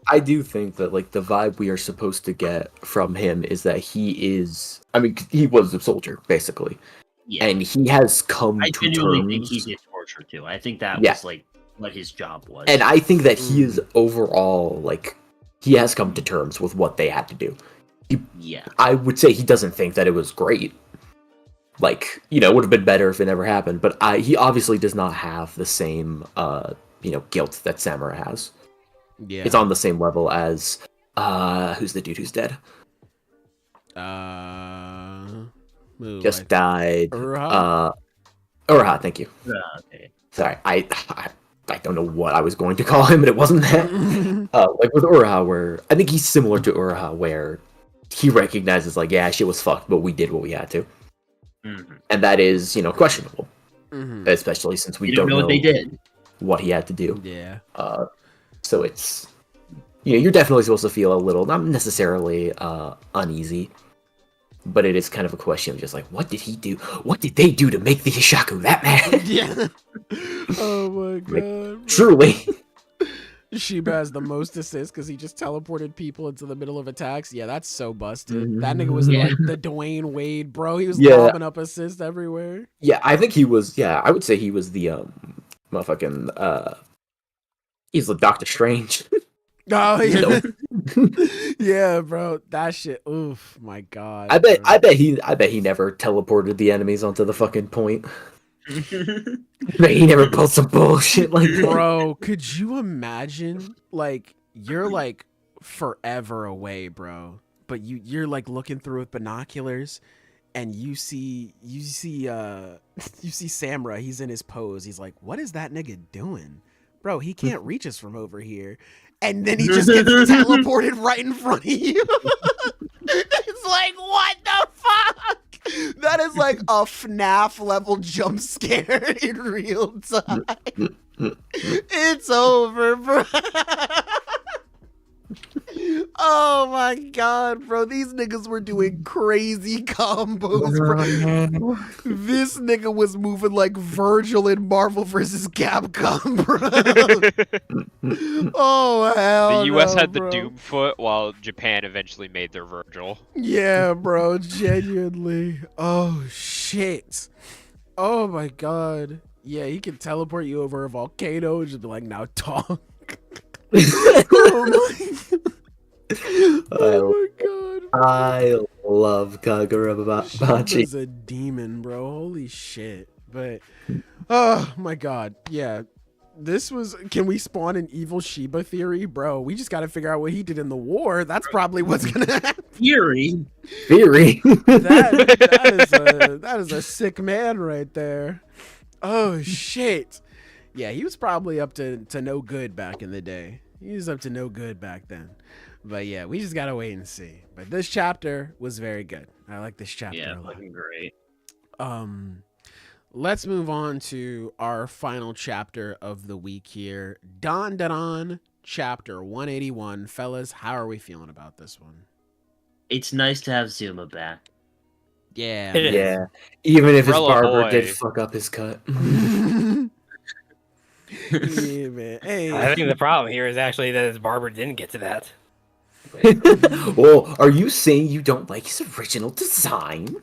I do think that like the vibe we are supposed to get from him is that he is. I mean, he was a soldier basically, Yeah. and he has come I to genuinely think terms. he did torture too. I think that Yeah. was like what his job was. And I think that he is overall like he has come to terms with what they had to do. yeah. I would say he doesn't think that it was great. Like, it would have been better if it never happened, but he obviously does not have the same guilt that Samurai has. Yeah. It's on the same level as who's the dude who's dead? Who, Just like, died. Uruha? Uruha, thank you. Okay. Sorry, I don't know what I was going to call him, but it wasn't that. Like with Uruha, where I think he's similar to Uruha, where he recognizes like, yeah, shit was fucked, but we did what we had to, Mhm. and that is questionable, Mhm. especially since we You don't don't know what they did. what he had to do. Yeah. So it's you're definitely supposed to feel a little, not necessarily uneasy, but it is kind of a question of just like, what did he do? What did they do to make the Ishaku that mad? Yeah. Oh my god. Truly. Shiba has the most assists because he just teleported people into the middle of attacks. Yeah, that's so busted. That nigga was Yeah. like the Dwayne Wade, bro. He was Yeah. lobbing up assists everywhere. Yeah, I think he was. Yeah, I would say he was the motherfucking. He's the Doctor Strange. Oh You yeah, know? yeah, bro. That shit. Oof, my god. I bet bro. he never teleported the enemies onto the fucking point. Like, he never pulled some bullshit like that. Bro, could you imagine? Like you're like forever away, bro. But you're like looking through with binoculars, and you see Samurai. He's in his pose. He's like, "What is that nigga doing, bro? He can't reach us from over here." And then he just gets teleported right in front of you. It's like, what the fuck? That is like a FNAF level jump scare in real time. It's over, bro. Oh my god, bro. These niggas were doing crazy combos, bro. This nigga was moving like Virgil in Marvel vs. Capcom, bro. Oh, hell The US no, had the bro. Doom foot, while Japan eventually made their Virgil. Yeah, bro, genuinely. Oh, shit. Oh my god. Yeah, he can teleport you over a volcano and just be like, now talk. Oh my Oh my god. I love Kagurabachi. She's a demon, bro. Holy shit. But oh my god. Yeah. Can we spawn an evil Shiba theory? Bro, we just got to figure out what he did in the war. That's probably what's going to happen. Theory. That is a sick man right there. Oh, shit. Yeah, he was probably up to no good back in the day. He was up to no good back then. But yeah, we just got to wait and see. But this chapter was very good. I like this chapter a lot. Fucking great. Let's move on to our final chapter of the week here. Dandadan Chapter 181. Fellas, how are we feeling about this one? It's nice to have Zuma back. Yeah. It is. Yeah. Even if his Umbrella barber boy. did fuck up his cut. Yeah, man. Hey. I think the problem here is actually that his barber didn't get to that. Well, are you saying you don't like his original design?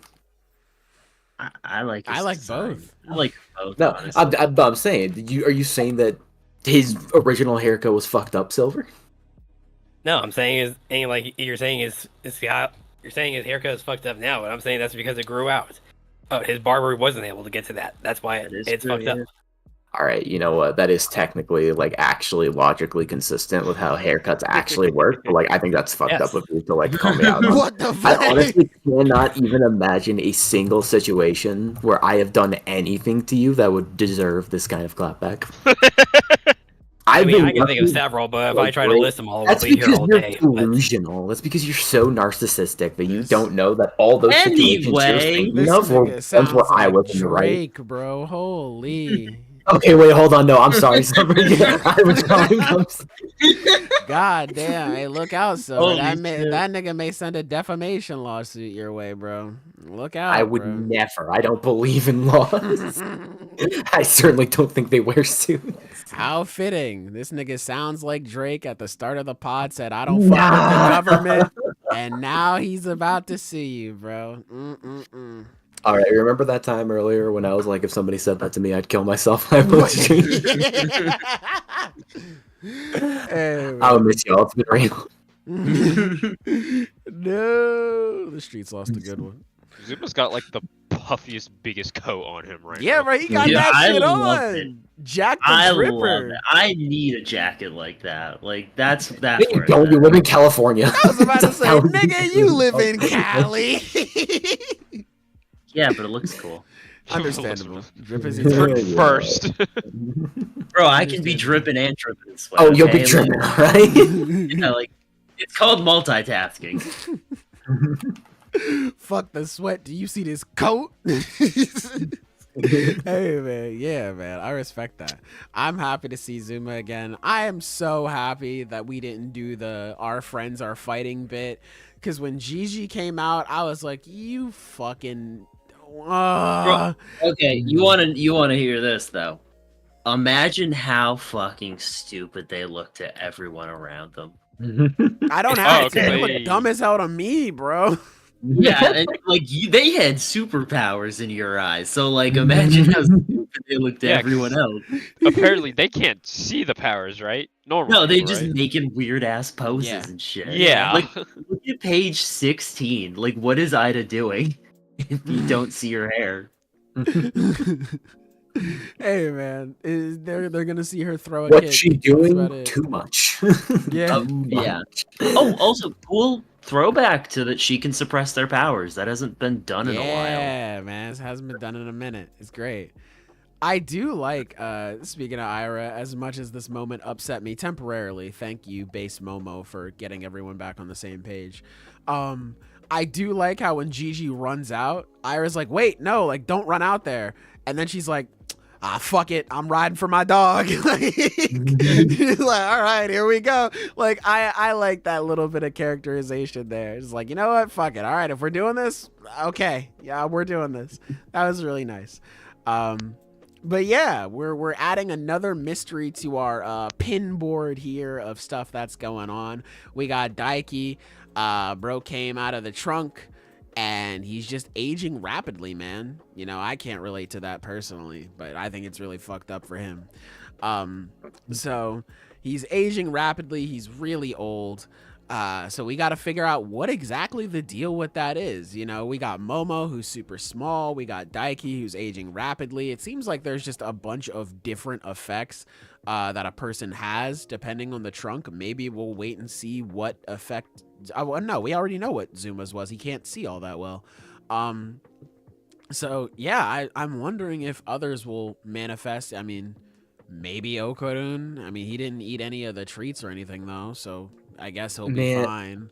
I like. His I like design. both. I like both. No, honestly. I'm saying, are you saying that his original haircut was fucked up, Silver? No, I'm saying you're saying his haircut is fucked up now, but I'm saying that's because it grew out. Oh, his barber wasn't able to get to that. That's why it's true, fucked up. All right, you know what? That is technically, actually logically consistent with how haircuts actually work. But, I think that's fucked Yes. up of you to, call me out on. What the fuck? I honestly cannot even imagine a single situation where I have done anything to you that would deserve this kind of clapback. I I've mean, been I can think of lucky- several, but if I try to Wait, list them all, we'll That's be here because all you're day. But delusional. That's because you're so narcissistic that you don't know that all those situations you're Anyway, thinking This of were nigga ones sounds where I like was in the right. Drake, bro. Holy. Okay, wait, hold on. No, I'm sorry. I was calling. God damn. Hey, look out, Silver. Holy That shit. nigga may send a defamation lawsuit your way, bro. Look out, I would bro. never. I don't believe in laws. I certainly don't think they wear suits. How fitting. This nigga sounds like Drake at the start of the pod said, I don't fuck with the government. And now he's about to sue you, bro. All right, remember that time earlier when I was like, if somebody said that to me, I'd kill myself. I would. Hey, I'll miss y'all. It's been real. No, the streets lost a good one. Zuma's got the puffiest, biggest coat on him right Yeah, now. bro, he got Yeah, that I shit love on. it. Jack the I love Ripper. it. I need a jacket like that. That's You where it's don't. You at. live in California. I was about to say, That's how- nigga, you live in Cali. Yeah, but it looks cool. Understandable. Drip is Yeah. First. Bro, I can be dripping and tripping this way. Oh, you'll be okay? tripping, right? Yeah, it's called multitasking. Fuck the sweat. Do you see this coat? Hey, man. Yeah, man. I respect that. I'm happy to see Zuma again. I am so happy that we didn't do the our friends are fighting bit. Because when Gigi came out, I was like, you fucking... Okay, you wanna hear this though? Imagine how fucking stupid they look to everyone around them. I don't have Oh, to. They okay. look dumb as hell to me, bro. Yeah, and they had superpowers in your eyes. So imagine how stupid they look to Yeah, everyone else. Apparently, they can't see the powers, right? Normal. No, they people, just right? making weird ass poses Yeah. and shit. Yeah. Look at page 16. What is Ida doing if you don't see her hair? Hey, man. They're gonna see her throw a What's kick. she That's doing? about it. Too much. Yeah. Yeah. Oh, also cool throwback to that she can suppress their powers. That hasn't been done in a while. Yeah, man. This hasn't been done in a minute. It's great. I do like, speaking of Ira, as much as this moment upset me temporarily, thank you, Base Momo, for getting everyone back on the same page. I do like how when Gigi runs out, Ira's like, wait, no, don't run out there. And then she's like, fuck it, I'm riding for my dog. She's like, all right, here we go. I like that little bit of characterization there. It's like, you know what, fuck it, all right, if we're doing this, okay, yeah, we're doing this. That was really nice. But yeah, we're adding another mystery to our pinboard here of stuff that's going on. We got Daiki, bro came out of the trunk. And he's just aging rapidly, man. I can't relate to that personally, but I think it's really fucked up for him. So he's aging rapidly. He's really old. So we got to figure out what exactly the deal with that is. You know, we got Momo, who's super small. We got Daiki, who's aging rapidly. It seems like there's just a bunch of different effects that a person has depending on the trunk. Maybe we'll wait and see what effect. Oh, no, we already know what Zuma's was. He can't see all that well. So yeah, I'm wondering if others will manifest. I mean, maybe Okarun. I mean, he didn't eat any of the treats or anything though, so I guess he'll be fine.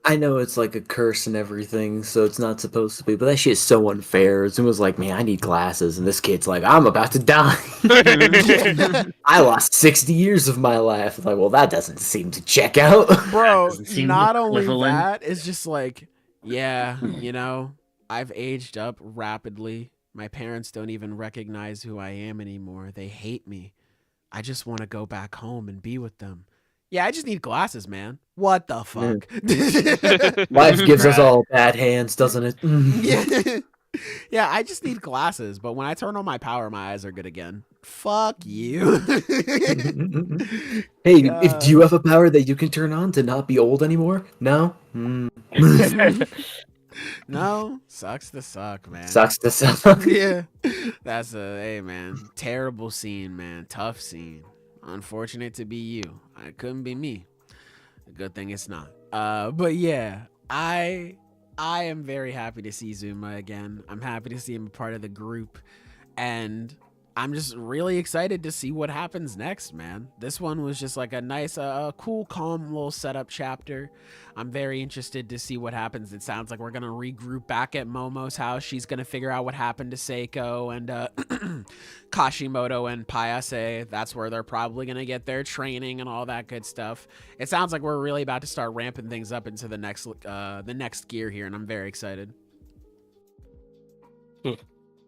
I know it's like a curse and everything, so it's not supposed to be, but that shit is so unfair. Zuma's like, man, I need glasses, and this kid's like, I'm about to die. I lost 60 years of my life. I'm like, well, that doesn't seem to check out. Bro, not only that, it's just like, yeah, you know, I've aged up rapidly. My parents don't even recognize who I am anymore. They hate me. I just want to go back home and be with them. Yeah, I just need glasses, man. What the fuck? Life gives us all bad hands, doesn't it? Yeah. Yeah, I just need glasses, but when I turn on my power, my eyes are good again. Fuck you. Hey, do you have a power that you can turn on to not be old anymore? No? No? Sucks to suck, man. Sucks to suck. Yeah. That's hey, man. Terrible scene, man. Tough scene. Unfortunate to be you. It couldn't be me. A good thing it's not. But yeah, I am very happy to see Zuma again. I'm happy to see him a part of the group, and I'm just really excited to see what happens next, man. This one was just like a nice, cool, calm little setup chapter. I'm very interested to see what happens. It sounds like we're going to regroup back at Momo's house. She's going to figure out what happened to Seiko and Kashimoto and Payase. That's where they're probably going to get their training and all that good stuff. It sounds like we're really about to start ramping things up into the next gear here, and I'm very excited.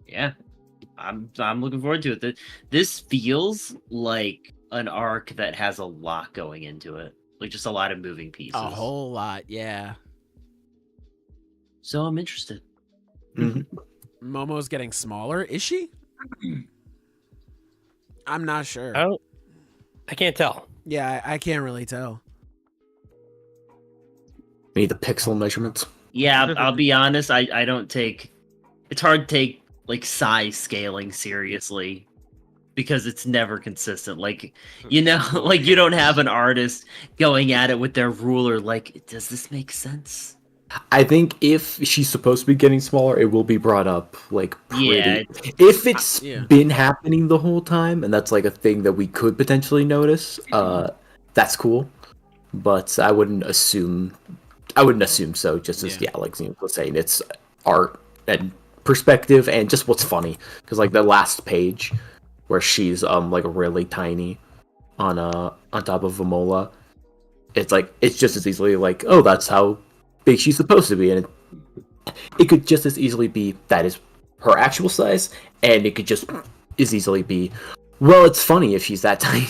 Yeah. I'm looking forward to it. This feels like an arc that has a lot going into it. Like just a lot of moving pieces. A whole lot, yeah. So I'm interested. Momo's getting smaller, is she? I'm not sure. I can't tell. Yeah, I can't really tell. We need the pixel measurements. Yeah, I'll be honest. I don't take. It's hard to take like size scaling seriously because it's never consistent. Like, you know, like you don't have an artist going at it with their ruler. Like, does this make sense? I think if she's supposed to be getting smaller, it will be brought up like pretty. Yeah. If it's been happening the whole time, and that's like a thing that we could potentially notice, that's cool. But I wouldn't assume so. Just as like Zuma was saying, it's art and perspective and just what's funny, because like the last page where she's like really tiny on top of Vamola, it's like it's just as easily like, oh, that's how big she's supposed to be, and it could just as easily be that is her actual size, and it could just as easily be, well, it's funny if she's that tiny.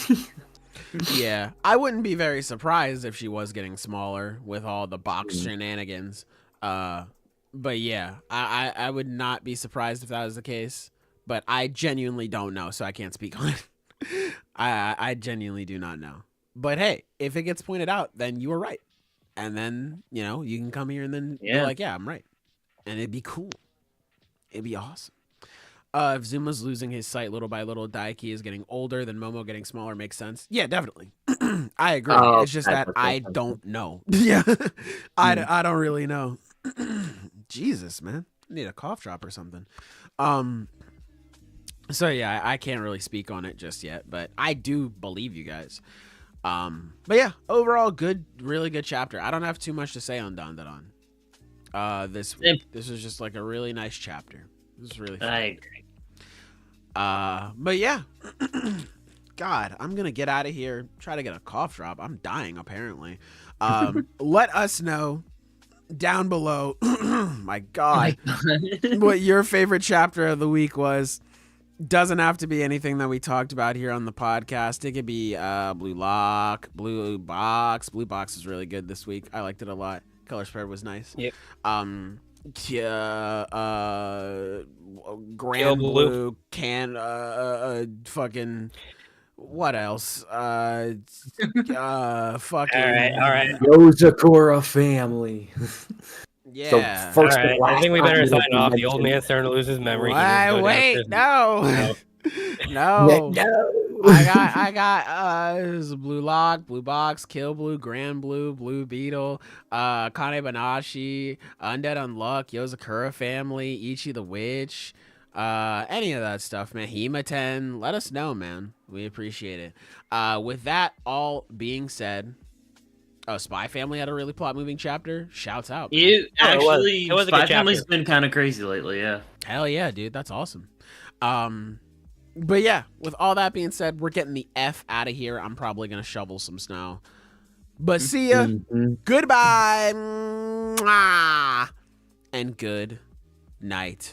Yeah, I wouldn't be very surprised if she was getting smaller with all the box shenanigans. But yeah, I would not be surprised if that was the case. But I genuinely don't know, so I can't speak on it. I genuinely do not know. But hey, if it gets pointed out, then you were right. And then, you know, you can come here and then be like, yeah, I'm right. And it'd be cool. It'd be awesome. If Zuma's losing his sight little by little, Daiki is getting older, then Momo getting smaller makes sense. Yeah, definitely. I agree. It's just that I don't know. Yeah, I don't really know. Jesus, man. I need a cough drop or something. So yeah, I can't really speak on it just yet, but I do believe you guys. But yeah, overall good, really good chapter. I don't have too much to say on Dandadan. This week. This was just like a really nice chapter. This was really fun. I agree. But yeah. God, I'm gonna get out of here. Try to get a cough drop. I'm dying apparently. Let us know down below. My God, what your favorite chapter of the week was. Doesn't have to be anything that we talked about here on the podcast. It could be Blue Box. Blue Box was really good this week. I liked it a lot. Color spread was nice. Yep. Grand Blue can fucking What else? Fucking. All right. Yozakura family. Yeah. So All first right. and last I think we better time sign we off. The old mentioned- man's starting to lose his memory. He needs to go Wait, downstairs. no. No. I got there's a blue lock, blue box, kill blue, grand blue, blue beetle, Kane Banashi, undead unluck, Yozakura family, Ichi the witch, any of that stuff, man. Hematen, let us know, man. We appreciate it. With that all being said, Spy Family had a really plot moving chapter. Shouts out, man. It actually, It was a good Spy Family's chapter. been kind of crazy lately. Yeah. Hell yeah, dude. That's awesome. But yeah, with all that being said, we're getting the F out of here. I'm probably going to shovel some snow. But see ya. Goodbye. Mwah. And good night.